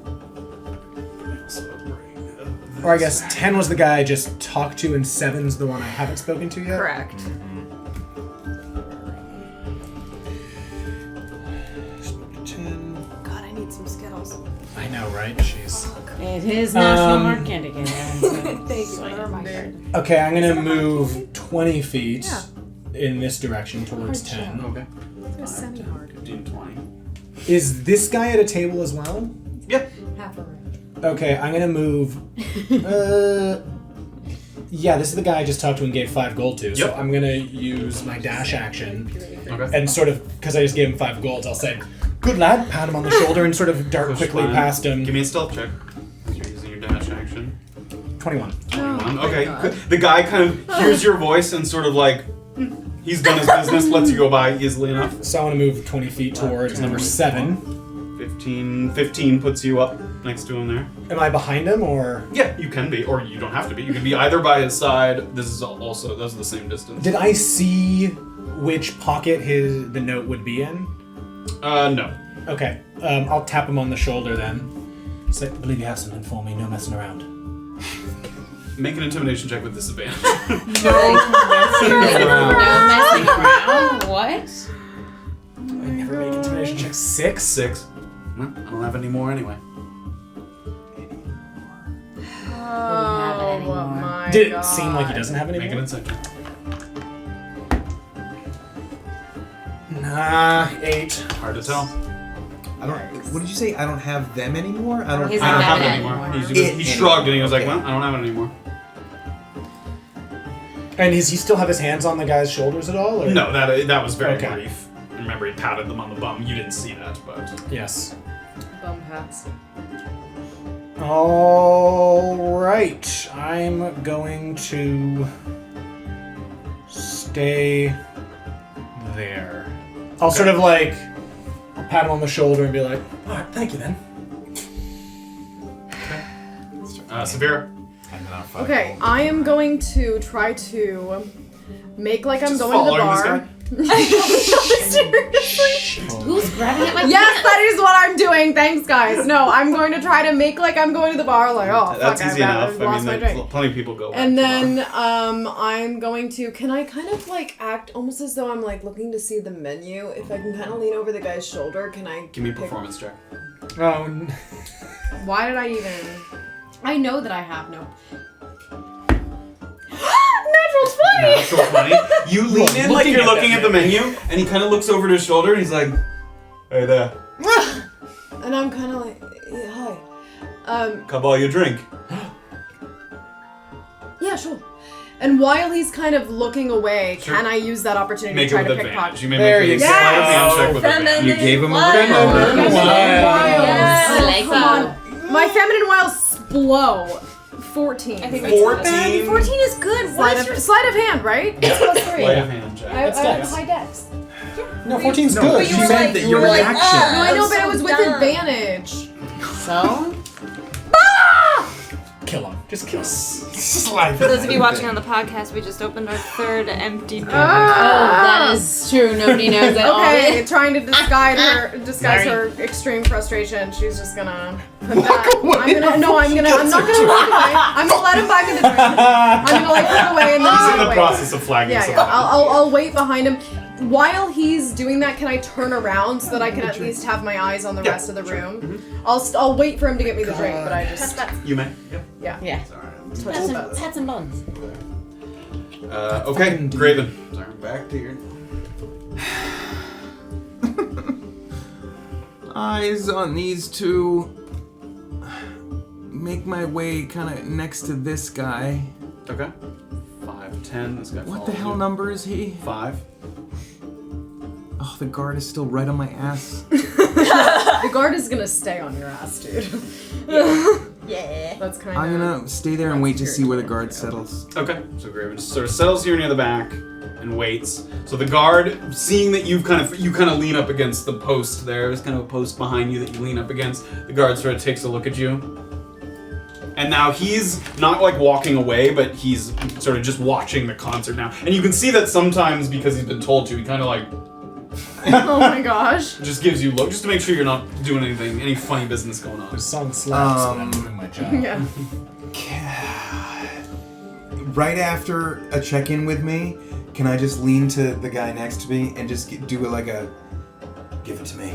Or I guess 10 was the guy I just talked to, and 7's the one I haven't spoken to yet. Correct. Spoke to 10. God, I need some Skittles. I know, right? Jeez. It is National Um, Mark Candy Day. Thank you for the reminder. Okay, I'm gonna move 20 feet in this direction towards 10. Okay. It's semi-hard. 15, 20. Is this guy at a table as well? Yeah. Half a round. Okay, I'm gonna move. Yeah, this is the guy I just talked to and gave 5 gold to. So Yep. I'm gonna use my dash action Okay. and sort of, because I just gave him 5 gold, I'll say, "Good lad," pat him on the shoulder and sort of dart Push quickly one. past him. Give me a stealth check. You're using your dash action. 21. 21. Oh, Okay. thank God. The guy kind of hears your voice and sort of like he's done his business, lets you go by easily enough. So I want to move 20 feet towards number 7. 15 puts you up next to him there. Am I behind him or? Yeah, you can be, or you don't have to be. You can be either by his side. Those are the same distance. Did I see which pocket the note would be in? No. Okay, I'll tap him on the shoulder then. Say, I believe you have something for me, no messing around. Make an intimidation check with disadvantage. No messing around. What? I never make intimidation checks. 6? 6. Well, I don't have any more anyway. Oh, anymore. my Did God. it seem like he doesn't have any Make an more? insight check. Nah, 8. Hard to tell. I don't. What did you say? I don't have them anymore. I don't. He's I don't not have it that anymore. anymore. He shrugged and he was like, Okay. well, I don't have it anymore. And does he still have his hands on the guy's shoulders at all? Or? No, that was very Okay. brief. Remember, he patted them on the bum. You didn't see that, but... Yes. Bum pats. All right, I'm going to stay there. I'll sort of like I'll pat him on the shoulder and be like, "All right, thank you then." Safira. And then I'll fight Okay, gold. I am going to try to make like I'm Just going to the following this bar. Who's grabbing at my Yes, that is what I'm doing. Thanks, guys. No, I'm going to try to make like I'm going to the bar. Like, oh, That's fuck, easy I've enough. I lost mean, my drink. plenty of people go. back And to then bar. I'm going to. Can I kind of like act almost as though I'm like looking to see the menu? If I can kind of lean over the guy's shoulder, can I? Give me a pick- performance check. Oh, Why did I even? I know that I have no. Natural 20. Natural 20. You lean in like looking you're at looking that at the menu, and he kind of looks over to his shoulder, and he's like, "Hey there, And I'm kind of like, yeah, hi. can I buy you a drink?" Yeah, sure. And while he's kind of looking away, Sure. can I use that opportunity Make to it try with to advantage. pickpocket? You may There make you a go. sleight of hand check with advantage. You gave him a Wild. little moment. Yes. I like Come that. on. My feminine wiles blow. 14. I think 14. 14 is good. What is your... Sleight of hand, right? It's plus 3. Sleight of hand check. I have dex. high dex. no, 14's No, good. but you she were meant like- that you your were like, reaction. No, I know, but so it was with dumb. advantage. So? Kill him. Just kill him. Slide. For those of you watching on the podcast, we just opened our third empty beer. Oh, that is true. Nobody knows that. Okay, trying to disguise her extreme frustration. She's just gonna put that. I'm not gonna walk away. I'm gonna let him buy me the drink. I'm gonna like look away and then He's in walk the away. process of flagging Yeah, something. yeah. I'll wait behind him. While he's doing that, can I turn around so that I can at least have my eyes on the rest of the room? I'll wait for him to get me the drink, but I just You may. Yep. yeah. Yeah. Sorry. Pats and buns. Okay, Graven. Sorry, back to your. Eyes on these two. Make my way kind of next to this guy. Okay. 5. 10. This guy What the follows hell you. number is he? 5. Oh, the guard is still right on my ass. The guard is gonna stay on your ass, dude. Yeah. That's kind I'm of. gonna stay there and wait to see where the guard settles. Okay, so Graven just sort of settles here near the back and waits. So the guard, seeing that you kind of lean up against the post there, there's kind of a post behind you that you lean up against. The guard sort of takes a look at you. And now he's not like walking away, but he's sort of just watching the concert now. And you can see that sometimes, because he's been told to, he kind of like Oh my gosh. just gives you a look, just to make sure you're not doing anything, any funny business going on. The song slaps when I'm doing my job. Yeah. Right after a check-in with me, can I just lean to the guy next to me and just do it like a... Give it to me.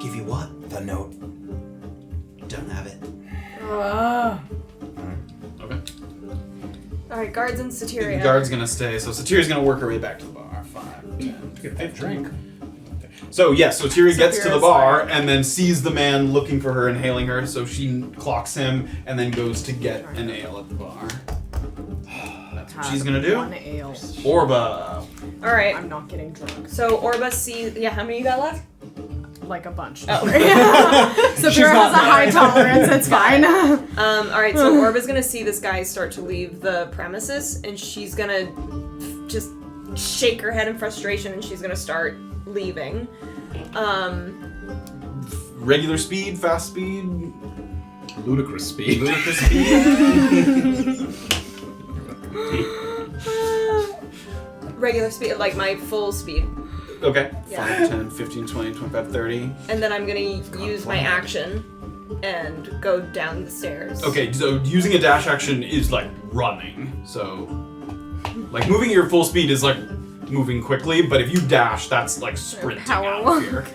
Give you what? The note. Don't have it. Okay. Alright, guards and The Satyria. guard's gonna stay, so Satiria's gonna work her way back to the bar. 5, 10, Get that drink. So yes, so Satira gets to the Satira's bar like- and then sees the man looking for her and hailing her, so she clocks him and then goes to get an ale at the bar. That's what she's gonna do. One ale. Orba. Alright. I'm not getting drunk. So Orba sees. Yeah, how many you got left? Like a bunch. Oh. Safira has a high tolerance, it's fine. Alright, so Orba's gonna see this guy start to leave the premises, and she's gonna just shake her head in frustration, and she's gonna start leaving. Regular speed, fast speed, Ludicrous speed. ludicrous speed. Regular speed, like my full speed. Okay. Yeah. 5, 10, 15, 20, 25, 30. And then I'm gonna use my action and go down the stairs. Okay, so using a dash action is like running. So, like moving at your full speed is like moving quickly, but if you dash, that's like sprinting Power out walk. of here.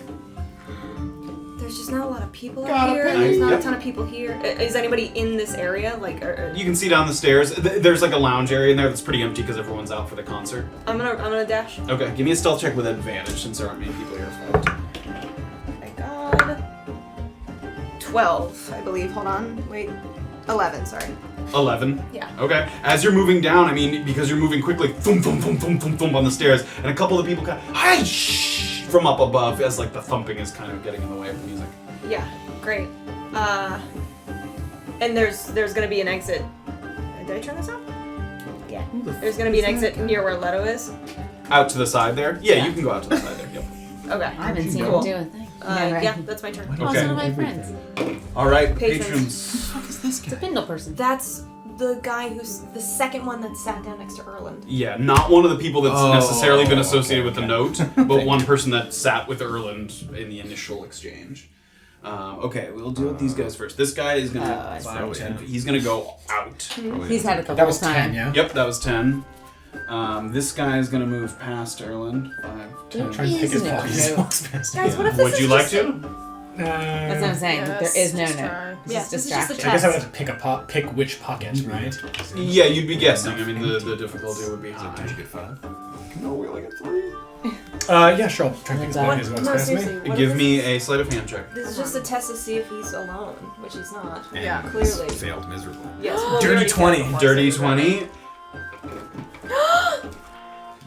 There's just not a lot of people Got out it, here. baby. There's not Yep. a ton of people here. Is anybody in this area? Like, You can see down the stairs. There's like a lounge area in there that's pretty empty because everyone's out for the concert. I'm gonna dash. Okay, give me a stealth check with advantage since there aren't many people here. Thank God. 12, I believe. Hold on. Wait. 11, sorry. 11. Yeah. Okay. As you're moving down, I mean, because you're moving quickly, thump, thump, thump, thump, thump, thump on the stairs, and a couple of people kind of, "Hi, shh," from up above as like the thumping is kind of getting in the way of the music. Yeah, great. And there's gonna be an exit. Did I turn this off? Yeah. There's gonna be an exit near where Leto is. Out to the side there? Yeah, Yeah. you can go out to the side there. Yep. Okay. I haven't seen Cool. him do a thing. Yeah, that's my turn. Oh, Okay. some of my friends. All right, Patrons. patrons. It's a Bindle person. That's the guy who's the second one that sat down next to Erland. Yeah, not one of the people that's Oh, necessarily been associated with the okay. note, but one person that sat with Erland in the initial exchange. Okay, we'll deal with these guys first. This guy is gonna Oh, I see. 5, 10. He's gonna go out. He's had it the That whole was time. 10, yeah? Yep, that was 10. This guy is gonna move past Erland. 5, 10. Trying to pick his Easy. pocket as he walks past. Guys, what if this Would is you just like a- to? That's what I'm saying. Yes, there is no just no. try. This Yeah, is this is just a distraction. I guess I would have to pick which pocket, right? Yeah, you'd be guessing. I mean, the difficulty would be high. Did you get 5? No, we only get 3. Yeah, sure. I'll try and pick his pocket as he walks No, past me. seriously. What Give if me a sleight of hand check. This is just a test to see if he's alone, which he's not. Yeah. Clearly. Failed miserably. Yes. well, we Dirty already 20. failed before, Dirty so we're good. 20. Oh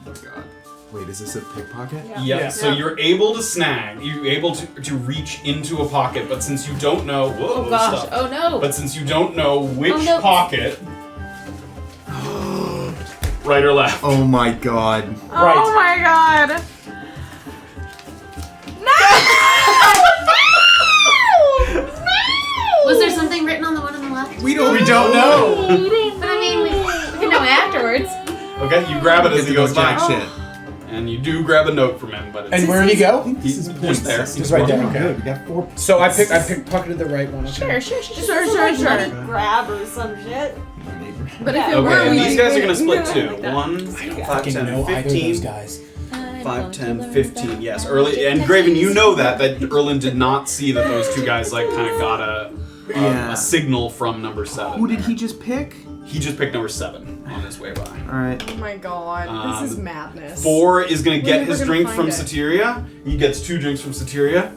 my god. Wait, is this a pickpocket? Yeah. Yep. Yeah. So you're able to snag. You're able to reach into a pocket, but since you don't know, whoa, Oh gosh. stuff. Oh no. But since you don't know which Oh, no. pocket, right or left. Oh my god. Right. Oh my god. Was there something written on the one on the left? We don't know. But I mean, we can know afterwards. Okay, you grab it as he goes by, jack shit. and you do grab a note from him, but it's And where did he go? he's just there. Just right there. Okay. We got 4. So I pickpocketed the right one. Okay. Sure. Sure. Grab or some shit. But Yeah. if it Okay, were, and we these guys are gonna split Yeah, two. like that. 1, 5, Fucking 10, know either of those 15. guys. 5, 10, 15. Yes, early and Graven, you know that Erland did not see that those two guys like kind of got Yeah. a signal from number 7. Who did he just pick? He just picked number 7 on his way by. Alright. Oh my god, this is madness. 4 is gonna get never his gonna drink find from it. Satyria. He gets 2 drinks from Satyria.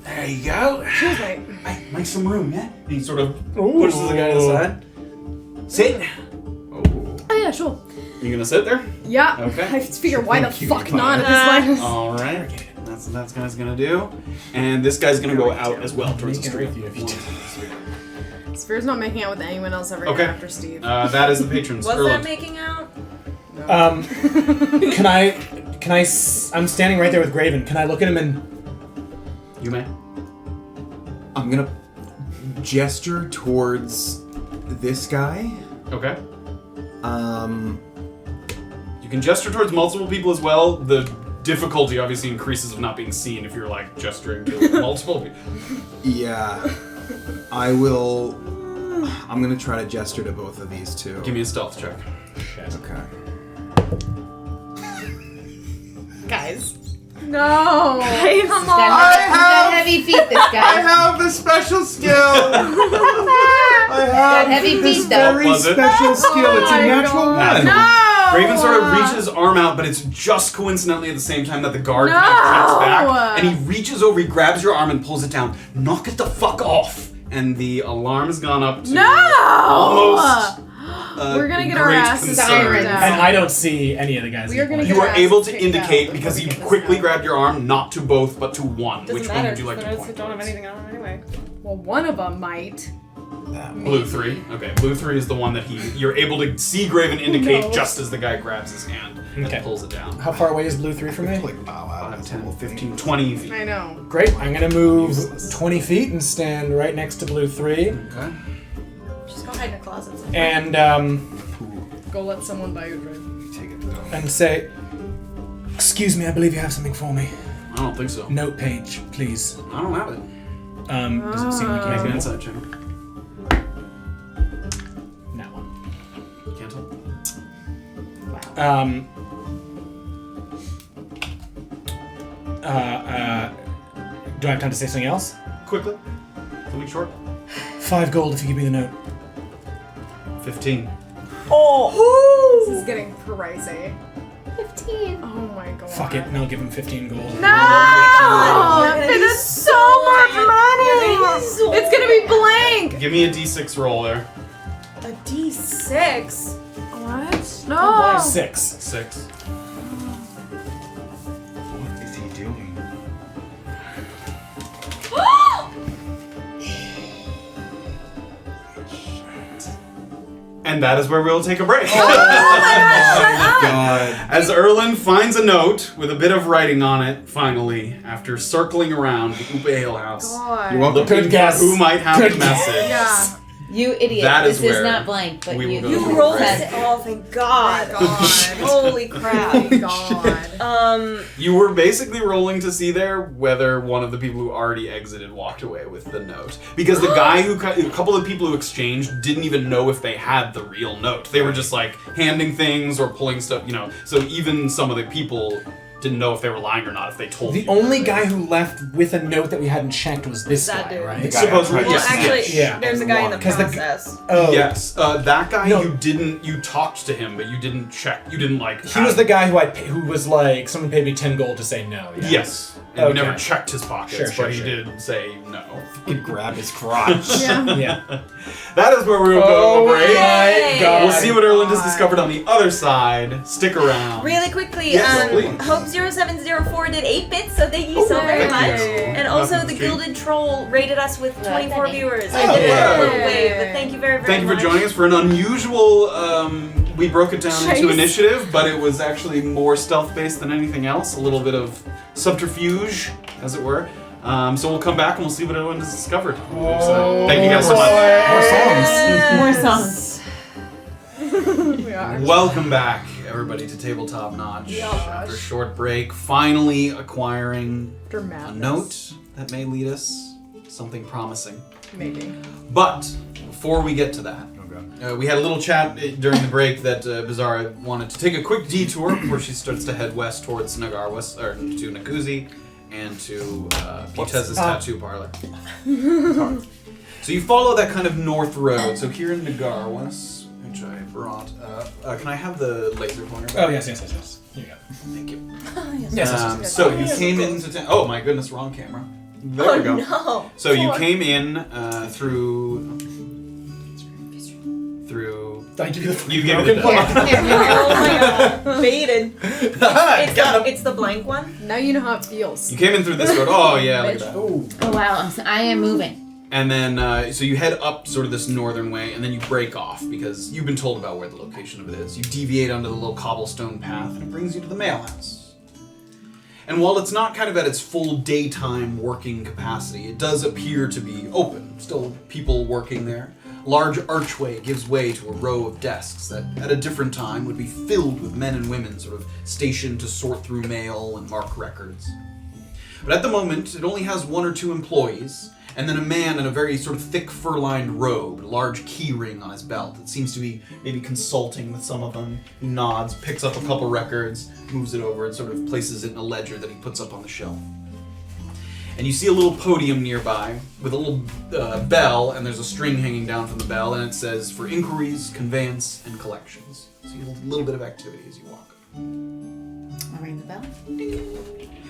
There you go. Cheers, mate. Hey, make some room, yeah? He sort of pushes the guy to the side. Sit. Oh. sure. You gonna sit there? Yeah. Okay. I just figure why the Thank you, fuck Upa. not at this point. All right. That's what that guy's gonna do. And this guy's gonna go out as well towards the Make it street. with you if you do. Sphere's not making out with anyone else ever Okay. again after Steve. That is the patrons. Was Erland. that making out? Can I? I'm standing right there with Graven. Can I look at him and? You may. I'm gonna gesture towards this guy. Okay. You can gesture towards multiple people as well. The difficulty obviously increases of not being seen if you're like gesturing to multiple people. Yeah. I will. I'm gonna try to gesture to both of these two. Give me a stealth check. Okay. Guys. No. Come He's on. got heavy feet, this I guy. have a special skill. I Got heavy this feet, though. very Was it? special skill. It's a my natural God. one. No. Graven sort of reaches his arm out, but it's just coincidentally at the same time that the guard No. kind of checks back, and he reaches over, he grabs your arm and pulls it down. Knock it the fuck off! And the alarm has gone up to No. almost. We're gonna get our great asses concern. kicked out. And I don't see any of the guys. We are gonna You get were our able asses to kicked indicate out because before he we get this quickly out. grabbed your arm, not to both, but to one. Doesn't Which matter. one would you like to I point don't have towards? anything on him anyway. Well, one of them might. Blue 3. Okay, blue 3 is the one that you're able to see Graven indicate No. just as the guy grabs his hand Okay. and pulls it down. How far away is Blue 3 from me? Like bow out. 5, 10, 15, 20 feet. I know. Great. I'm gonna move 20 feet and stand right next to Blue 3, Okay. Just go hide in the closets. and Go let someone buy you a drink. Take it down. and say, "Excuse me, I believe you have something for me. I don't think so. Note page, please." I don't have it. Doesn't seem like you Make have an it. insight check. That one. Can't tell. Do I have time to say something else? Quickly. Something short. 5 gold if you give me the note. 15. This is getting pricey. 15. Oh my god. Fuck it, and I'll give him 15 gold. No! God. It is so much money! It's gonna be blank! Give me a d6 roll there. A D6. What? No! 6. 6. What is he doing? And that is where we'll take a break. God. As Erland finds a note with a bit of writing on it, finally, after circling around the Upa Alehouse, God. You're welcome. looking Good for guess. who might have Good the guess. message. Yeah. You idiot. That is this is where not blank, but we will you, go You to rolled break. it. Oh, thank God. God. Holy crap. Oh God. You were basically rolling to see there whether one of the people who already exited walked away with the note. Because the guy a couple of people who exchanged didn't even know if they had the real note. They were just like handing things or pulling stuff, you know. So even some of the people didn't know if they were lying or not, if they told The you. only guy who left with a note that we hadn't checked was this That guy, dude. right? The guy Supposedly, Well, yes. actually, Yeah. there's a guy in the 'Cause the- process. Oh, Yes, that guy No. you talked to him, but you didn't check, you didn't like... He was the guy who was like, someone paid me 10 gold to say no. Yeah. Yes. And you Okay. never checked his pockets, Sure, but he sure. did say no. He'd grab his crotch. Yeah. Yeah. That is where we will go Oh to a break. my God. We'll see what Erland has discovered on the other side. Stick around. Really quickly, Yes, please. Hope0704 did 8 bits, so thank you so very thank much. you. And also, Nothing the cheap. Gilded Troll rated us with 24 thank you. viewers. Oh, I did wow. a little wave, but thank you very, very Thank you much. for joining us for an unusual. We broke it down into Chase. initiative, but it was actually more stealth-based than anything else. A little bit of subterfuge, as it were. So we'll come back and we'll see what everyone has discovered. So, thank you guys so much. More songs. More songs. We are. Welcome back, everybody, to Tabletop Notch. After a short break, finally acquiring a Dramatic. note that may lead us something promising. Maybe. But before we get to that, we had a little chat during the break that Beezaura wanted to take a quick detour before she starts to head west towards Nagarwas, or to Nakuzi, and to Putez's tattoo parlor. So you follow that kind of north road. So here in Nagarwas, which I brought up. Can I have the laser pointer? Oh, yes. Here you go. Thank you. Yes. So you came into oh my goodness, wrong camera. There we go. No. So you came in through I give you the You give broken it plot. Oh my god. Baited. Got him. It's the blank one. Now you know how it feels. You came in through this road. Oh, yeah, look at that. Ooh. Oh wow, so I am moving. And then, so you head up sort of this northern way, and then you break off because you've been told about where the location of it is. You deviate onto the little cobblestone path, and it brings you to the mail house. And while it's not kind of at its full daytime working capacity, it does appear to be open. Still people working there. A large archway gives way to a row of desks that, at a different time, would be filled with men and women sort of stationed to sort through mail and mark records. But at the moment, it only has 1 or 2 employees, and then a man in a very sort of thick fur-lined robe, a large key ring on his belt. It seems to be maybe consulting with some of them. He nods, picks up a couple records, moves it over, and sort of places it in a ledger that he puts up on the shelf. And you see a little podium nearby with a little bell, and there's a string hanging down from the bell, and it says, for inquiries, conveyance, and collections. So you have a little bit of activity as you walk. I'll ring the bell.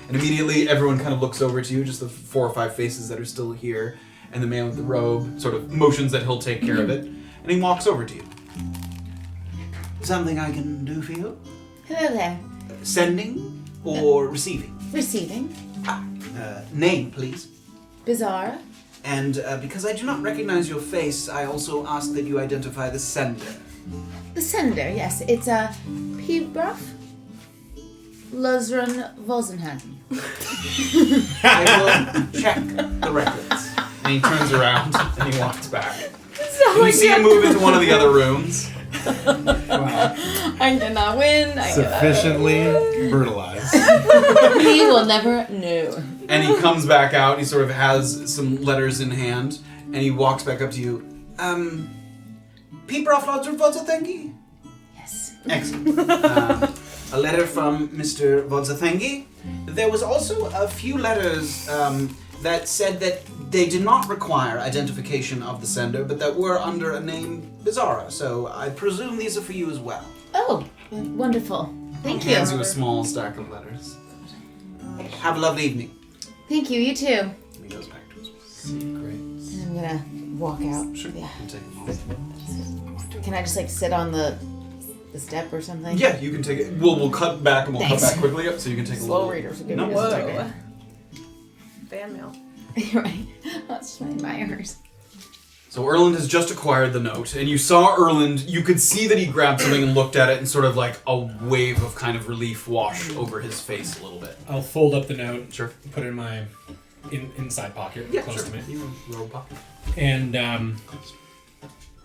And immediately everyone kind of looks over to you, just the 4 or 5 faces that are still here, and the man with the robe sort of motions that he'll take care of it, and he walks over to you. Something I can do for you? Hello there. Sending or receiving? Receiving. Name, please. Beezaura. And because I do not recognize your face, I also ask that you identify the sender. The sender, yes. It's a Pibrof Luzran Vosenhagen. I will check the records. And he turns around and he walks back. And you see him move into one of the other rooms. Wow. I did not win. Sufficiently brutalized. He will never know. And he comes back out, he sort of has some letters in hand, and he walks back up to you. People off Vodzathengi? Yes. Excellent. A letter from Mr. Vodzathengi. There was also a few letters that said that they did not require identification of the sender, but that were under a name Beezaura. So I presume these are for you as well. Oh, wonderful. Thank you. Hands you a small stack of letters. Have a lovely evening. Thank you, you too. And he goes back to his secret. And I'm gonna walk out. Sure. Yeah. You can take a moment. Can I just like sit on the step or something? Yeah, you can take it. We'll cut back and we'll Thanks. cut back quickly up so you can take a Slow little. readers are good. No, Whoa. it's okay. Fan mail. Right. That's my admirers. So Erland has just acquired the note, and you saw Erland, you could see that he grabbed something and looked at it, and sort of like a wave of kind of relief wash over his face a little bit. I'll fold up the note, Sure. put it in my inside pocket, Yeah, close sure. to me, You roll pocket. and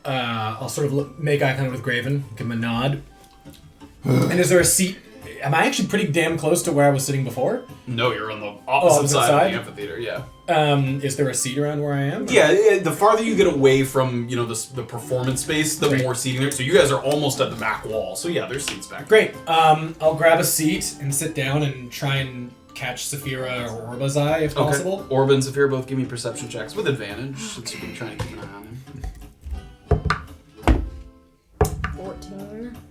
I'll sort of make eye contact with Graven, give him a nod. And is there a seat? Am I actually pretty damn close to where I was sitting before? No, you're on the opposite opposite side side? of the amphitheater, yeah. Is there a seat around where I am? Yeah, the farther you get away from, the performance space, the Great. more seating there. So you guys are almost at the back wall. So yeah, there's seats back. Great. I'll grab a seat and sit down and try and catch Safira or Orba's eye if possible. Okay. Orba and Safira both give me perception checks with advantage, since you've been trying to keep an eye on him.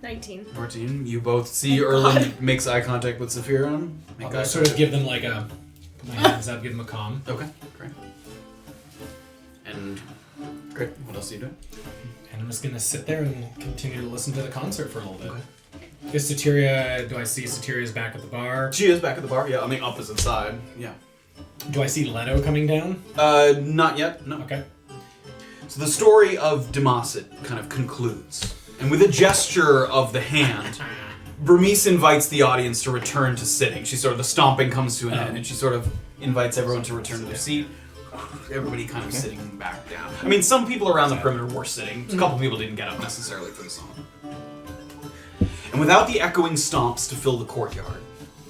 19. 14. You both see Erland makes eye contact with Safira. Make eye I'll sort of contact. give them like a, put my hands up, give them a calm. Okay, great. And great. What else are you doing? And I'm just gonna sit there and continue to listen to the concert for a little bit. Is Satyria, do I see Satyria's back at the bar? She is back at the bar. Yeah, on the opposite side. Yeah. Do I see Leto coming down? Not yet. No. Okay. So the story of democet kind of concludes, and with a gesture of the hand, Burmese invites the audience to return to sitting. The stomping comes to an end, and she sort of invites everyone to return to their seat. Everybody kind of sitting back down. I mean, some people around the perimeter were sitting. A couple people didn't get up necessarily for the song. And without the echoing stomps to fill the courtyard,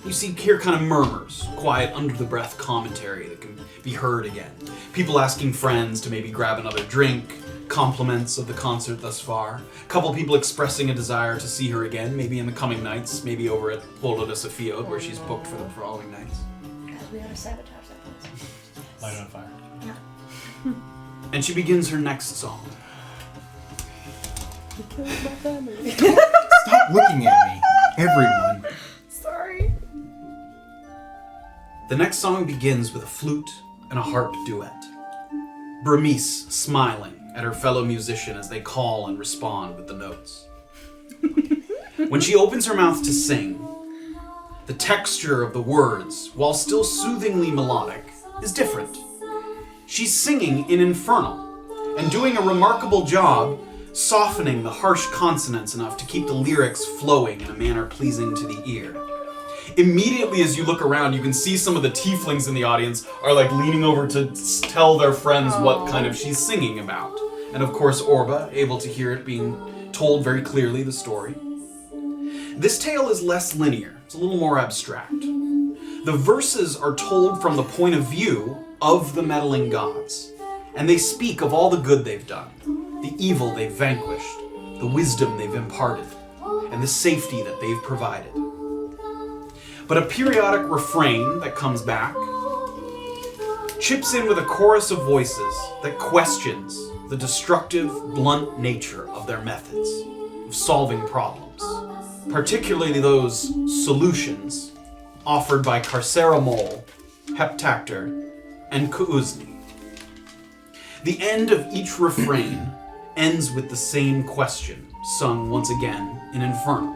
you hear kind of murmurs, quiet under-the-breath commentary that can be heard again. People asking friends to maybe grab another drink, compliments of the concert thus far. A couple people expressing a desire to see her again, maybe in the coming nights, maybe over at Ballad Field, where she's booked for the following nights. God, we ought to sabotage that place. Light it on fire. And she begins her next song. Stop looking at me, everyone. Sorry. The next song begins with a flute and a harp duet. Burmese smiling at her fellow musician as they call and respond with the notes. When she opens her mouth to sing, the texture of the words, while still soothingly melodic, is different. She's singing in infernal, and doing a remarkable job softening the harsh consonants enough to keep the lyrics flowing in a manner pleasing to the ear. Immediately as you look around, you can see some of the tieflings in the audience are like leaning over to tell their friends what kind of she's singing about. And of course Orba, able to hear it being told very clearly, the story. This tale is less linear. It's a little more abstract. The verses are told from the point of view of the meddling gods, and they speak of all the good they've done, the evil they've vanquished, the wisdom they've imparted, and the safety that they've provided. But a periodic refrain that comes back chips in with a chorus of voices that questions the destructive, blunt nature of their methods of solving problems, particularly those solutions offered by Carcera Mole, Heptactor, and Kuuzni. The end of each refrain ends with the same question, sung once again in Infernal.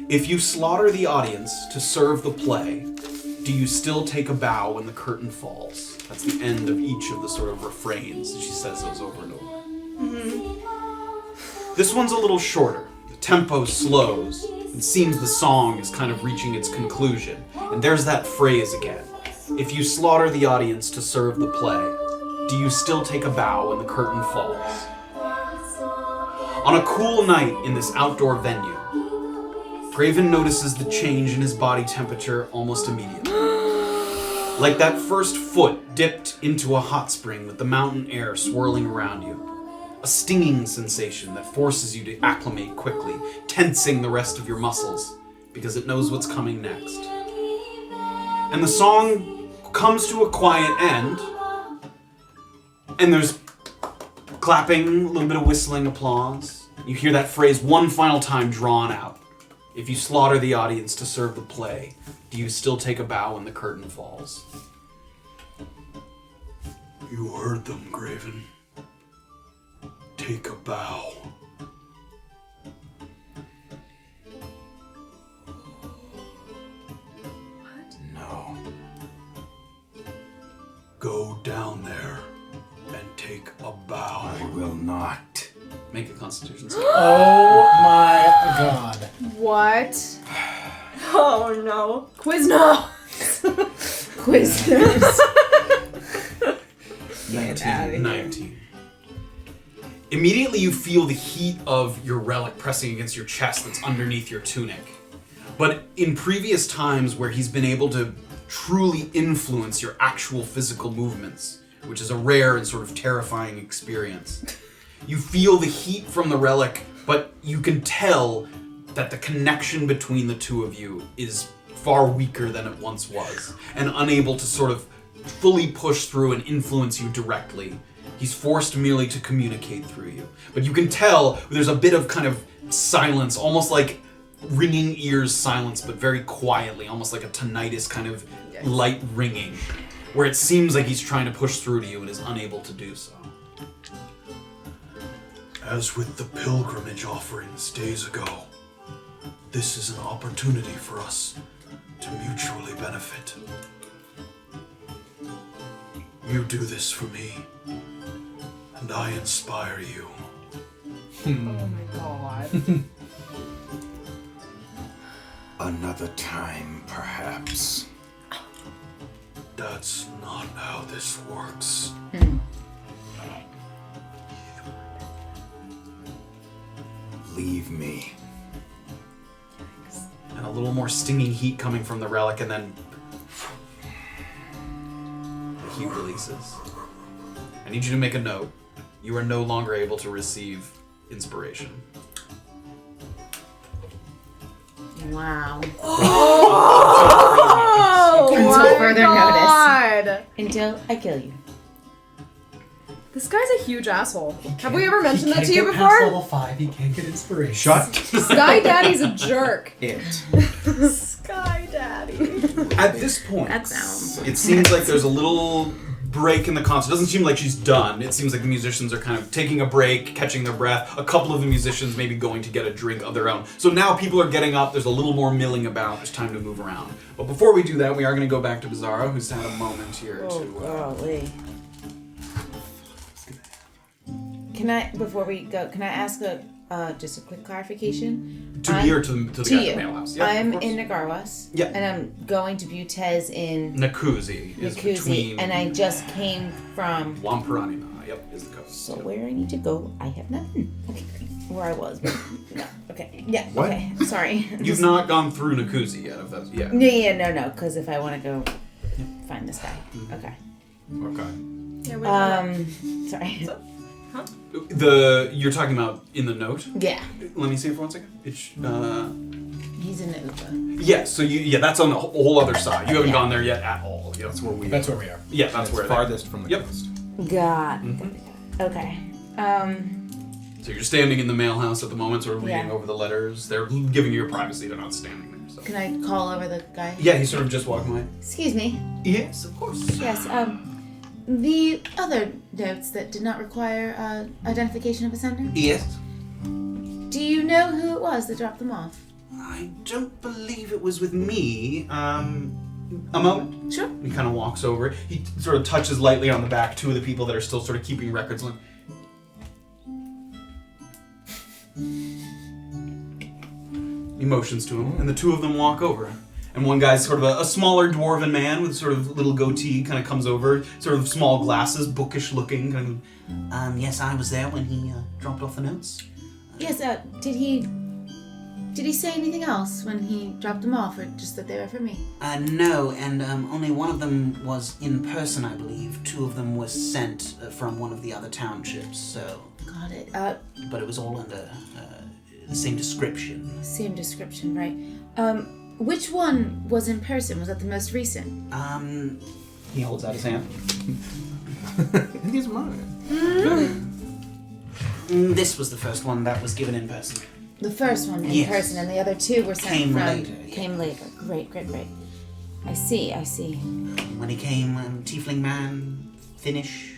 If you slaughter the audience to serve the play, do you still take a bow when the curtain falls? That's the end of each of the sort of refrains. She says those over and over. Mm-hmm. This one's a little shorter. The tempo slows. It seems the song is kind of reaching its conclusion. And there's that phrase again. If you slaughter the audience to serve the play, do you still take a bow when the curtain falls? On a cool night in this outdoor venue, Graven notices the change in his body temperature almost immediately. Like that first foot dipped into a hot spring with the mountain air swirling around you. A stinging sensation that forces you to acclimate quickly, tensing the rest of your muscles, because it knows what's coming next. And the song comes to a quiet end, and there's clapping, a little bit of whistling applause. You hear that phrase one final time drawn out. If you slaughter the audience to serve the play, do you still take a bow when the curtain falls? You heard them, Graven. Take a bow. What? No. Go down there and take a bow. I will not. Make a Constitution save. Oh my god. What? Oh no. Quiznos! Quizzers. 19. Immediately you feel the heat of your relic pressing against your chest that's underneath your tunic. But in previous times where he's been able to truly influence your actual physical movements, which is a rare and sort of terrifying experience, you feel the heat from the relic, but you can tell that the connection between the two of you is far weaker than it once was, and unable to sort of fully push through and influence you directly. He's forced merely to communicate through you. But you can tell there's a bit of kind of silence, almost like ringing ears silence, but very quietly, almost like a tinnitus kind of light ringing, where it seems like he's trying to push through to you and is unable to do so. As with the pilgrimage offerings days ago, this is an opportunity for us to mutually benefit. You do this for me, and I inspire you. Oh my god. Another time, perhaps. That's not how this works. Leave me. And a little more stinging heat coming from the relic, and then the heat releases. I need you to make a note. You are no longer able to receive inspiration. Wow. Oh! Until my further god. Until I kill you. This guy's a huge asshole. Have we ever mentioned He that can't to you get past before? level 5, he can't get inspiration. Shut Sky Daddy's a jerk. it. Sky Daddy. At this point, That sounds. it seems like there's a little break in the concert. It doesn't seem like she's done. It seems like the musicians are kind of taking a break, catching their breath. A couple of the musicians maybe going to get a drink of their own. So now people are getting up. There's a little more milling about. There's time to move around. But before we do that, we are going to go back to Beezaura, who's had a moment here to... golly. Before we go, can I ask just a quick clarification? To me or to the guy at the mail house? Yeah, I'm in Nagarwas. Yeah. And I'm going to Butez in Nakuzi is between... and I just came from... Wampuranima, yep, is the coast. So where I need to go, I have nothing. Okay, great. Where I was, but no. Okay, yeah, What? okay, sorry. You've not gone through Nakuzi yet, if that's... Yeah. No, because if I want to go find this guy. Okay. Okay. Yeah, Sorry. You're talking about in the note? Yeah. Let me see it for 1 second. It's, He's in the Upa. yeah, so that's on the whole other side. You haven't gone there yet at all. Yeah, That's where we That's where we are. Yeah, that's it's where farthest from the Yep. coast. God. Mm-hmm. Okay. So you're standing in the mail house at the moment, sort of reading Yeah. over the letters. They're giving you your privacy. They're not standing there. So. Can I call over the guy? Yeah, he's sort of just walking away. Excuse me. Yes, of course. Yes, the other notes that did not require identification of a sender? Yes. Do you know who it was that dropped them off? I don't believe it was with me. A moment. Sure. He kind of walks over. He sort of touches lightly on the back. Two of the people that are still sort of keeping records. Like, he motions to him, and the two of them walk over. And one guy's sort of a smaller dwarven man with sort of little goatee, kind of comes over, sort of small glasses, bookish looking, kind of. Yes, I was there when he dropped off the notes. Yes, did he say anything else when he dropped them off, or just that they were for me? No, and only one of them was in person, I believe. Two of them was sent from one of the other townships, so... Got it. But it was all under the same description. Same description, right? Which one was in person? Was that the most recent? He holds out his hand. He's mine. This was the first one that was given in person. The first one in Yes. person, and the other two were sent Came from... later, yeah. Came later. Great. I see. When he came, Tiefling man, Finnish.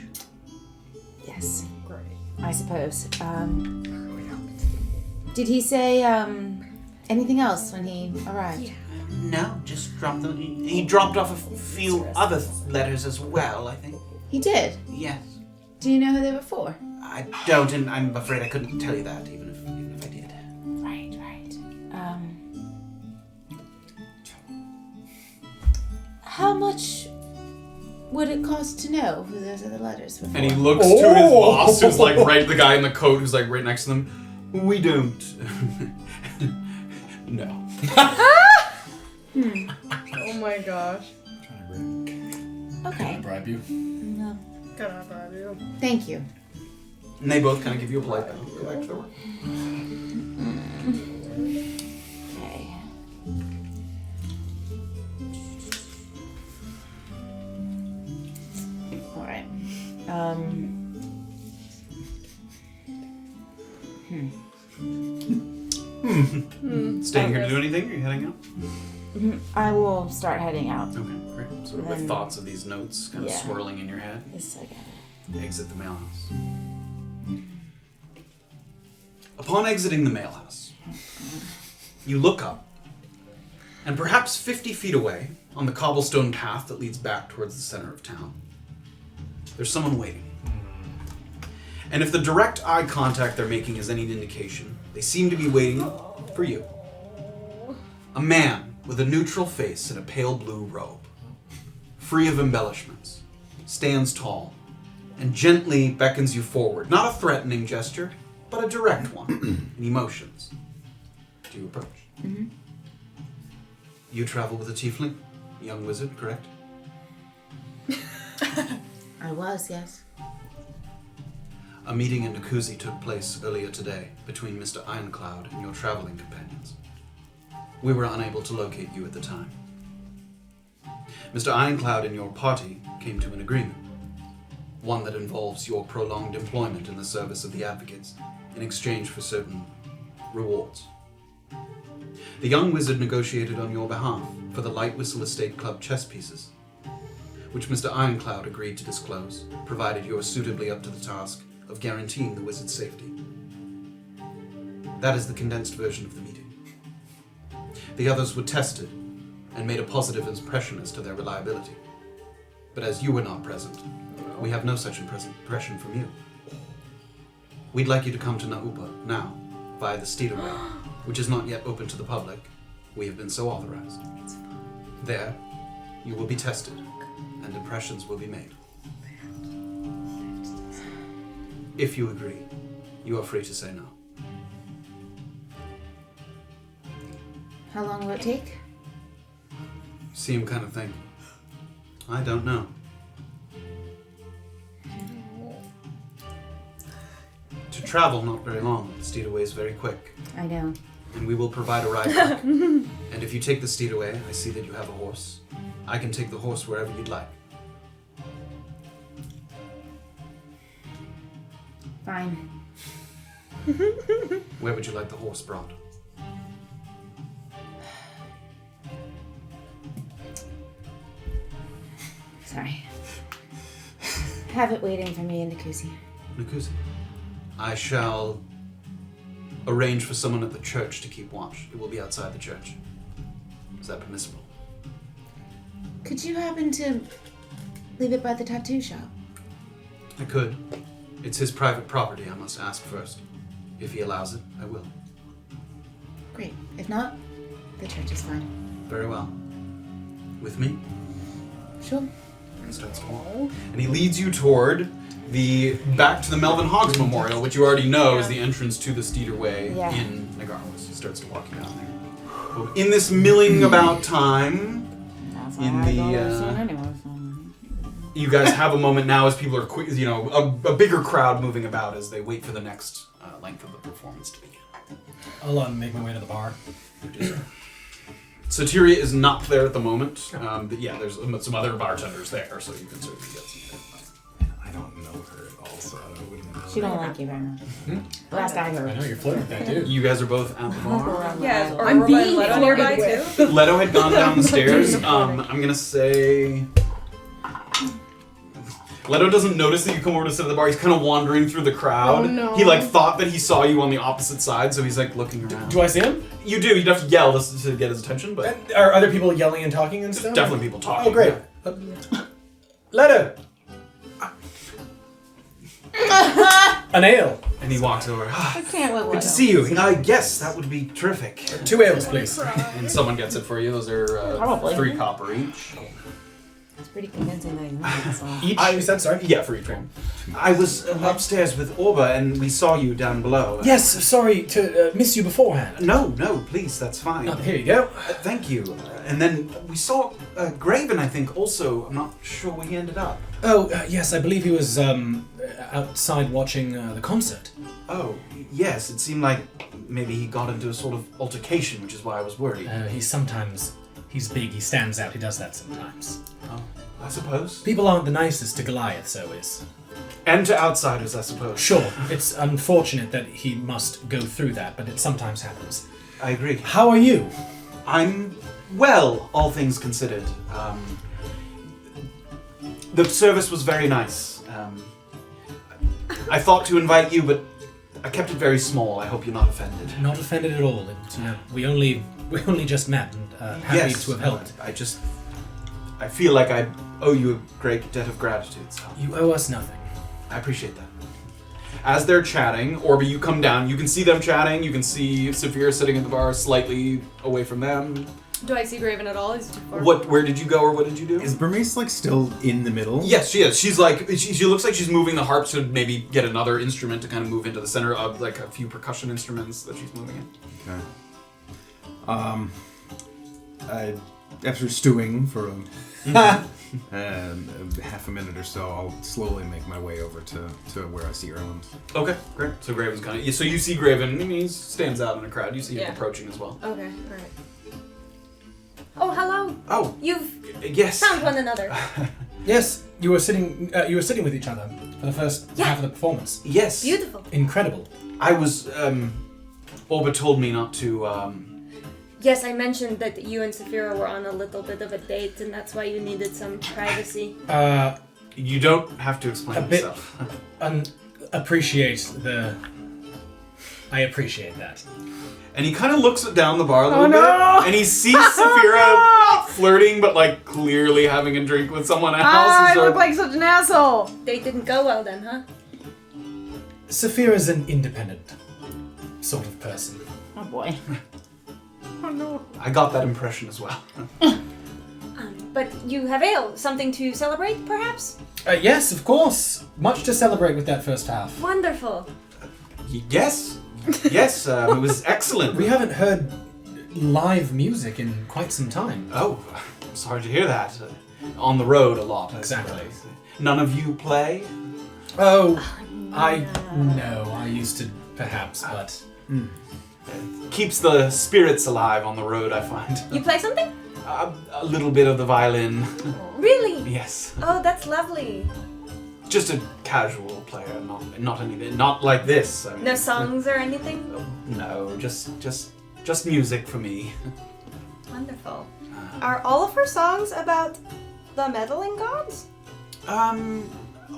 Yes. Great. I suppose. Did he say anything else when he arrived? Yeah. No, just dropped them. He dropped off a few other letters as well, I think. He did? Yes. Do you know who they were for? I don't, and I'm afraid I couldn't tell you that, even if I did. Right. How much would it cost to know who those other letters were for? And he looks to his boss, who's like the guy in the coat, who's like right next to them. We don't. No. Oh my gosh. Okay. Bribe you. No. Can I bribe you? Thank you. And they both kind of give you a polite bow. Go back to their work. Okay. Alright. Staying here to do anything? Or are you heading out? I will start heading out. Okay, great. Sort of with Then- thoughts of these notes kind of Yeah. swirling in your head. Yes, I got it. Exit the mail house. Upon exiting the mail house, you look up, and perhaps 50 feet away, on the cobblestone path that leads back towards the center of town, there's someone waiting. And if the direct eye contact they're making is any indication, they seem to be waiting for you. A man with a neutral face and a pale blue robe, free of embellishments, stands tall and gently beckons you forward. Not a threatening gesture, but a direct one, in emotions. Do you approach? Mm-hmm. You travel with a tiefling, young wizard, correct? I was, yes. A meeting in Nakuzi took place earlier today between Mr. Ironcloud and your traveling companions. We were unable to locate you at the time. Mr. Ironcloud and your party came to an agreement, one that involves your prolonged employment in the service of the Advocates in exchange for certain rewards. The young wizard negotiated on your behalf for the Light Whistle Estate Club chess pieces, which Mr. Ironcloud agreed to disclose, provided you are suitably up to the task of guaranteeing the wizard's safety. That is the condensed version of the meeting. The others were tested and made a positive impression as to their reliability. But as you were not present, we have no such impression from you. We'd like you to come to Upa now, via the Steederway, which is not yet open to the public. We have been so authorized. There, you will be tested, and impressions will be made. If you agree, you are free to say no. How long will it take? Same kind of thing. I don't know. To travel, not very long. The Steederway is very quick. I know. And we will provide a ride back. And if you take the Steederway, I see that you have a horse. I can take the horse wherever you'd like. Fine. Where would you like the horse brought? Sorry. Have it waiting for me in Nakusi. Nakusi. I shall arrange for someone at the church to keep watch. It will be outside the church. Is that permissible? Could you happen to leave it by the tattoo shop? I could. It's his private property. I must ask first. If he allows it, I will. Great. If not, the church is fine. Very well. With me? Sure. And starts to walk. And he leads you toward back to the Melvin Hoggs Memorial, which you already know is the entrance to the Steederway in Nagarwis. He starts to walk you down there. In this milling about time, you guys have a moment now as people are quick, a bigger crowd moving about as they wait for the next length of the performance to begin. I'll make my way to the bar. Soteria is not there at the moment, but yeah, there's some other bartenders there, so you can certainly get some. I don't know her at all, so I wouldn't know. She don't like you very much. Last I heard. I know you're flirting with that dude. You guys are both at the bar. Yeah, or I'm Orba being and Leto flirted nearby with. too. Leto had gone down the stairs. I'm gonna say Leto doesn't notice that you come over to sit at the bar. He's kind of wandering through the crowd. Oh, no. He thought that he saw you on the opposite side, so he's looking around. Do I see him? You do. You'd have to yell to get his attention, but And are other people yelling and talking and stuff? definitely people talking. Oh, great. Leto! An ale. And he walks over. I can't let Good to see you. Yes, that would be terrific. 2 ales, please. And someone gets it for you. Those are Probably. 3 copper each. It's pretty convincing that he's not. So. Each? You said, sorry? Yeah, for each one. I was upstairs with Orba, and we saw you down below. Yes, sorry to miss you beforehand. No, here, that's fine. Here you go. Thank you. And then we saw Graven, I think, also. I'm not sure where he ended up. Oh, yes, I believe he was outside watching the concert. Oh, yes. It seemed like maybe he got into a sort of altercation, which is why I was worried. He's big, he stands out, he does that sometimes. Oh, I suppose. People aren't the nicest to Goliath, so is. And to outsiders, I suppose. Sure, it's unfortunate that he must go through that, but it sometimes happens. I agree. How are you? I'm well, all things considered. The service was very nice. I thought to invite you, but I kept it very small. I hope you're not offended. Not offended at all. We only just met, and happy to have helped. I feel like I owe you a great debt of gratitude. So You owe us nothing. I appreciate that. As they're chatting, Orba, you come down. You can see them chatting. You can see Safira sitting at the bar, slightly away from them. Do I see Graven at all? Is he too far? Where did you go, or what did you do? Is Bernice still in the middle? Yes, she is. She's she looks like she's moving the harp to maybe get another instrument to kind of move into the center of a few percussion instruments that she's moving in. Okay. After stewing for half a minute or so, I'll slowly make my way over to where I see Erland. Okay, great. So Graven's kind of... So you see Graven, and he stands out in a crowd. You see him approaching as well. Okay, alright. Oh, hello. Oh. You've Yes. found one another. Yes, you were sitting with each other for the first half of the performance. Yes. Beautiful. Incredible. I was... Orba told me not to... Yes, I mentioned that you and Safira were on a little bit of a date, and that's why you needed some privacy. You don't have to explain A bit- yourself. I appreciate that. And he kind of looks down the bar a little no! bit, and he sees Safira not flirting, but like clearly having a drink with someone else. I and look sort like such an asshole. Date didn't go well then, huh? Safira's an independent sort of person. Oh boy. Oh no. I got that impression as well. But you have ale, something to celebrate, perhaps? Yes, of course. Much to celebrate with that first half. Wonderful. Yes, yes, it was excellent. We haven't heard live music in quite some time. Oh, I'm sorry to hear that. On the road a lot. I Exactly. suppose. None of you play? Oh, I used to perhaps, but Keeps the spirits alive on the road, I find. You play something? A little bit of the violin. Really? Yes. Oh, that's lovely. Just a casual player, not anything, not like this. I mean, No songs or anything? No, just music for me. Wonderful. Are all of her songs about the meddling gods?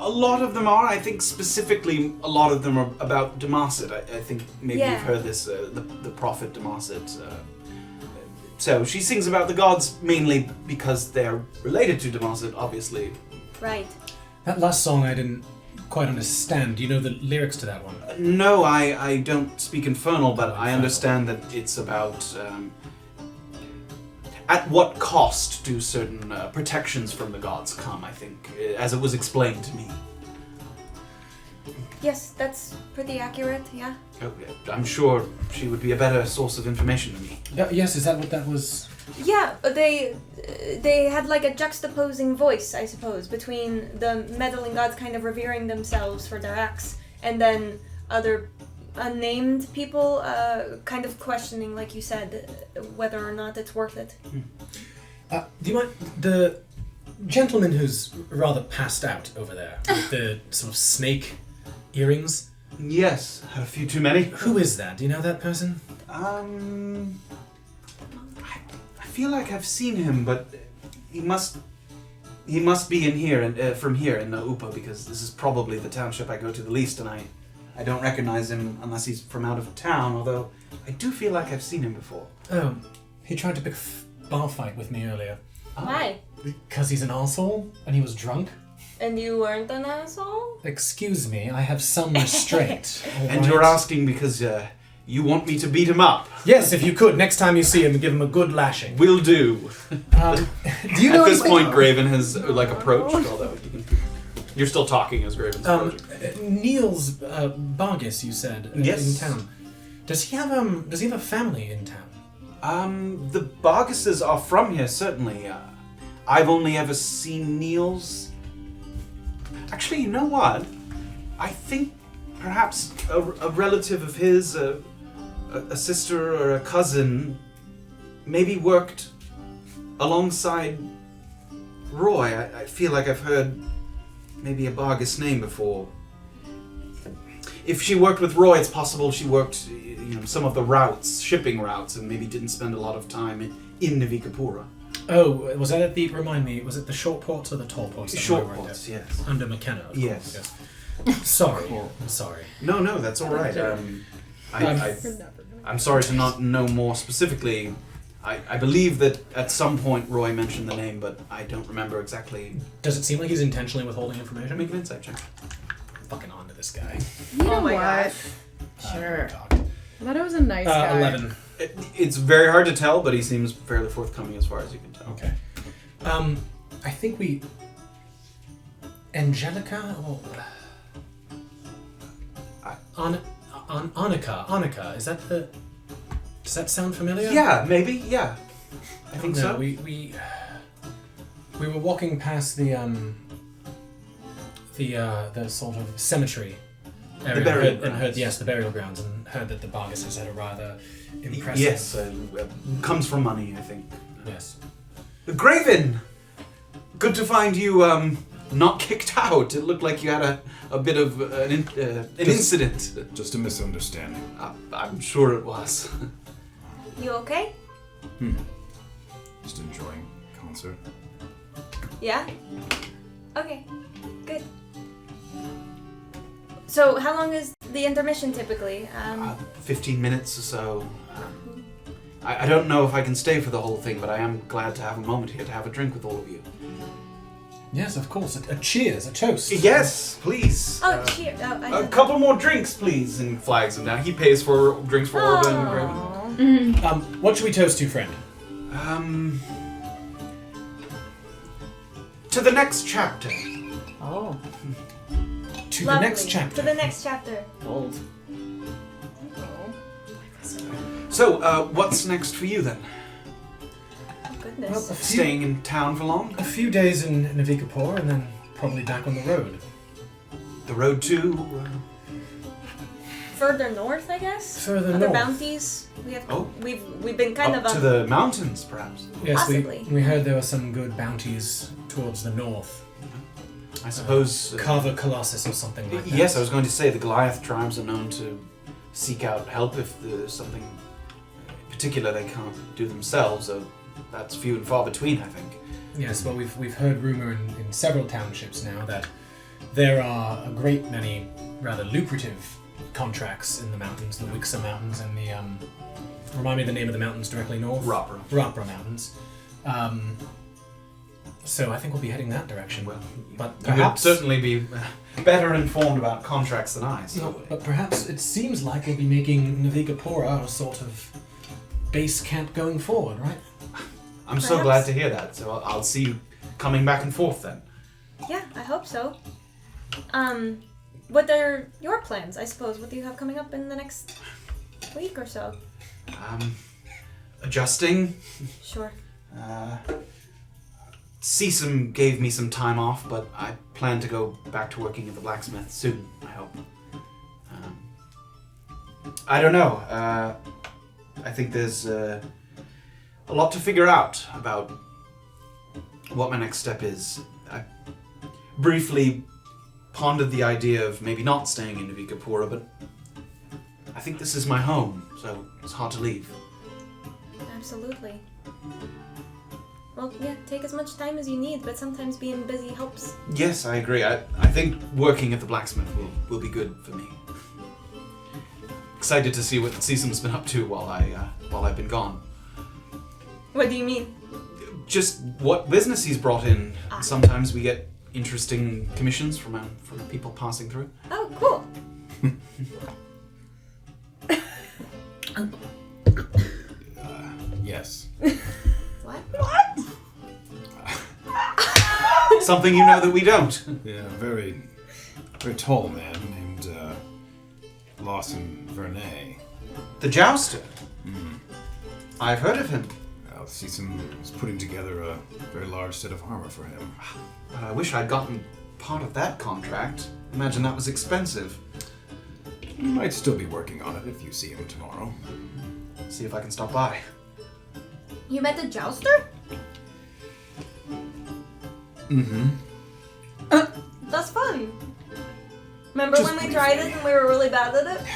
A lot of them are. I think specifically a lot of them are about democet. I think maybe Yeah. you've heard this, the prophet democet. So she sings about the gods mainly because they're related to democet, obviously. Right. that last song I didn't quite understand. Do you know the lyrics to that one? No, I don't speak Infernal, but I understand that it's about at what cost do certain protections from the gods come, I think, as it was explained to me. Yes, that's pretty accurate, yeah. Oh, yeah, I'm sure she would be a better source of information than me. Yes, is that what that was? Yeah, they had like a juxtaposing voice, I suppose, between the meddling gods kind of revering themselves for their acts, and then other unnamed people kind of questioning, like you said, whether or not it's worth it. Do you mind the gentleman who's rather passed out over there with the sort of snake earrings? Yes, a few too many. Who is that? Do you know that person? I feel like I've seen him, but he must be in here and from here in the Upa, because this is probably the township I go to the least, and I don't recognize him unless he's from out of town. Although I do feel like I've seen him before. Oh, he tried to pick a bar fight with me earlier. Why? Because he's an arsehole and he was drunk. And you weren't an asshole? Excuse me, I have some restraint. all And right? you're asking because you want me to beat him up. Yes, if you could, next time you see him, give him a good lashing. Will do. Do you know At this anything- point, Graven has approached, although you're still talking as Graven's approaching. Niels Bargis, you said, Yes. in town. Does he have a family in town? The Bargises are from here, certainly. I've only ever seen Niels. Actually, you know what? I think perhaps a relative of his, a sister or a cousin, maybe worked alongside Roy. I feel like I've heard maybe a Bargis name before. If she worked with Roy, it's possible she worked, some of the routes, shipping routes, and maybe didn't spend a lot of time in Navikapura. Oh, was that remind me, was it the short ports or the tall ports? that Short were right ports, there? yes. Under McKenna, of Yes. course, yes. Sorry, I'm sorry. No, that's all right. I'm sorry to not know more specifically. I believe that at some point Roy mentioned the name, but I don't remember exactly. Does it seem like he's intentionally withholding information? Make an insight check. Fucking on to this guy. You know my what? gosh. Sure. Talk. I thought it was a nice guy. 11. It's very hard to tell, but he seems fairly forthcoming as far as you can tell. Okay. I think we... Angelica? Oh. Annika, is that the... Does that sound familiar? Yeah, maybe. Yeah, I think No, so. We were walking past the sort of cemetery area burial and grounds. heard the burial grounds, and heard that the Bargises had a rather impressive. Yes, comes from money, I think. Yes. Graven, good to find you not kicked out. It looked like you had a bit of an incident. Just a misunderstanding. I'm sure it was. You okay? Just enjoying concert. Yeah? Okay, good. So, how long is the intermission typically? 15 minutes or so. I don't know if I can stay for the whole thing, but I am glad to have a moment here to have a drink with all of you. Yes, of course. A cheers, a toast. Yes, please. Oh, cheers. Oh, I A couple more drinks, please, and flags them down. He pays for drinks for Orba and Graven. What should we toast to, friend? To the next chapter. Oh, To Lovely. the next chapter. To the next chapter. bold. So, what's next for you then? Oh, goodness. Well, Staying in town for long? a few days in Navikapur and then probably back on the road. The road to... Further north, I guess? Further Other north. bounties? Oh. We've been kind up of to the mountains, perhaps. Yes, Possibly. we heard there were some good bounties towards the north. I suppose... Carver Colossus or something like that. yes, I was going to say the Goliath tribes are known to seek out help if there's something particular they can't do themselves, so that's few and far between, I think. Yes, well, we've heard rumor in several townships now that there are a great many rather lucrative contracts in the mountains, the Wixa Mountains and the remind me of the name of the mountains directly north. Rapra Mountains. So I think we'll be heading that direction. Well, but you would perhaps certainly be better informed about contracts than I, so... No, but perhaps it seems like we'll be making Navikapura a sort of base camp going forward, right? I'm so glad to hear that, so I'll see you coming back and forth then. Yeah, I hope so. What are your plans, I suppose? What do you have coming up in the next week or so? Adjusting. Sure. Cecum gave me some time off, but I plan to go back to working at the blacksmith soon, I hope. I don't know. I think there's a lot to figure out about what my next step is. I briefly pondered the idea of maybe not staying in Navikapura, but I think this is my home, so it's hard to leave. Absolutely. Well, yeah, take as much time as you need, but sometimes being busy helps. Yes, I agree. I think working at the blacksmith will be good for me. Excited to see what Cecum's been up to while I've been gone. What do you mean? Just what business he's brought in. Sometimes we get interesting commissions from people passing through. Oh, cool. Yes. What? Something you know that we don't. Yeah, very tall man named Lawson Vernay. The jouster. I've heard of him. Cecum is putting together a very large set of armor for him. I wish I'd gotten part of that contract. Imagine that was expensive. You might still be working on it if you see him tomorrow. See if I can stop by. You met the jouster? Mm-hmm. That's fun. Remember Just when we briefly. tried it and we were really bad at it?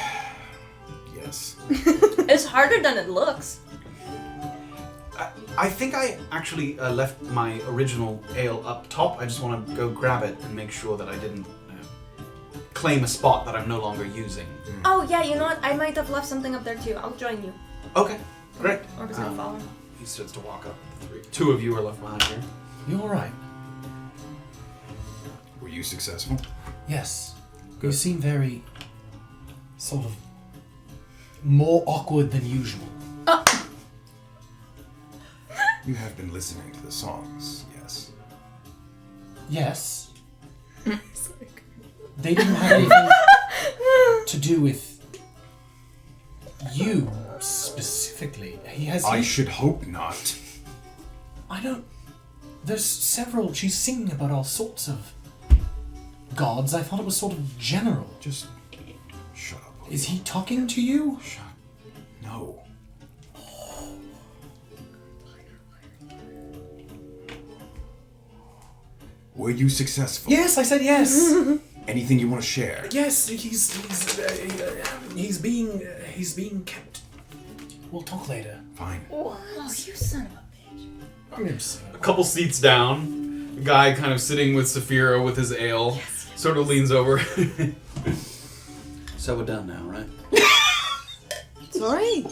Yes. It's harder than it looks. I think I actually left my original ale up top. I just want to go grab it and make sure that I didn't claim a spot that I'm no longer using. Oh, yeah, you know what? I might have left something up there too. I'll join you. Okay, great. Orba's gonna follow. He starts to walk up. Two of you are left behind here. You're all right. Were you successful? Yes. Good. You seem very sort of more awkward than usual. You have been listening to the songs, yes. Yes. They didn't have anything to do with you specifically. I should hope not. I don't. There's several. She's singing about all sorts of gods. I thought it was sort of general. Just shut up. Is he talking to you? No. Were you successful? Yes, I said yes. Anything you want to share? Yes, he's being kept. We'll talk later. Fine. Oh, you son of a bitch. A couple seats down, a guy kind of sitting with Safira with his ale, sort of leans over. So we're done now, right? It's alright.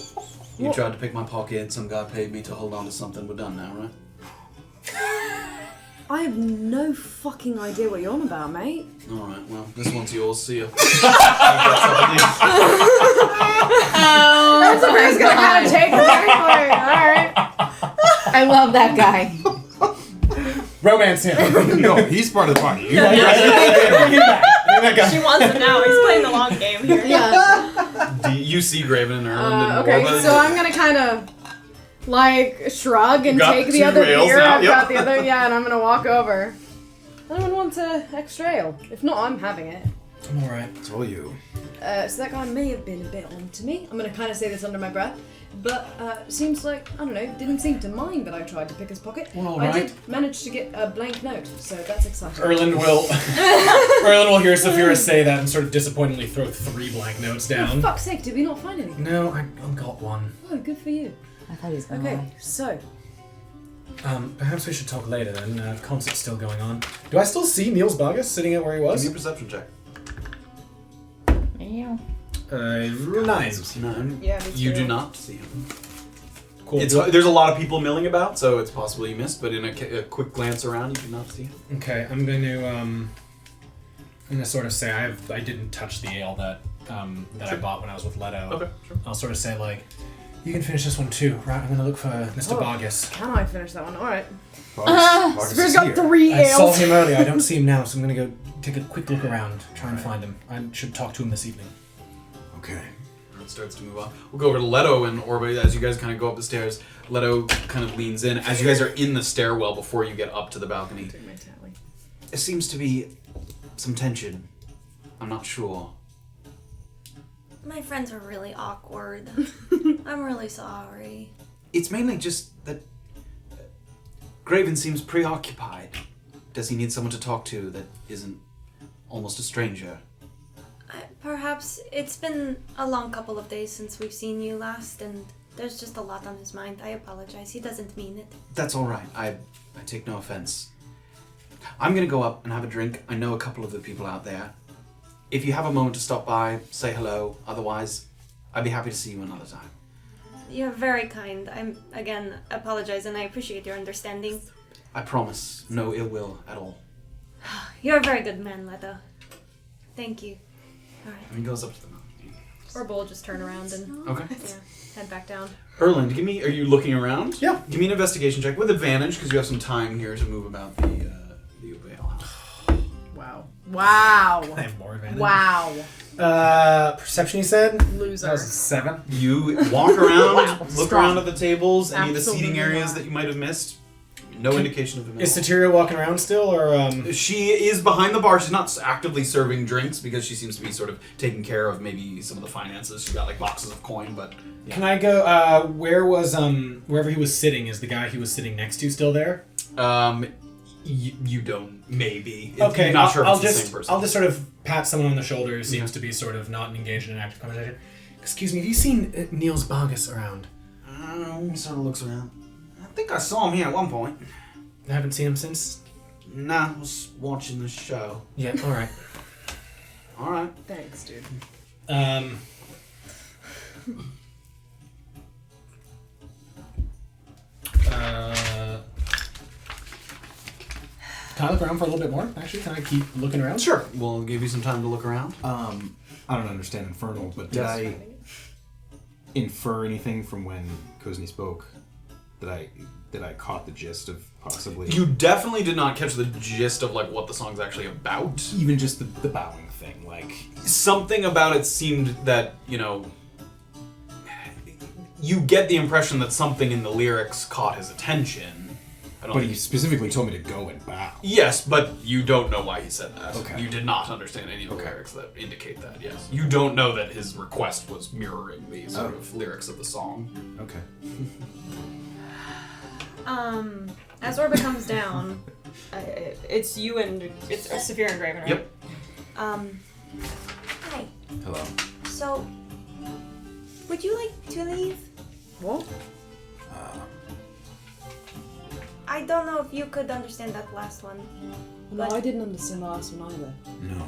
You tried to pick my pocket, some guy paid me to hold on to something, we're done now, right? I have no fucking idea what you're on about, mate. Alright, well, this one's yours, see ya. That's where he's gonna kind of take it anyway. Alright. I love that guy. Romance him. No, he's part of the party. Bring him back. Bring that guy. She wants him now. He's playing the long game here. Yeah. You see Graven and Erland and Okay, Orba. so I'm gonna kind of like shrug and Got take the two other ales beer. now, I've yep. got the other, yeah, and I'm gonna walk over. Anyone want an extra ale? If not, I'm having it. I'm alright. It's all you. So that guy may have been a bit on to me. I'm gonna kind of say this under my breath, but seems like, I don't know, didn't seem to mind that I tried to pick his pocket. Well, I right. did manage to get a blank note, so that's exciting. Erland will hear Safira say that and sort of disappointingly throw 3 blank notes For down. fuck's sake, did we not find anything? No, I got one. Oh, good for you. I thought he was going to Okay, lie. so Perhaps we should talk later then. The concert's still going on. Do I still see Niels Bargus sitting at where he Give was? me a perception check. 9. Yeah, me You too. do not see him. Cool. There's a lot of people milling about, so it's possible you missed, but in a quick glance around, you do not see him. Okay, I'm gonna sort of say I didn't touch the ale that I bought when I was with Leto. Okay, sure. I'll sort of say like, you can finish this one too, right? I'm gonna look for Mr. Bargus. can I finish that one? All right. Vargas Spear's is got here. 3 I saw ales. him earlier. I don't see him now, so I'm gonna go take a quick look around, try and find him. I should talk to him this evening. Okay. It starts to move on. We'll go over to Leto and Orba as you guys kind of go up the stairs. Leto kind of leans in as you guys are in the stairwell before you get up to the balcony. Take my tally. There seems to be some tension. I'm not sure. My friends are really awkward. I'm really sorry. It's mainly just that Graven seems preoccupied. Does he need someone to talk to that isn't almost a stranger? Perhaps it's been a long couple of days since we've seen you last, and there's just a lot on his mind. I apologize. He doesn't mean it. That's all right. I take no offense. I'm gonna go up and have a drink. I know a couple of the people out there. If you have a moment to stop by, say hello. Otherwise, I'd be happy to see you another time. You're very kind. I'm, again, apologize, and I appreciate your understanding. I promise, no ill will at all. You're a very good man, Leto. Thank you. All right. And he goes up to the mountain. Or we'll just turn around and Okay. head back down. Erland, are you looking around? Yeah. Give me an investigation check with advantage because you have some time here to move about the Upa Alehouse. Wow. Wow. I have more advantage. Wow. Perception, you said? Loser. That was a 7. You walk around, look Strong. around at the tables, any of the Absolutely seating areas not. that you might have missed. No indication of them. Is Satyria walking around still, or She is behind the bar. She's not actively serving drinks because she seems to be sort of taking care of maybe some of the finances. She's got like boxes of coin, but yeah. Can I go? Where was wherever he was sitting? Is the guy he was sitting next to still there? You don't. Maybe. Okay, You're not sure if I'll it's just the same person. I'll just sort of pat someone on the shoulder who seems to be sort of not engaged in an active conversation. Excuse me, have you seen Niels Bargus around? He sort of looks around. I think I saw him here at one point. I haven't seen him since. Nah, I was watching the show. Yeah. All right. All right. Thanks, dude. Can I look around for a little bit more? Actually, can I keep looking around? Sure. We'll give you some time to look around. I don't understand Infernal, but did Yes. I infer anything from when Kuzni spoke? That I caught the gist of possibly You definitely did not catch the gist of like what the song's actually about. even just the bowing thing, like Something about it seemed that, you get the impression that something in the lyrics caught his attention. I don't but think he specifically told me to go and bow. Yes, but you don't know why he said that. Okay. You did not understand any of the lyrics that indicate that, yes. You don't know that his request was mirroring the sort of lyrics of the song. Okay. As Orba comes down, it's you and it's Safira and Graven, right? Yep. Hi. Hello. So, would you like to leave? What? I don't know if you could understand that last one. No, I didn't understand the last one either. No.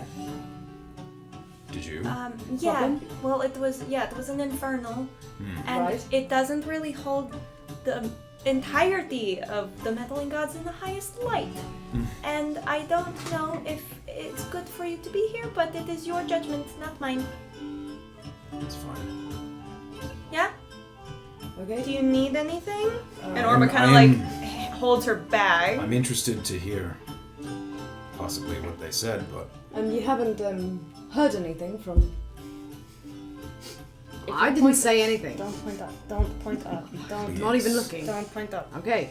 Did you? Yeah. Problem? Well, it was an infernal, and Right. it doesn't really hold the entirety of the meddling gods in the highest light. And I don't know if it's good for you to be here, but it is your judgment, not mine. That's fine. Yeah? Okay. Do you need anything? And I'm- Orba kind of I like am- holds her bag. I'm interested to hear possibly what they said, but You haven't heard anything from. I didn't say anything. Don't point up. Don't point up. Don't. Not even looking. Don't point up. Okay.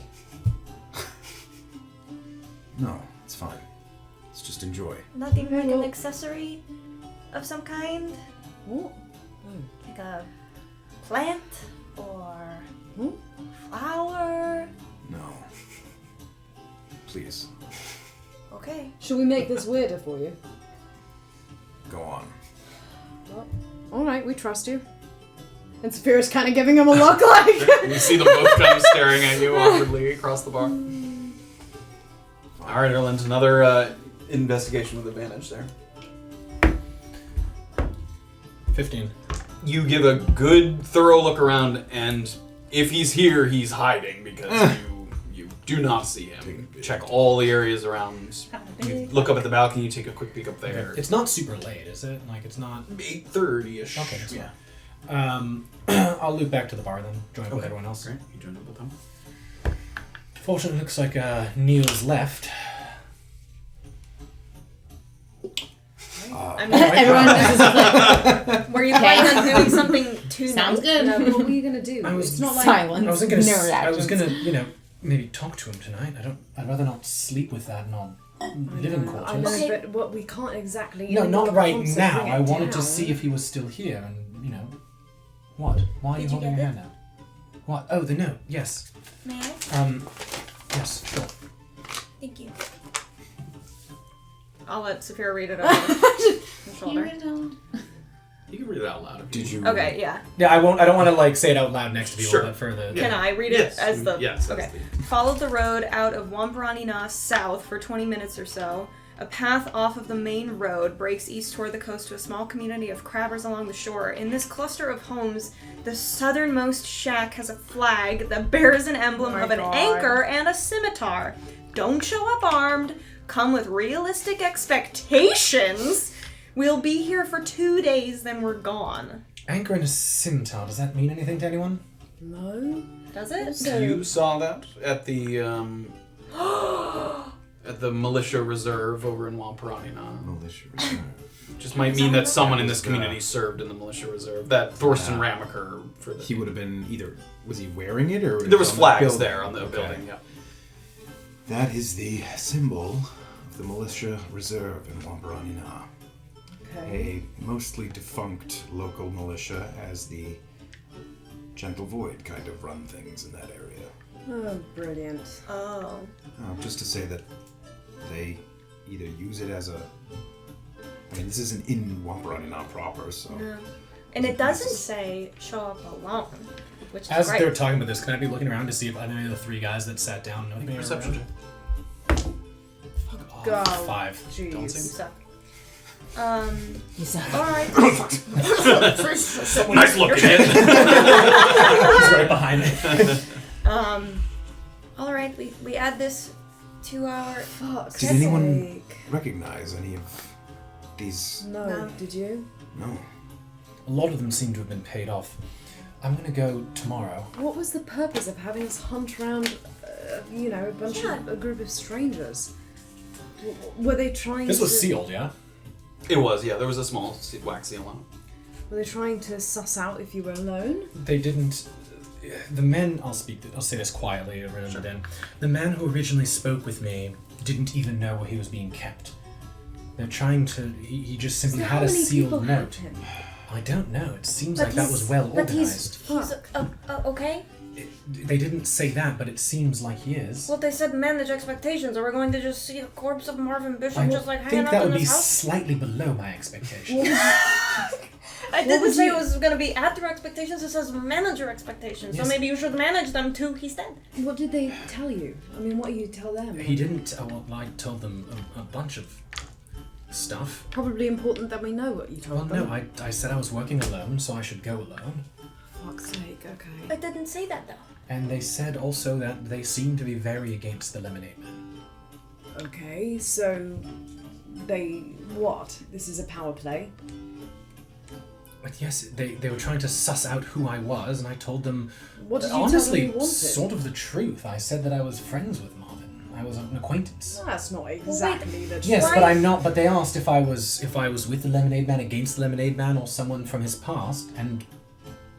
no, it's fine. Let's just enjoy. Not even like an well- accessory of some kind, What? like a plant or Hmm? flower. No. Please, Okay. Should we make this weirder for you? go on. Well, all right, we trust you. And Safira's kind of giving him a look like. You see them both kind of staring at you awkwardly across the bar. All right, Erland, another investigation with advantage there. 15. You give a good, thorough look around, and if he's here, he's hiding because you do not see him. Check all the areas around. You look up at the balcony. You take a quick peek up there. It's not super late, is it? Like, it's not... 8:30ish. Okay, that's yeah. I'll loop back to the bar then, join up with everyone else. Great. You joined up with them. Fortunately, looks like Neil's left. I mean, Everyone is like, were you planning on doing something tonight? sounds good. What were you gonna do? I was It's not like. Silence. I wasn't gonna. No I was reactions. gonna, maybe talk to him tonight. I'd rather not sleep with that in our living I quarters. know, Okay. but what we can't exactly. No, make not a right concert now. bring it I wanted to down. see if he was still here, and what? Why are you Did you holding get your it? hand out? What? Oh, the note. Yes. May I? Yes, sure. Thank you. I'll let Safira read it over her shoulder. You can read it out loud. If Did you? Okay, yeah. Yeah, I won't. I don't want to like say it out loud next to people, Sure. but for the. Can I read it Yes. as the... Yes. Okay. Followed the road out of Wambaranina south for 20 minutes or so. A path off of the main road breaks east toward the coast to a small community of crabbers along the shore. In this cluster of homes, the southernmost shack has a flag that bears an emblem my of an God. anchor and a scimitar. Don't show up armed. Come with realistic expectations. We'll be here for 2 days, then we're gone. Anchor and a scimitar. Does that mean anything to anyone? No. Does it? You saw that at the at the militia reserve over in Wamparanina. Militia reserve. Just might mean that someone in this community served in the militia reserve. That Thorsten Ramaker for the. He would have been either. Was he wearing it or? There was on the flags building? there on the Okay. building. Yeah. That is the symbol of the militia reserve in Wambaranina. Okay. A mostly defunct local militia, as the Gentle Void kind of run things in that area. Oh, brilliant. Oh. Just to say that they either use it as a. I mean, this isn't in Wambaranina proper, so. No. And it doesn't say show up alone, which is As great. they're talking about this, can I be looking around to see if any of the three guys that sat down know anything Perception around? check. Fuck off. Go. 5. Don't You say. suck. You suck. Alright. Nice look, kid. He's right behind me. Alright, we add this to our... Fuck's Did anyone sake. recognize any of these? No, No. did you? No. A lot of them seem to have been paid off. I'm gonna go tomorrow. What was the purpose of having us hunt around, a bunch of a group of strangers? Were they trying This to... was sealed, yeah? It was, yeah. There was a small wax seal on it. Were they trying to suss out if you were alone? They didn't. The men. I'll say this quietly around the den. The man who originally spoke with me didn't even know where he was being kept. They're trying to. He just simply So had how a many people sealed have note. him? I don't know. It seems But like that was well but organized. he's okay? They didn't say that, but it seems like he is. Well, they said manage expectations, or we're going to just see the corpse of Marvin Bishop I just like think hanging that out in would be his house. slightly below my expectations. I didn't say it was going to be at your expectations, it says manage your expectations. Yes. So maybe you should manage them too, he said. What did they tell you? I mean, what do you tell them? He didn't. Well, I told them a bunch of stuff. Probably important that we know what you told Well, them. no, I said I was working alone, so I should go alone. Fuck's sake, okay. I didn't say that though. And they said also that they seem to be very against the Lemonade Man. Okay, so they what? This is a power play? But yes, they were trying to suss out who I was, and I told them, What did you honestly, tell them you wanted? sort of the truth. I said that I was friends with Marvin. I was an acquaintance. That's not exactly the truth. Yes, Why- but I'm not. But they asked if I was with the Lemonade Man, against the Lemonade Man, or someone from his past. And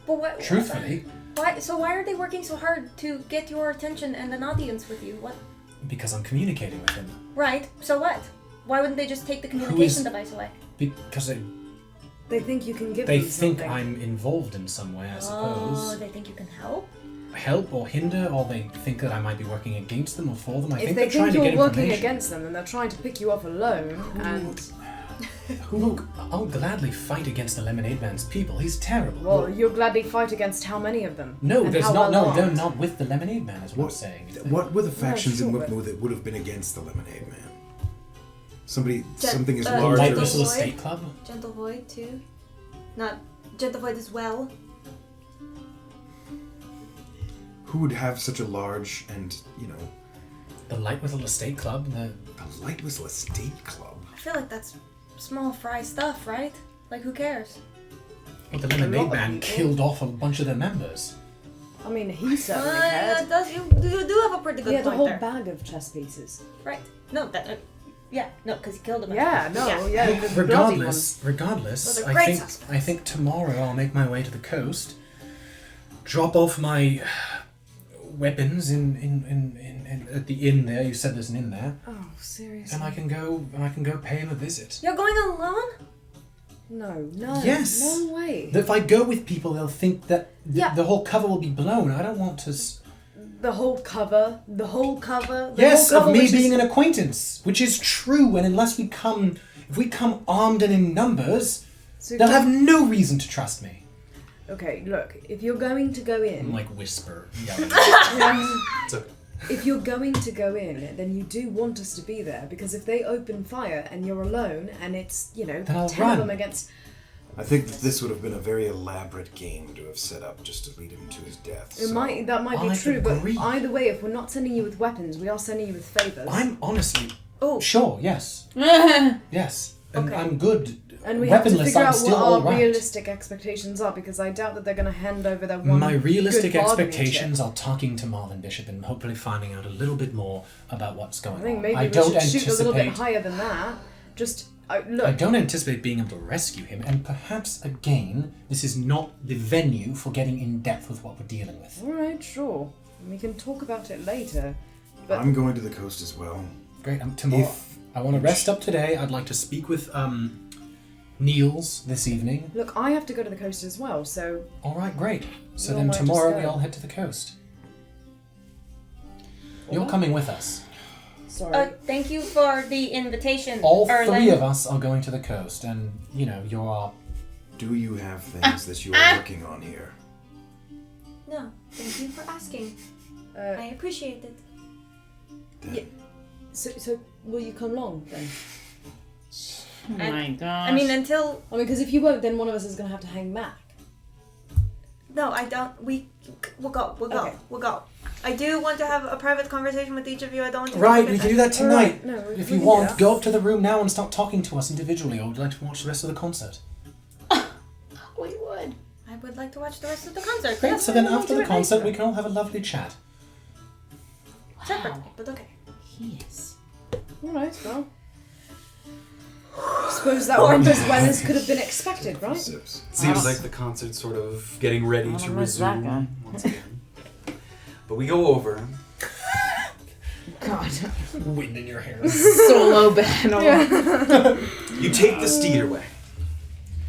But what? truthfully, Why are they working so hard to get your attention and an audience with you? What? because I'm communicating with him. Right. So what? Why wouldn't they just take the is- communication device away? Because They think you can give they them think something. I'm involved in some way, I Oh, suppose. they think you can help. Help or hinder, or they think that I might be working against them or for them. I If think they they're trying think to you're get working information. against them, then they're trying to pick you up alone, and Look, I'll gladly fight against the Lemonade Man's people. He's terrible. well, you'll gladly fight against how many of them? No, And there's how not. well No, they're armed? not with the Lemonade Man. Is what I'm saying. What were the factions sure, in but- Whitmore that would have been against the Lemonade Man? Something as The large Light Gentle Whistle Void? Estate Club. Gentle Void too. Not Gentle Void as well. Who would have such a large and, The Light Whistle Estate Club. the Light Whistle Estate Club? I feel like that's small fry stuff, right? Like who cares? Well, the Lemonade lot of Man people. killed off a bunch of their members. I mean, he certainly That cared. does you do have a pretty He good had a point whole there. bag of chess pieces. Right. No, that. Yeah, no, because he killed him. Yeah, no, yeah, Yeah. the bloody one. Regardless, Well, they're I great think suspects. I think tomorrow I'll make my way to the coast, drop off my weapons in at the inn there. You said there's an inn there, Oh, seriously? and I can go pay him a visit. You're going alone? No, Yes. no way. If I go with people, they'll think that Yeah. the whole cover will be blown. I don't want to. The whole cover. Yes, whole of cover, me which being is, an acquaintance, which is true. And unless if we come armed and in numbers, So they'll have no reason to trust me. Okay, look, if you're going to go in, Like whisper, yelling. It's okay. if you're going to go in, then you do want us to be there, because if they open fire and you're alone and it's, Then I'll 10 of run. them against... I think that this would have been a very elaborate game to have set up just to lead him to his death. That might be I true, agree. but either way, if we're not sending you with weapons, we are sending you with favours. I'm honestly Oh. sure. Yes. Yes. And Okay. I'm good. And we have to Weaponless, figure I'm out still what all our right. realistic expectations are, because I doubt that they're going to hand over their one My realistic good bargaining expectations chip. are talking to Marvin Bishop and hopefully finding out a little bit more about what's going I think on. maybe I we don't should shoot a little bit anticipate. higher than that. Just, look, I don't anticipate being able to rescue him, and perhaps again, this is not the venue for getting in depth with what we're dealing with. alright, sure. We can talk about it later. But I'm going to the coast as well. Great. Tomorrow, If- I want to rest up today. I'd like to speak with Niels this evening. look, I have to go to the coast as well, so All right, great. So You then might just tomorrow go. we all head to the coast. You're coming with us. sorry. Thank you for the invitation. All Erland. three of us are going to the coast, and you're our. Do you have things that you are working on here? No, thank you for asking. Uh, I appreciate it. Then so will you come along then? Oh my gosh. I mean, until I mean, because if you won't, then one of us is going to have to hang back. no, I don't. We'll go. We'll go. Okay. We'll go. I do want to have a private conversation with each of you. I don't want to. Right, we can do that tonight. Alright, no, If we you can do want, that. go up to the room now and start talking to us individually, or would you like to watch the rest of the concert? we would. I would like to watch the rest of the concert. Great. Yes, So then we'll after do the it concert, later. we can all have a lovely chat. Separately, but okay. Yes. Alright, well. I suppose that went as well as could have been expected, right? sips. Seems like the concert's sort of getting ready to wanna miss that guy. resume once again. But we go over. God. Wind in your hair. Solo battle. You take the steed away.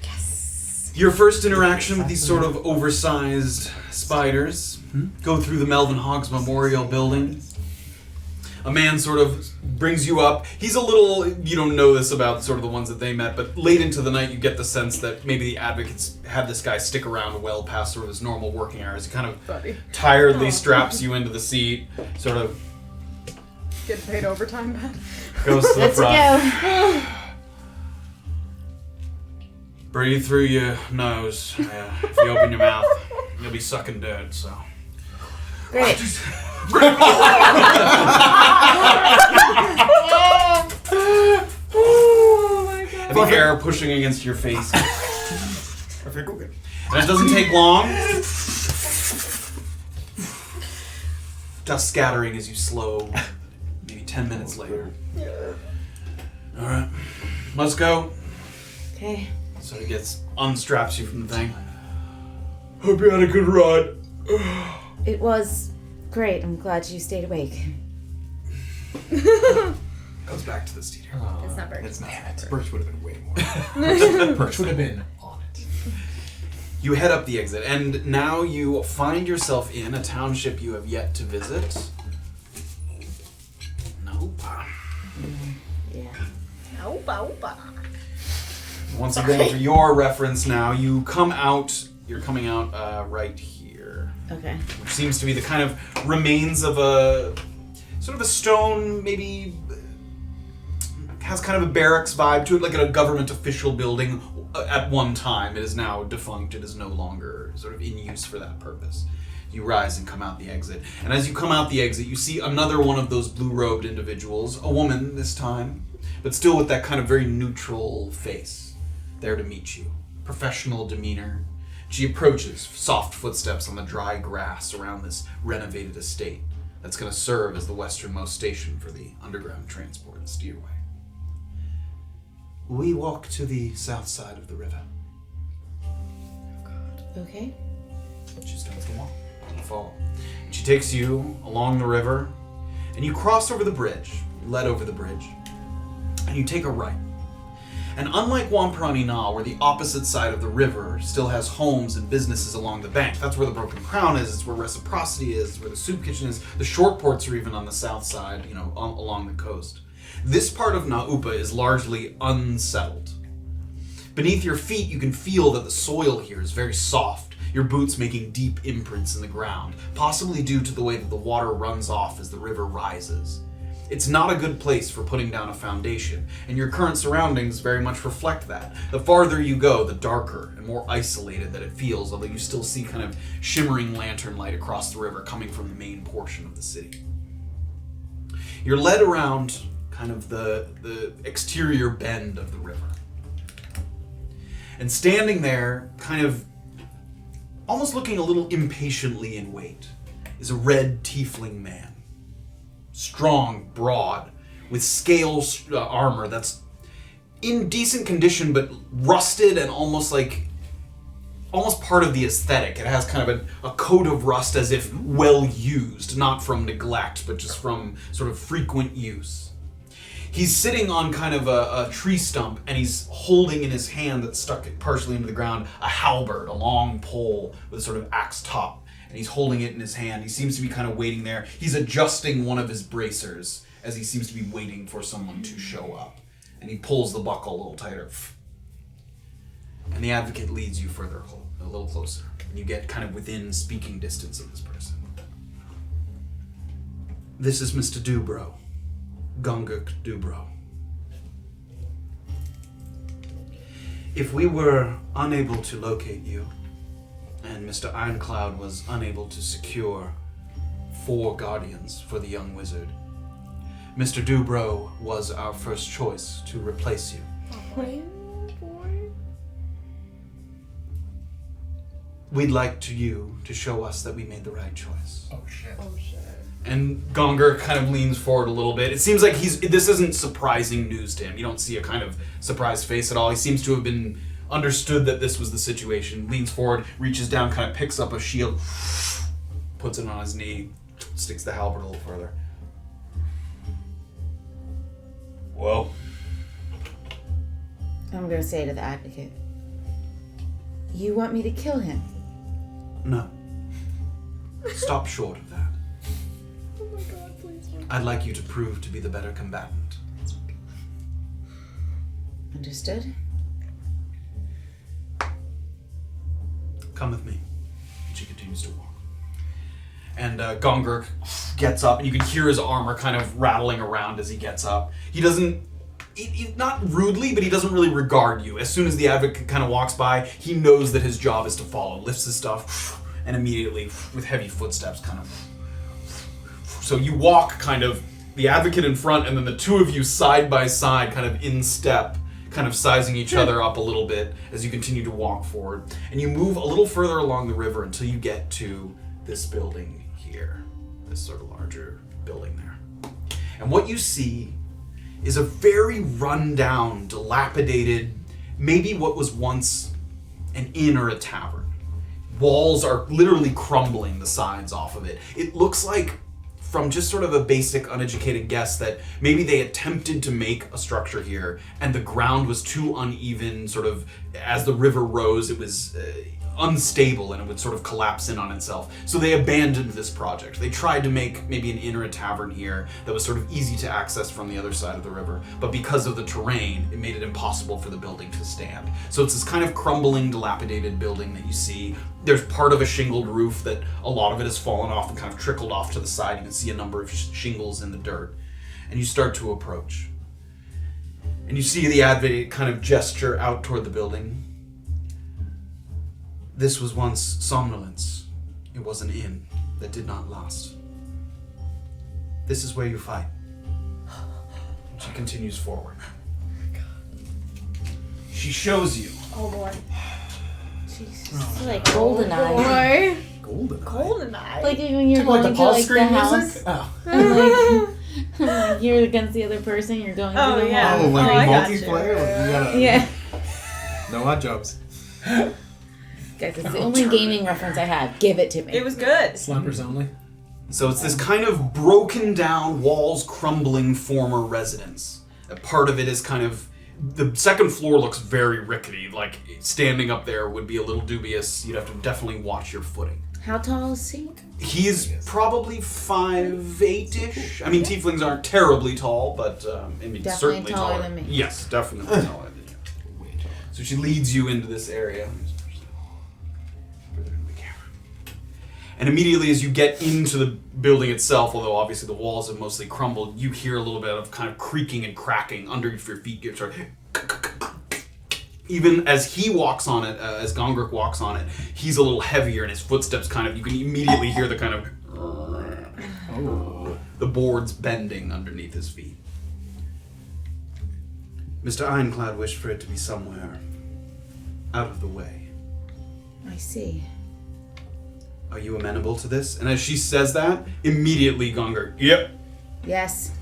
Yes. Your first interaction with these sort of oversized spiders. Go through the Melvin Hoggs Memorial Building. A man sort of brings you up. He's a little, you don't know this about sort of the ones that they met, but late into the night you get the sense that maybe the advocates had this guy stick around well past sort of his normal working hours. He kind of tiredly straps you into the seat, sort of Get paid overtime, Ben. goes to the Let's front. go. Breathe through your nose. If you open your mouth, you'll be sucking dirt, so. Great. And the air pushing against your face. And it doesn't take long. Dust scattering as you slow, maybe 10 minutes later. Alright, let's go. Okay. So he unstraps you from the thing. Hope you had a good ride. It was great. I'm glad you stayed awake. Goes back to the steed here. It's not Birch. It's not. Birch would have been way more. Perch would have been on it. You head up the exit, and now you find yourself in a township you have yet to visit. Nope. Yeah. Opa. Once again, for your reference now, you're coming out right here. Okay. Which seems to be the kind of remains of a sort of a stone, maybe has kind of a barracks vibe to it, like a government official building at one time. It is now defunct. It is no longer sort of in use for that purpose. You rise and come out the exit. And as you come out the exit, you see another one of those blue-robed individuals, a woman this time, but still with that kind of very neutral face, there to meet you. Professional demeanor. She approaches, soft footsteps on the dry grass around this renovated estate that's going to serve as the westernmost station for the underground transport and steerway. We walk to the south side of the river. Okay. She starts to walk. You follow. And she takes you along the river, and you cross over the bridge, led over the bridge, and you take a right. And unlike Wamparani Na, where the opposite side of the river still has homes and businesses along the bank, that's where the Broken Crown is, it's where Reciprocity is, it's where the Soup Kitchen is, the short ports are even on the south side, along the coast. This part of Na Upa is largely unsettled. Beneath your feet, you can feel that the soil here is very soft, your boots making deep imprints in the ground, possibly due to the way that the water runs off as the river rises. It's not a good place for putting down a foundation, and your current surroundings very much reflect that. The farther you go, the darker and more isolated that it feels, although you still see kind of shimmering lantern light across the river coming from the main portion of the city. You're led around kind of the exterior bend of the river. And standing there, kind of almost looking a little impatiently in wait, is a red tiefling man. Strong, broad, with scale armor that's in decent condition, but rusted and almost part of the aesthetic. It has kind of a coat of rust as if well used, not from neglect, but just from sort of frequent use. He's sitting on kind of a tree stump, and he's holding in his hand that's stuck partially into the ground a halberd, a long pole with a sort of axe top. And he's holding it in his hand. He seems to be kind of waiting there. He's adjusting one of his bracers as he seems to be waiting for someone to show up. And he pulls the buckle a little tighter. And the advocate leads you a little closer. And you get kind of within speaking distance of this person. This is Mr. Dubrow. Gunguk Dubrow. If we were unable to locate you, and Mr. Ironcloud was unable to secure 4 guardians for the young wizard, Mr. Dubrow was our first choice to replace you. We'd like you to show us that we made the right choice. Oh shit. And Gonger kind of leans forward a little bit. It seems like this isn't surprising news to him. You don't see a kind of surprised face at all. He seems to have been understood that this was the situation. Leans forward, reaches down, kind of picks up a shield, puts it on his knee, sticks the halberd a little further. Well? I'm going to say to the advocate, you want me to kill him? No. Stop short of that. Oh my god, please don't. I'd like you to prove to be the better combatant. Understood? Come with me. She continues to walk. And Gongruk gets up, and you can hear his armor kind of rattling around as he gets up. He doesn't, not rudely, but he doesn't really regard you. As soon as the advocate kind of walks by, he knows that his job is to follow. Lifts his stuff, and immediately, with heavy footsteps, kind of. So you walk kind of, the advocate in front, and then the two of you side by side, kind of in step, kind of sizing each other up a little bit as you continue to walk forward. And you move a little further along the river until you get to this building here. This sort of larger building there. And what you see is a very run-down, dilapidated, maybe what was once an inn or a tavern. Walls are literally crumbling the sides off of it. It looks like, from just sort of a basic uneducated guess, that maybe they attempted to make a structure here and the ground was too uneven, sort of as the river rose it was unstable and it would sort of collapse in on itself. So they abandoned this project. They tried to make maybe an inn or a tavern here that was sort of easy to access from the other side of the river, but because of the terrain, it made it impossible for the building to stand. So it's this kind of crumbling, dilapidated building that you see. There's part of a shingled roof that a lot of it has fallen off and kind of trickled off to the side. You can see a number of shingles in the dirt. And you start to approach. And you see the advocate kind of gesture out toward the building. This was once Somnolence. It was an inn that did not last. This is where you fight. And she continues forward. She shows you. Oh boy. Jesus. It's like GoldenEye. Boy. GoldenEye. Like when you're Like going the to pause like screen the house. music? Oh. And, like, you're against the other person, you're going Oh, to the yeah. hall. Oh, like I got multiplayer? you. You gotta, Yeah. No odd jobs. Guys, it's the only gaming reference I have. Give it to me. It was good. Slumbers only. So it's this kind of broken down, walls crumbling former residence. A part of it is kind of, the second floor looks very rickety, like standing up there would be a little dubious. You'd have to definitely watch your footing. How tall is he? He's probably 5'8"-ish. I mean, tieflings aren't terribly tall, but I mean, Definitely certainly taller than me. Yes, definitely taller than you. So she leads you into this area. And immediately as you get into the building itself, although obviously the walls have mostly crumbled, you hear a little bit of kind of creaking and cracking under your feet. Even as he walks on it, as Gongruk walks on it, he's a little heavier and his footsteps kind of, you can immediately hear the kind of, the boards bending underneath his feet. Mr. Ironclad wished for it to be somewhere out of the way. I see. Are you amenable to this? And as she says that, immediately Gongruk, yep. Yes.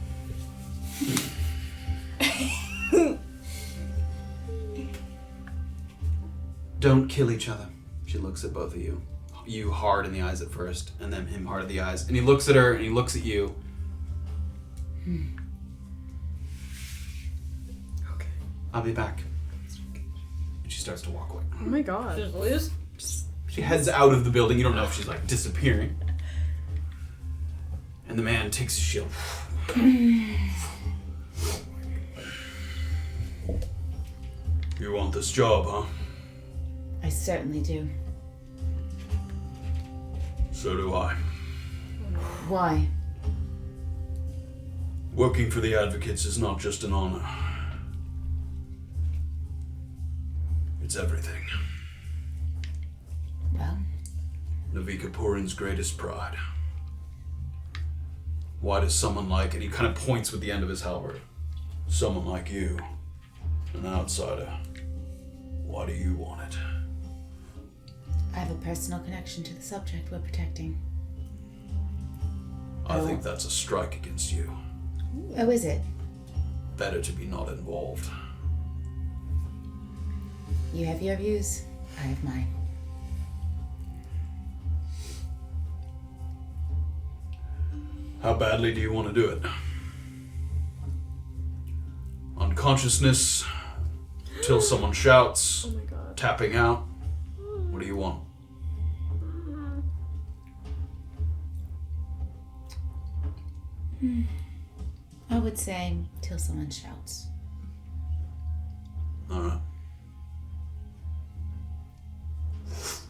Don't kill each other. She looks at both of you. You hard in the eyes at first, and then him hard at the eyes. And he looks at her, and he looks at you. Okay. I'll be back. And she starts to walk away. Oh my god. Just lose. She heads out of the building. You don't know if she's like disappearing. And the man takes his shield. You want this job, huh? I certainly do. So do I. Why? Working for the Advocates is not just an honor. It's everything. Well, Navika Purin's greatest pride. Why does someone like, and he kind of points with the end of his halberd, someone like you, an outsider, why do you want it? I have a personal connection to the subject we're protecting. I think that's a strike against you. Oh, is it? Better to be not involved. You have your views. I have mine. How badly do you want to do it? Unconsciousness, till someone shouts, Oh my god. tapping out. What do you want? I would say till someone shouts. Alright.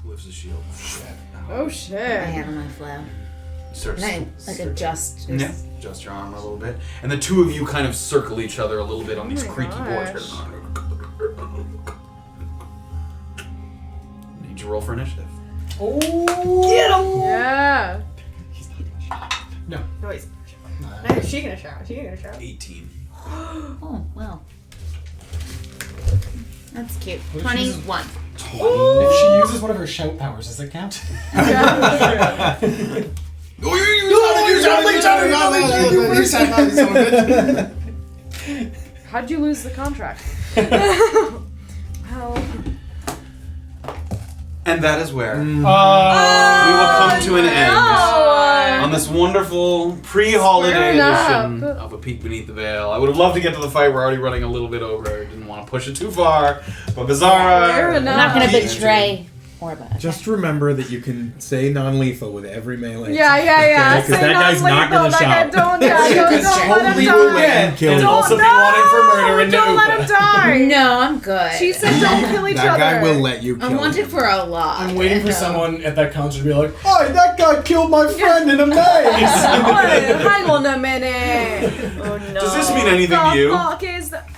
Lifts his shield. Oh I shit. have on my flow. Starts And I adjust. Yeah, adjust your armor a little bit. And the two of you kind of circle each other a little bit on these my creaky boards. gosh. Need you to roll for initiative. Yeah. No. No, he's. She gonna shout. 18. Oh, well. That's cute. Well, 21. If she uses one of her shout powers, does it count? How'd you lose the contract? Well. And that is where we will Oh. come to an end on this wonderful pre-holiday Squaring up. edition of A Peek Beneath the Veil. I would have loved to get to the fight. We're already running a little bit over. I didn't want to push it too far. But Beezaura... Fair enough. I'm not going to Keith, betray Orba. Okay? Just remember that you can say non-lethal with every melee. Yeah. Because Say that guy's not non-lethal, gonna shout. Don't You let could him totally die. forget Kill and him. also be wanted for murder and Don't let him die. No, I'm good. She said don't kill each That other. guy will let you kill I'm wanted him. for a lot. I'm waiting for No. someone at that concert to be like, "Oh, that guy killed my friend in a maze." Hang on a minute. Oh no. Does this mean anything to you? The fuck is that?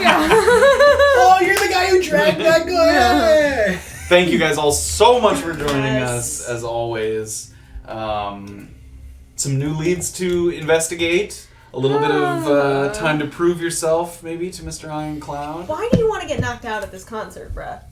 Oh, you're the guy who dragged that guy. Thank you guys all so much for joining us, as always. Some new leads to investigate. A little bit of time to prove yourself, maybe, to Mr. Ironcloud. Why do you want to get knocked out at this concert, bruh?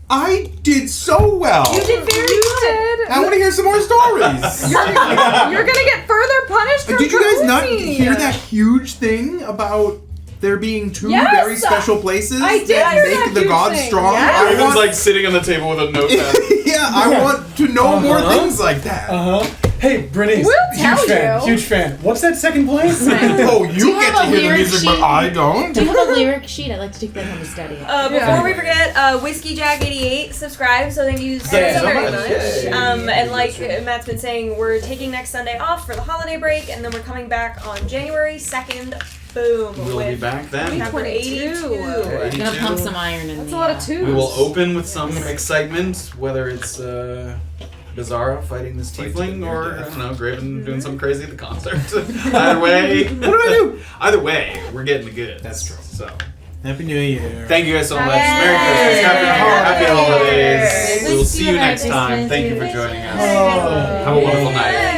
I did so well. You did very good. I want to hear some more stories. You're gonna get further punished for Did you guys not proposing. hear that huge thing about there being two Yes! very special places I did that hear make that the huge gods thing. strong? Yes. I Raven's want, like sitting on the table with a notepad. yeah, I want to know more things like that. Hey, Bernice, We'll huge tell fan, you. huge fan. What's that second place? Oh, you you get have to a hear the lyric music, but sheet? I don't. Do you have a lyric sheet? I'd like to take that home and study it. Before we forget, Whiskey Jack 88, subscribe. So thank you so Yeah. very So much. much. And like Matt's been saying, we're taking next Sunday off for the holiday break, and then we're coming back on January 2nd. Boom. We'll with be back then. Chapter 82. I'm gonna pump some iron in That's the, a lot of twos. We will open with some excitement, whether it's Beezaura fighting this tiefling, or I don't know, Graven doing something crazy at the concert. Either way, what did I do? Either way, we're getting the goods. That's true. So, Happy New Year. thank you guys so much. Yay. Merry Christmas, Happy Happy holidays. holidays. We will see you next time. Thank you for joining us. Have a wonderful night.